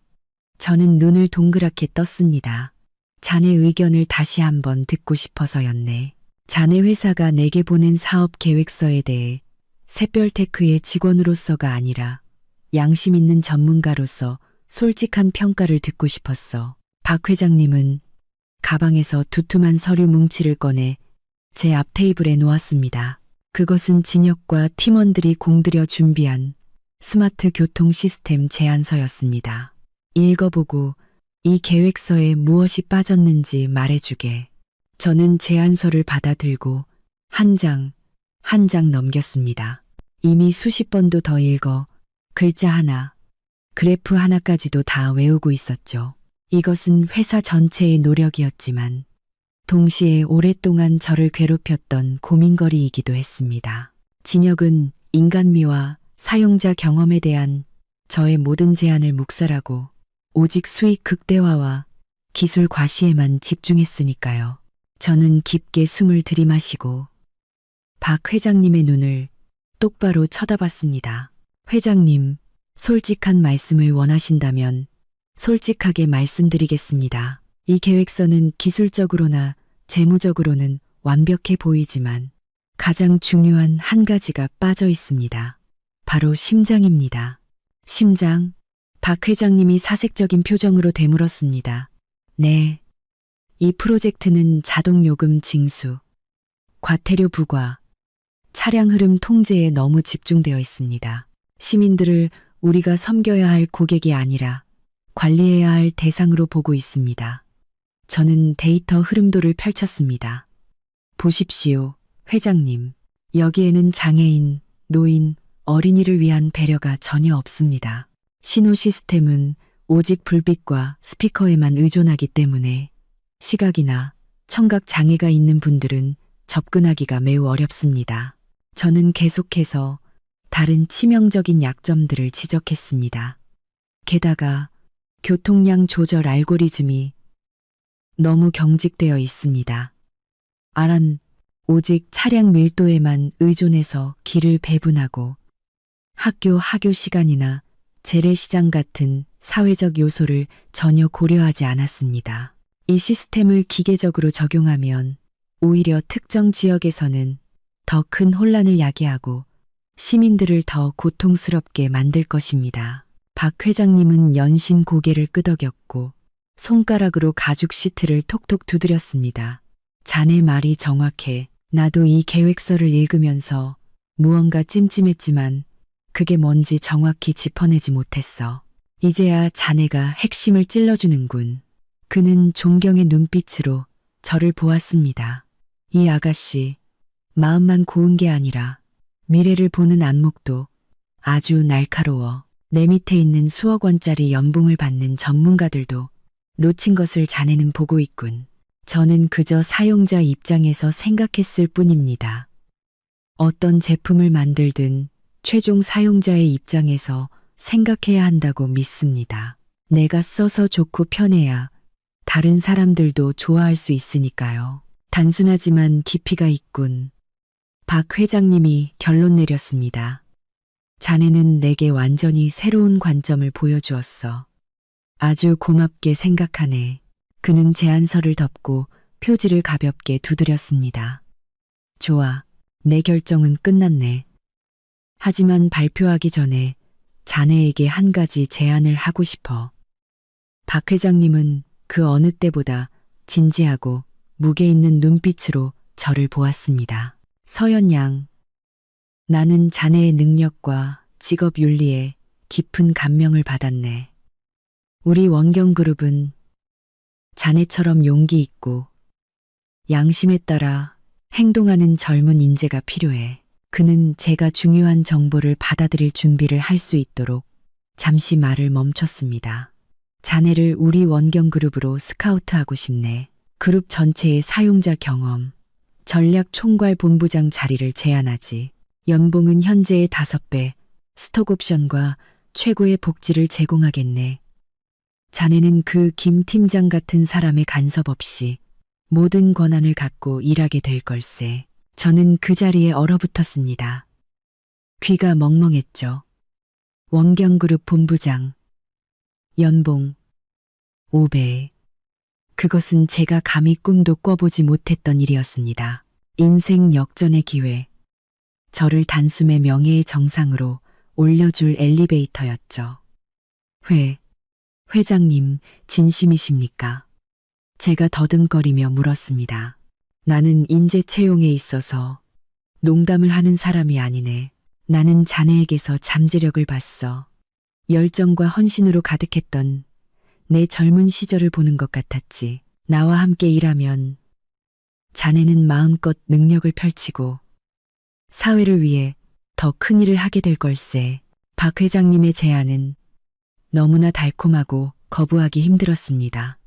저는 눈을 동그랗게 떴습니다. 자네 의견을 다시 한번 듣고 싶어서였네. 자네 회사가 내게 보낸 사업 계획서에 대해 샛별테크의 직원으로서가 아니라 양심 있는 전문가로서 솔직한 평가를 듣고 싶었어. 박 회장님은 가방에서 두툼한 서류 뭉치를 꺼내 제 앞 테이블에 놓았습니다. 그것은 진혁과 팀원들이 공들여 준비한 스마트 교통 시스템 제안서였습니다. 읽어보고 이 계획서에 무엇이 빠졌는지 말해주게. 저는 제안서를 받아들고 한 장, 한 장 넘겼습니다. 이미 수십 번도 더 읽어 글자 하나, 그래프 하나까지도 다 외우고 있었죠. 이것은 회사 전체의 노력이었지만 동시에 오랫동안 저를 괴롭혔던 고민거리이기도 했습니다. 진혁은 인간미와 사용자 경험에 대한 저의 모든 제안을 묵살하고 오직 수익 극대화와 기술 과시에만 집중했으니까요. 저는 깊게 숨을 들이마시고 박 회장님의 눈을 똑바로 쳐다봤습니다. 회장님, 솔직한 말씀을 원하신다면 솔직하게 말씀드리겠습니다. 이 계획서는 기술적으로나 재무적으로는 완벽해 보이지만 가장 중요한 한 가지가 빠져 있습니다. 바로 심장입니다. 심장? 박 회장님이 사색적인 표정으로 되물었습니다. 네. 이 프로젝트는 자동요금 징수, 과태료 부과, 차량 흐름 통제에 너무 집중되어 있습니다. 시민들을 우리가 섬겨야 할 고객이 아니라 관리해야 할 대상으로 보고 있습니다. 저는 데이터 흐름도를 펼쳤습니다. 보십시오, 회장님. 여기에는 장애인, 노인, 어린이를 위한 배려가 전혀 없습니다. 신호 시스템은 오직 불빛과 스피커에만 의존하기 때문에 시각이나 청각 장애가 있는 분들은 접근하기가 매우 어렵습니다. 저는 계속해서 다른 치명적인 약점들을 지적했습니다. 게다가 교통량 조절 알고리즘이 너무 경직되어 있습니다. 아란 오직 차량 밀도에만 의존해서 길을 배분하고 학교 시간이나 재래시장 같은 사회적 요소를 전혀 고려하지 않았습니다. 이 시스템을 기계적으로 적용하면 오히려 특정 지역에서는 더 큰 혼란을 야기하고 시민들을 더 고통스럽게 만들 것입니다. 박 회장님은 연신 고개를 끄덕였고 손가락으로 가죽 시트를 톡톡 두드렸습니다. 자네 말이 정확해. 나도 이 계획서를 읽으면서 무언가 찜찜했지만 그게 뭔지 정확히 짚어내지 못했어. 이제야 자네가 핵심을 찔러주는군. 그는 존경의 눈빛으로 저를 보았습니다. 이 아가씨, 마음만 고운 게 아니라 미래를 보는 안목도 아주 날카로워. 내 밑에 있는 수억 원짜리 연봉을 받는 전문가들도 놓친 것을 자네는 보고 있군. 저는 그저 사용자 입장에서 생각했을 뿐입니다. 어떤 제품을 만들든 최종 사용자의 입장에서 생각해야 한다고 믿습니다. 내가 써서 좋고 편해야 다른 사람들도 좋아할 수 있으니까요. 단순하지만 깊이가 있군. 박 회장님이 결론 내렸습니다. 자네는 내게 완전히 새로운 관점을 보여주었어. 아주 고맙게 생각하네. 그는 제안서를 덮고 표지를 가볍게 두드렸습니다. 좋아, 내 결정은 끝났네. 하지만 발표하기 전에 자네에게 한 가지 제안을 하고 싶어. 박 회장님은 그 어느 때보다 진지하고 무게 있는 눈빛으로 저를 보았습니다. 서연 양, 나는 자네의 능력과 직업 윤리에 깊은 감명을 받았네. 우리 원경그룹은 자네처럼 용기 있고 양심에 따라 행동하는 젊은 인재가 필요해. 그는 제가 중요한 정보를 받아들일 준비를 할 수 있도록 잠시 말을 멈췄습니다. 자네를 우리 원경그룹으로 스카우트하고 싶네. 그룹 전체의 사용자 경험, 전략 총괄 본부장 자리를 제안하지. 연봉은 현재의 5배, 스톡 옵션과 최고의 복지를 제공하겠네. 자네는 그 김 팀장 같은 사람의 간섭 없이 모든 권한을 갖고 일하게 될 걸세. 저는 그 자리에 얼어붙었습니다. 귀가 멍멍했죠. 원경그룹 본부장. 연봉 5배. 그것은 제가 감히 꿈도 꿔보지 못했던 일이었습니다. 인생 역전의 기회. 저를 단숨에 명예의 정상으로 올려줄 엘리베이터였죠. 회장님, 진심이십니까? 제가 더듬거리며 물었습니다. 나는 인재 채용에 있어서 농담을 하는 사람이 아니네. 나는 자네에게서 잠재력을 봤어. 열정과 헌신으로 가득했던 내 젊은 시절을 보는 것 같았지. 나와 함께 일하면 자네는 마음껏 능력을 펼치고 사회를 위해 더 큰 일을 하게 될 걸세. 박 회장님의 제안은 너무나 달콤하고 거부하기 힘들었습니다.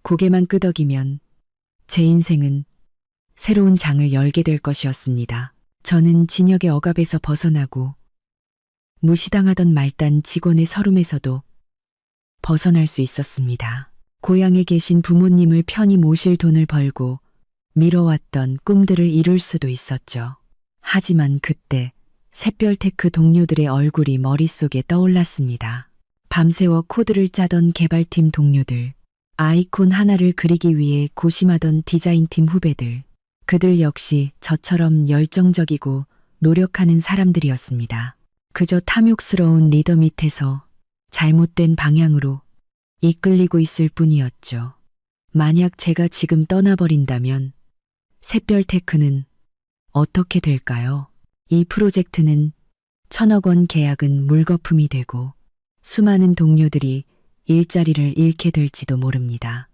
고개만 끄덕이면 제 인생은 새로운 장을 열게 될 것이었습니다. 저는 진역의 억압에서 벗어나고 무시당하던 말단 직원의 서름에서도 벗어날 수 있었습니다. 고향에 계신 부모님을 편히 모실 돈을 벌고 미뤄왔던 꿈들을 이룰 수도 있었죠. 하지만 그때 샛별테크 동료들의 얼굴이 머릿속에 떠올랐습니다. 밤새워 코드를 짜던 개발팀 동료들, 아이콘 하나를 그리기 위해 고심하던 디자인팀 후배들, 그들 역시 저처럼 열정적이고 노력하는 사람들이었습니다. 그저 탐욕스러운 리더 밑에서 잘못된 방향으로 이끌리고 있을 뿐이었죠. 만약 제가 지금 떠나버린다면 샛별테크는 어떻게 될까요? 이 프로젝트는 1,000억 원 계약은 물거품이 되고 수많은 동료들이 일자리를 잃게 될지도 모릅니다.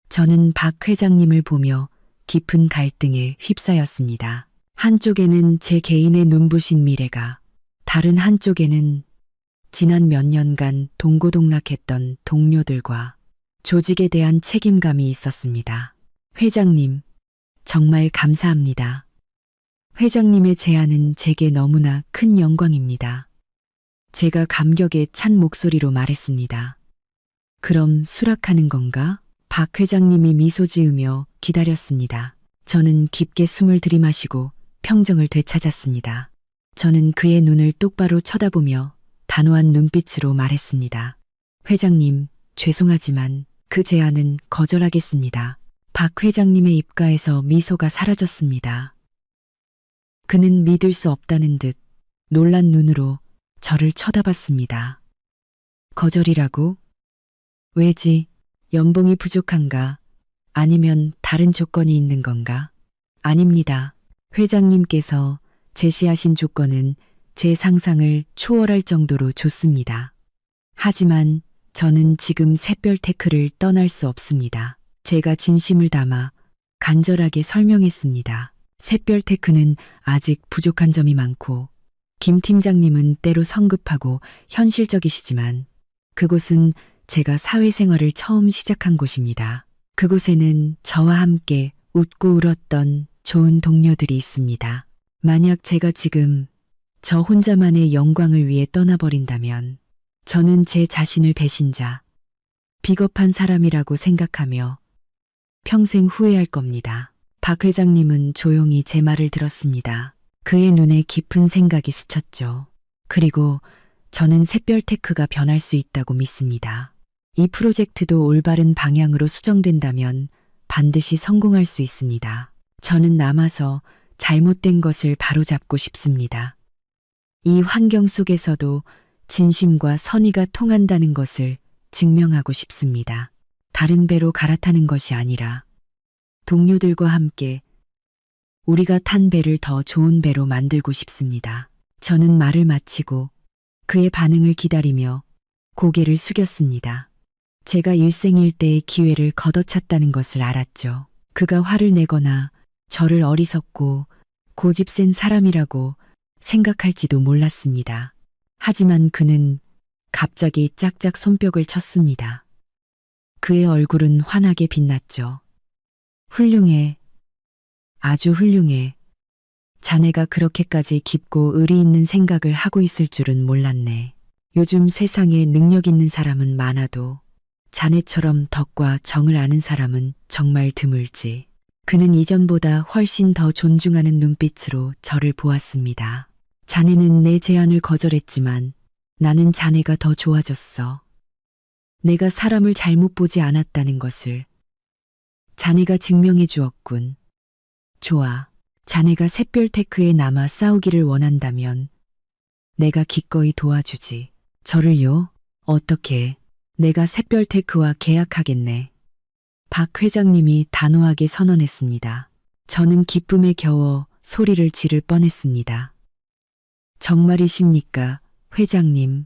저는 박 회장님을 보며 깊은 갈등에 휩싸였습니다. 한쪽에는 제 개인의 눈부신 미래가, 다른 한쪽에는 지난 몇 년간 동고동락했던 동료들과 조직에 대한 책임감이 있었습니다. 회장님, 정말 감사합니다. 회장님의 제안은 제게 너무나 큰 영광입니다. 제가 감격에 찬 목소리로 말했습니다. 그럼 수락하는 건가? 박 회장님이 미소 지으며 기다렸습니다. 저는 깊게 숨을 들이마시고 평정을 되찾았습니다. 저는 그의 눈을 똑바로 쳐다보며 단호한 눈빛으로 말했습니다. 회장님, 죄송하지만 그 제안은 거절하겠습니다. 박 회장님의 입가에서 미소가 사라졌습니다. 그는 믿을 수 없다는 듯 놀란 눈으로 저를 쳐다봤습니다. 거절이라고? 왜지? 연봉이 부족한가? 아니면 다른 조건이 있는 건가? 아닙니다. 회장님께서 제시하신 조건은 제 상상을 초월할 정도로 좋습니다. 하지만 저는 지금 샛별 테크를 떠날 수 없습니다. 제가 진심을 담아 간절하게 설명했습니다. 샛별 테크는 아직 부족한 점이 많고 김 팀장님은 때로 성급하고 현실적이시지만 그곳은 제가 사회생활을 처음 시작한 곳입니다. 그곳에는 저와 함께 웃고 울었던 좋은 동료들이 있습니다. 만약 제가 지금 저 혼자만의 영광을 위해 떠나버린다면 저는 제 자신을 배신자, 비겁한 사람이라고 생각하며 평생 후회할 겁니다. 박 회장님은 조용히 제 말을 들었습니다. 그의 눈에 깊은 생각이 스쳤죠. 그리고 저는 샛별테크가 변할 수 있다고 믿습니다. 이 프로젝트도 올바른 방향으로 수정된다면 반드시 성공할 수 있습니다. 저는 남아서 잘못된 것을 바로잡고 싶습니다. 이 환경 속에서도 진심과 선의가 통한다는 것을 증명하고 싶습니다. 다른 배로 갈아타는 것이 아니라 동료들과 함께 우리가 탄 배를 더 좋은 배로 만들고 싶습니다. 저는 말을 마치고 그의 반응을 기다리며 고개를 숙였습니다. 제가 일생일대의 기회를 걷어찼다는 것을 알았죠. 그가 화를 내거나 저를 어리석고 고집센 사람이라고 생각할지도 몰랐습니다. 하지만 그는 갑자기 짝짝 손뼉을 쳤습니다. 그의 얼굴은 환하게 빛났죠. 훌륭해. 아주 훌륭해. 자네가 그렇게까지 깊고 의리 있는 생각을 하고 있을 줄은 몰랐네. 요즘 세상에 능력 있는 사람은 많아도 자네처럼 덕과 정을 아는 사람은 정말 드물지. 그는 이전보다 훨씬 더 존중하는 눈빛으로 저를 보았습니다. 자네는 내 제안을 거절했지만 나는 자네가 더 좋아졌어. 내가 사람을 잘못 보지 않았다는 것을 자네가 증명해 주었군. 좋아. 자네가 샛별테크에 남아 싸우기를 원한다면 내가 기꺼이 도와주지. 저를요? 어떻게? 내가 샛별테크와 계약하겠네. 박 회장님이 단호하게 선언했습니다. 저는 기쁨에 겨워 소리를 지를 뻔했습니다. 정말이십니까, 회장님?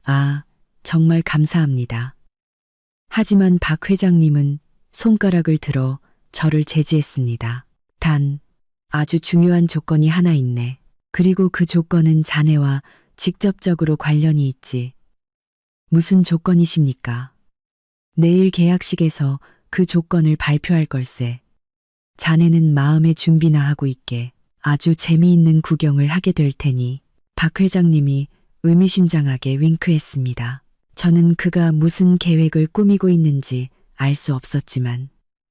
아, 정말 감사합니다. 하지만 박 회장님은 손가락을 들어 저를 제지했습니다. 단, 아주 중요한 조건이 하나 있네. 그리고 그 조건은 자네와 직접적으로 관련이 있지. 무슨 조건이십니까? 내일 계약식에서 그 조건을 발표할 걸세. 자네는 마음의 준비나 하고 있게. 아주 재미있는 구경을 하게 될 테니. 박 회장님이 의미심장하게 윙크했습니다. 저는 그가 무슨 계획을 꾸미고 있는지 알 수 없었지만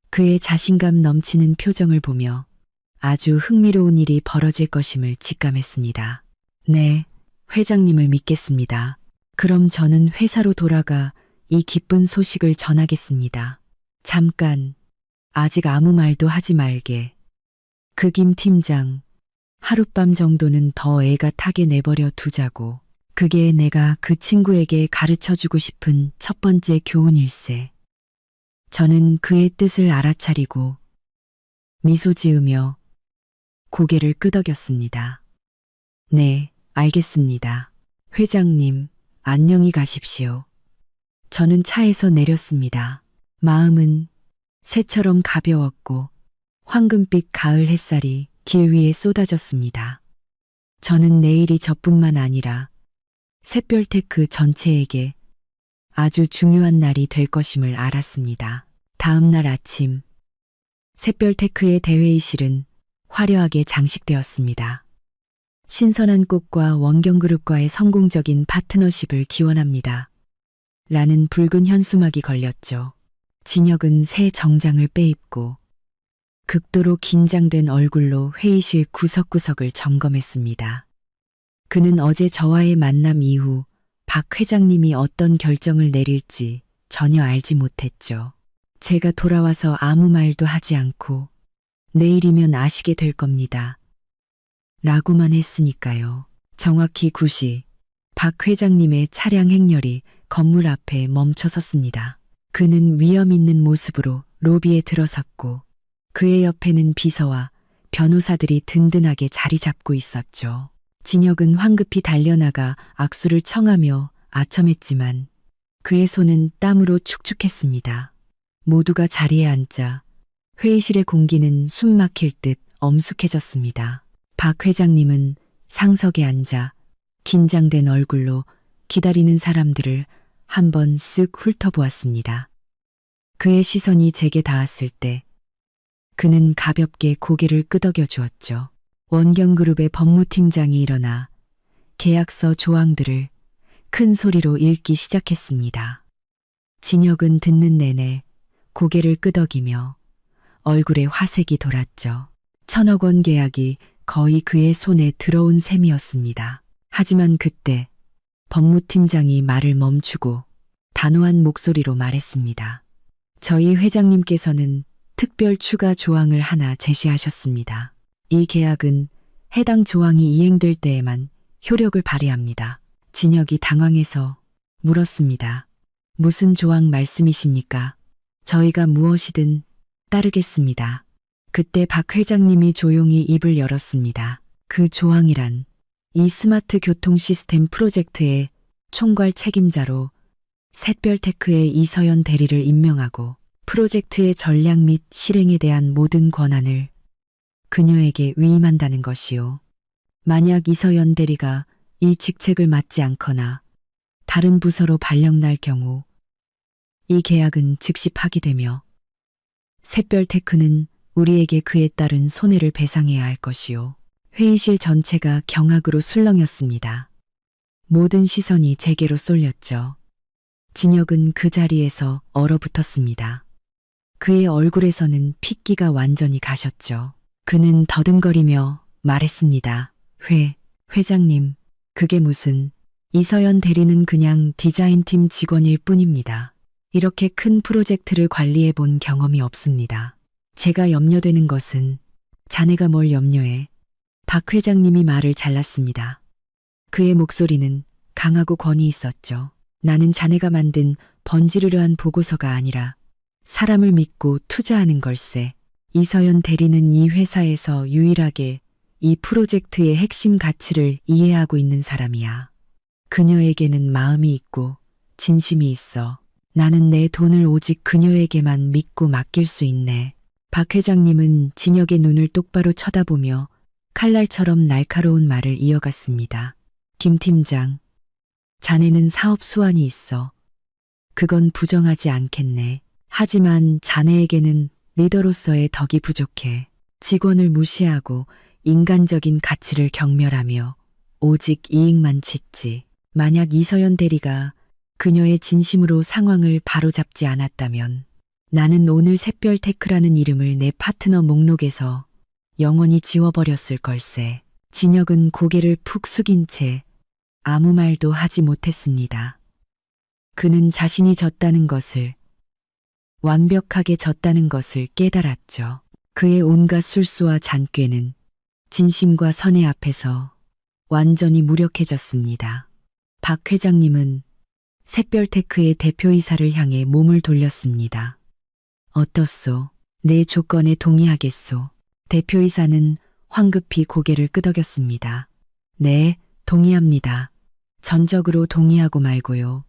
그의 자신감 넘치는 표정을 보며 아주 흥미로운 일이 벌어질 것임을 직감했습니다. 네, 회장님을 믿겠습니다. 그럼 저는 회사로 돌아가 이 기쁜 소식을 전하겠습니다. 잠깐, 아직 아무 말도 하지 말게. 그 김 팀장, 하룻밤 정도는 더 애가 타게 내버려 두자고. 그게 내가 그 친구에게 가르쳐주고 싶은 첫 번째 교훈일세. 저는 그의 뜻을 알아차리고 미소 지으며 고개를 끄덕였습니다. 네, 알겠습니다. 회장님, 안녕히 가십시오. 저는 차에서 내렸습니다. 마음은 새처럼 가벼웠고 황금빛 가을 햇살이 길 위에 쏟아졌습니다. 저는 내일이 저뿐만 아니라 샛별테크 전체에게 아주 중요한 날이 될 것임을 알았습니다. 다음 날 아침, 샛별테크의 대회의실은 화려하게 장식되었습니다. 신선한 꽃과 원경그룹과의 성공적인 파트너십을 기원합니다. 라는 붉은 현수막이 걸렸죠. 진혁은 새 정장을 빼입고 극도로 긴장된 얼굴로 회의실 구석구석을 점검했습니다. 그는 어제 저와의 만남 이후 박 회장님이 어떤 결정을 내릴지 전혀 알지 못했죠. 제가 돌아와서 아무 말도 하지 않고 내일이면 아시게 될 겁니다. 라고만 했으니까요. 정확히 9시 박 회장님의 차량 행렬이 건물 앞에 멈춰 섰습니다. 그는 위험 있는 모습으로 로비에 들어섰고 그의 옆에는 비서와 변호사들이 든든하게 자리 잡고 있었죠. 진혁은 황급히 달려나가 악수를 청하며 아첨했지만 그의 손은 땀으로 축축했습니다. 모두가 자리에 앉자 회의실의 공기는 숨 막힐 듯 엄숙해졌습니다. 박 회장님은 상석에 앉아 긴장된 얼굴로 기다리는 사람들을 한번 쓱 훑어보았습니다. 그의 시선이 제게 닿았을 때 그는 가볍게 고개를 끄덕여 주었죠. 원경그룹의 법무팀장이 일어나 계약서 조항들을 큰 소리로 읽기 시작했습니다. 진혁은 듣는 내내 고개를 끄덕이며 얼굴에 화색이 돌았죠. 1,000억 원 계약이 거의 그의 손에 들어온 셈이었습니다. 하지만 그때 법무팀장이 말을 멈추고 단호한 목소리로 말했습니다. 저희 회장님께서는 특별 추가 조항을 하나 제시하셨습니다. 이 계약은 해당 조항이 이행될 때에만 효력을 발휘합니다. 진혁이 당황해서 물었습니다. 무슨 조항 말씀이십니까? 저희가 무엇이든 따르겠습니다. 그때 박 회장님이 조용히 입을 열었습니다. 그 조항이란 이 스마트 교통 시스템 프로젝트의 총괄 책임자로 샛별테크의 이서연 대리를 임명하고 프로젝트의 전략 및 실행에 대한 모든 권한을 그녀에게 위임한다는 것이요. 만약 이서연 대리가 이 직책을 맡지 않거나 다른 부서로 발령날 경우 이 계약은 즉시 파기되며 샛별테크는 우리에게 그에 따른 손해를 배상해야 할 것이요. 회의실 전체가 경악으로 술렁였습니다. 모든 시선이 제게로 쏠렸죠. 진혁은 그 자리에서 얼어붙었습니다. 그의 얼굴에서는 핏기가 완전히 가셨죠. 그는 더듬거리며 말했습니다. 회장님, 그게 무슨, 이서연 대리는 그냥 디자인팀 직원일 뿐입니다. 이렇게 큰 프로젝트를 관리해 본 경험이 없습니다. 제가 염려되는 것은 자네가 뭘 염려해. 박 회장님이 말을 잘랐습니다. 그의 목소리는 강하고 권위 있었죠. 나는 자네가 만든 번지르르한 보고서가 아니라 사람을 믿고 투자하는 걸세. 이서연 대리는 이 회사에서 유일하게 이 프로젝트의 핵심 가치를 이해하고 있는 사람이야. 그녀에게는 마음이 있고 진심이 있어. 나는 내 돈을 오직 그녀에게만 믿고 맡길 수 있네. 박 회장님은 진혁의 눈을 똑바로 쳐다보며 칼날처럼 날카로운 말을 이어갔습니다. 김 팀장, 자네는 사업 수완이 있어. 그건 부정하지 않겠네. 하지만 자네에게는 리더로서의 덕이 부족해. 직원을 무시하고 인간적인 가치를 경멸하며 오직 이익만 찾지. 만약 이서연 대리가 그녀의 진심으로 상황을 바로잡지 않았다면 나는 오늘 샛별테크라는 이름을 내 파트너 목록에서 영원히 지워버렸을 걸세. 진혁은 고개를 푹 숙인 채 아무 말도 하지 못했습니다. 그는 자신이 졌다는 것을, 완벽하게 졌다는 것을 깨달았죠. 그의 온갖 술수와 잔꾀는 진심과 선의 앞에서 완전히 무력해졌습니다. 박 회장님은 샛별테크의 대표이사를 향해 몸을 돌렸습니다. 어떻소? 내 조건에 동의하겠소? 대표이사는 황급히 고개를 끄덕였습니다. 네, 동의합니다. 전적으로 동의하고 말고요.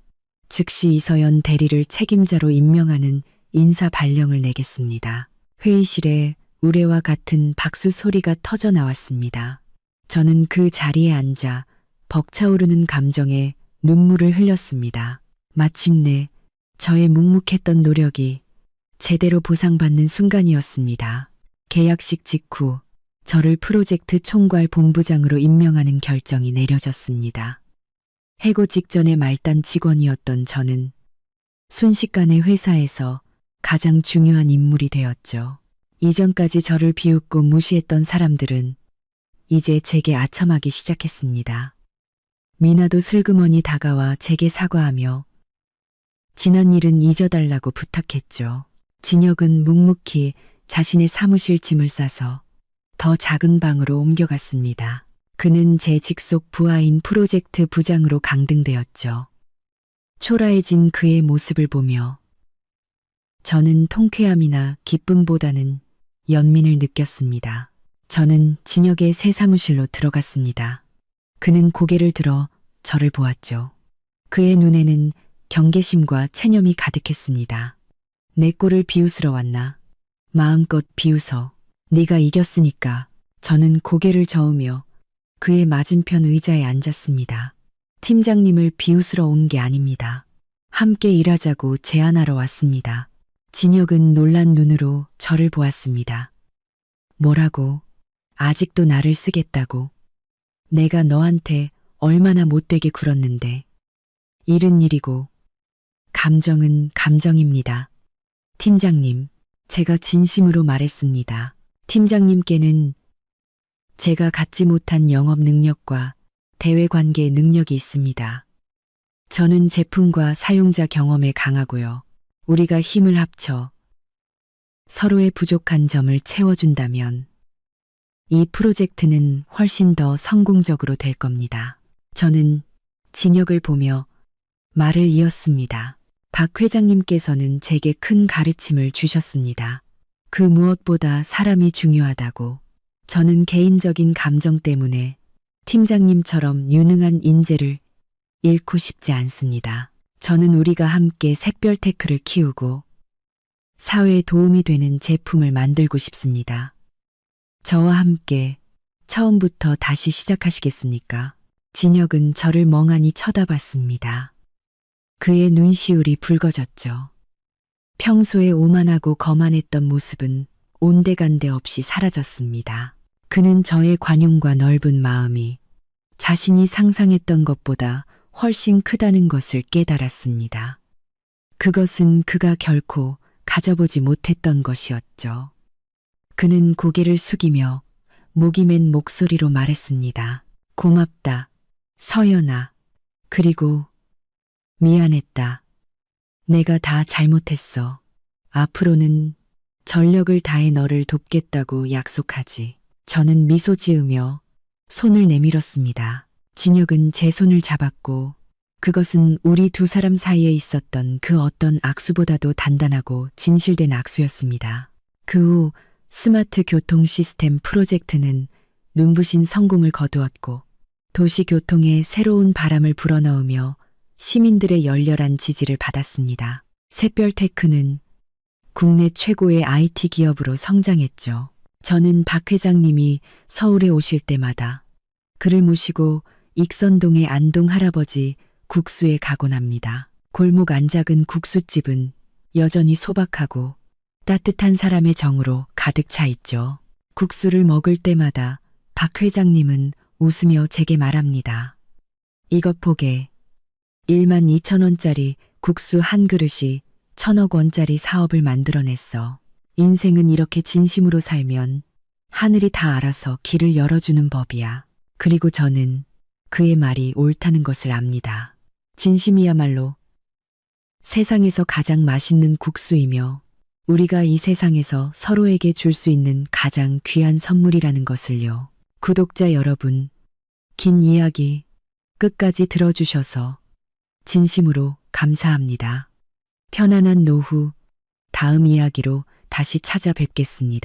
즉시 이서연 대리를 책임자로 임명하는 인사 발령을 내겠습니다. 회의실에 우레와 같은 박수 소리가 터져 나왔습니다. 저는 그 자리에 앉아 벅차오르는 감정에 눈물을 흘렸습니다. 마침내 저의 묵묵했던 노력이 제대로 보상받는 순간이었습니다. 계약식 직후 저를 프로젝트 총괄 본부장으로 임명하는 결정이 내려졌습니다. 해고 직전의 말단 직원이었던 저는 순식간에 회사에서 가장 중요한 인물이 되었죠. 이전까지 저를 비웃고 무시했던 사람들은 이제 제게 아첨하기 시작했습니다. 미나도 슬그머니 다가와 제게 사과하며 지난 일은 잊어달라고 부탁했죠. 진혁은 묵묵히 자신의 사무실 짐을 싸서 더 작은 방으로 옮겨갔습니다. 그는 제 직속 부하인 프로젝트 부장으로 강등되었죠. 초라해진 그의 모습을 보며 저는 통쾌함이나 기쁨보다는 연민을 느꼈습니다. 저는 진혁의 새 사무실로 들어갔습니다. 그는 고개를 들어 저를 보았죠. 그의 눈에는 경계심과 체념이 가득했습니다. 내 꼴을 비웃으러 왔나? 마음껏 비웃어. 네가 이겼으니까. 저는 고개를 저으며 그의 맞은편 의자에 앉았습니다. 팀장님을 비웃으러 온 게 아닙니다. 함께 일하자고 제안하러 왔습니다. 진혁은 놀란 눈으로 저를 보았습니다. 뭐라고? 아직도 나를 쓰겠다고? 내가 너한테 얼마나 못되게 굴었는데. 일은 일이고 감정은 감정입니다. 팀장님, 제가 진심으로 말했습니다. 팀장님께는 제가 갖지 못한 영업 능력과 대외 관계 능력이 있습니다. 저는 제품과 사용자 경험에 강하고요. 우리가 힘을 합쳐 서로의 부족한 점을 채워준다면 이 프로젝트는 훨씬 더 성공적으로 될 겁니다. 저는 진혁을 보며 말을 이었습니다. 박 회장님께서는 제게 큰 가르침을 주셨습니다. 그 무엇보다 사람이 중요하다고. 저는 개인적인 감정 때문에 팀장님처럼 유능한 인재를 잃고 싶지 않습니다. 저는 우리가 함께 샛별 테크를 키우고 사회에 도움이 되는 제품을 만들고 싶습니다. 저와 함께 처음부터 다시 시작하시겠습니까? 진혁은 저를 멍하니 쳐다봤습니다. 그의 눈시울이 붉어졌죠. 평소에 오만하고 거만했던 모습은 온데간데 없이 사라졌습니다. 그는 저의 관용과 넓은 마음이 자신이 상상했던 것보다 훨씬 크다는 것을 깨달았습니다. 그것은 그가 결코 가져보지 못했던 것이었죠. 그는 고개를 숙이며 목이 맨 목소리로 말했습니다. 고맙다, 서연아. 그리고 미안했다. 내가 다 잘못했어. 앞으로는 전력을 다해 너를 돕겠다고 약속하지. 저는 미소 지으며 손을 내밀었습니다. 진혁은 제 손을 잡았고 그것은 우리 두 사람 사이에 있었던 그 어떤 악수보다도 단단하고 진실된 악수였습니다. 그 후 스마트 교통 시스템 프로젝트는 눈부신 성공을 거두었고 도시교통에 새로운 바람을 불어넣으며 시민들의 열렬한 지지를 받았습니다. 샛별테크는 국내 최고의 IT 기업으로 성장했죠. 저는 박 회장님이 서울에 오실 때마다 그를 모시고 익선동의 안동 할아버지 국수에 가곤 합니다. 골목 안작은 국수집은 여전히 소박하고 따뜻한 사람의 정으로 가득 차 있죠. 국수를 먹을 때마다 박 회장님은 웃으며 제게 말합니다. 이것 보게. 12,000원짜리 국수 한 그릇이 1,000억 원짜리 사업을 만들어냈어. 인생은 이렇게 진심으로 살면 하늘이 다 알아서 길을 열어주는 법이야. 그리고 저는 그의 말이 옳다는 것을 압니다. 진심이야말로 세상에서 가장 맛있는 국수이며 우리가 이 세상에서 서로에게 줄 수 있는 가장 귀한 선물이라는 것을요. 구독자 여러분, 긴 이야기 끝까지 들어주셔서 진심으로 감사합니다. 편안한 노후, 다음 이야기로 다시 찾아뵙겠습니다.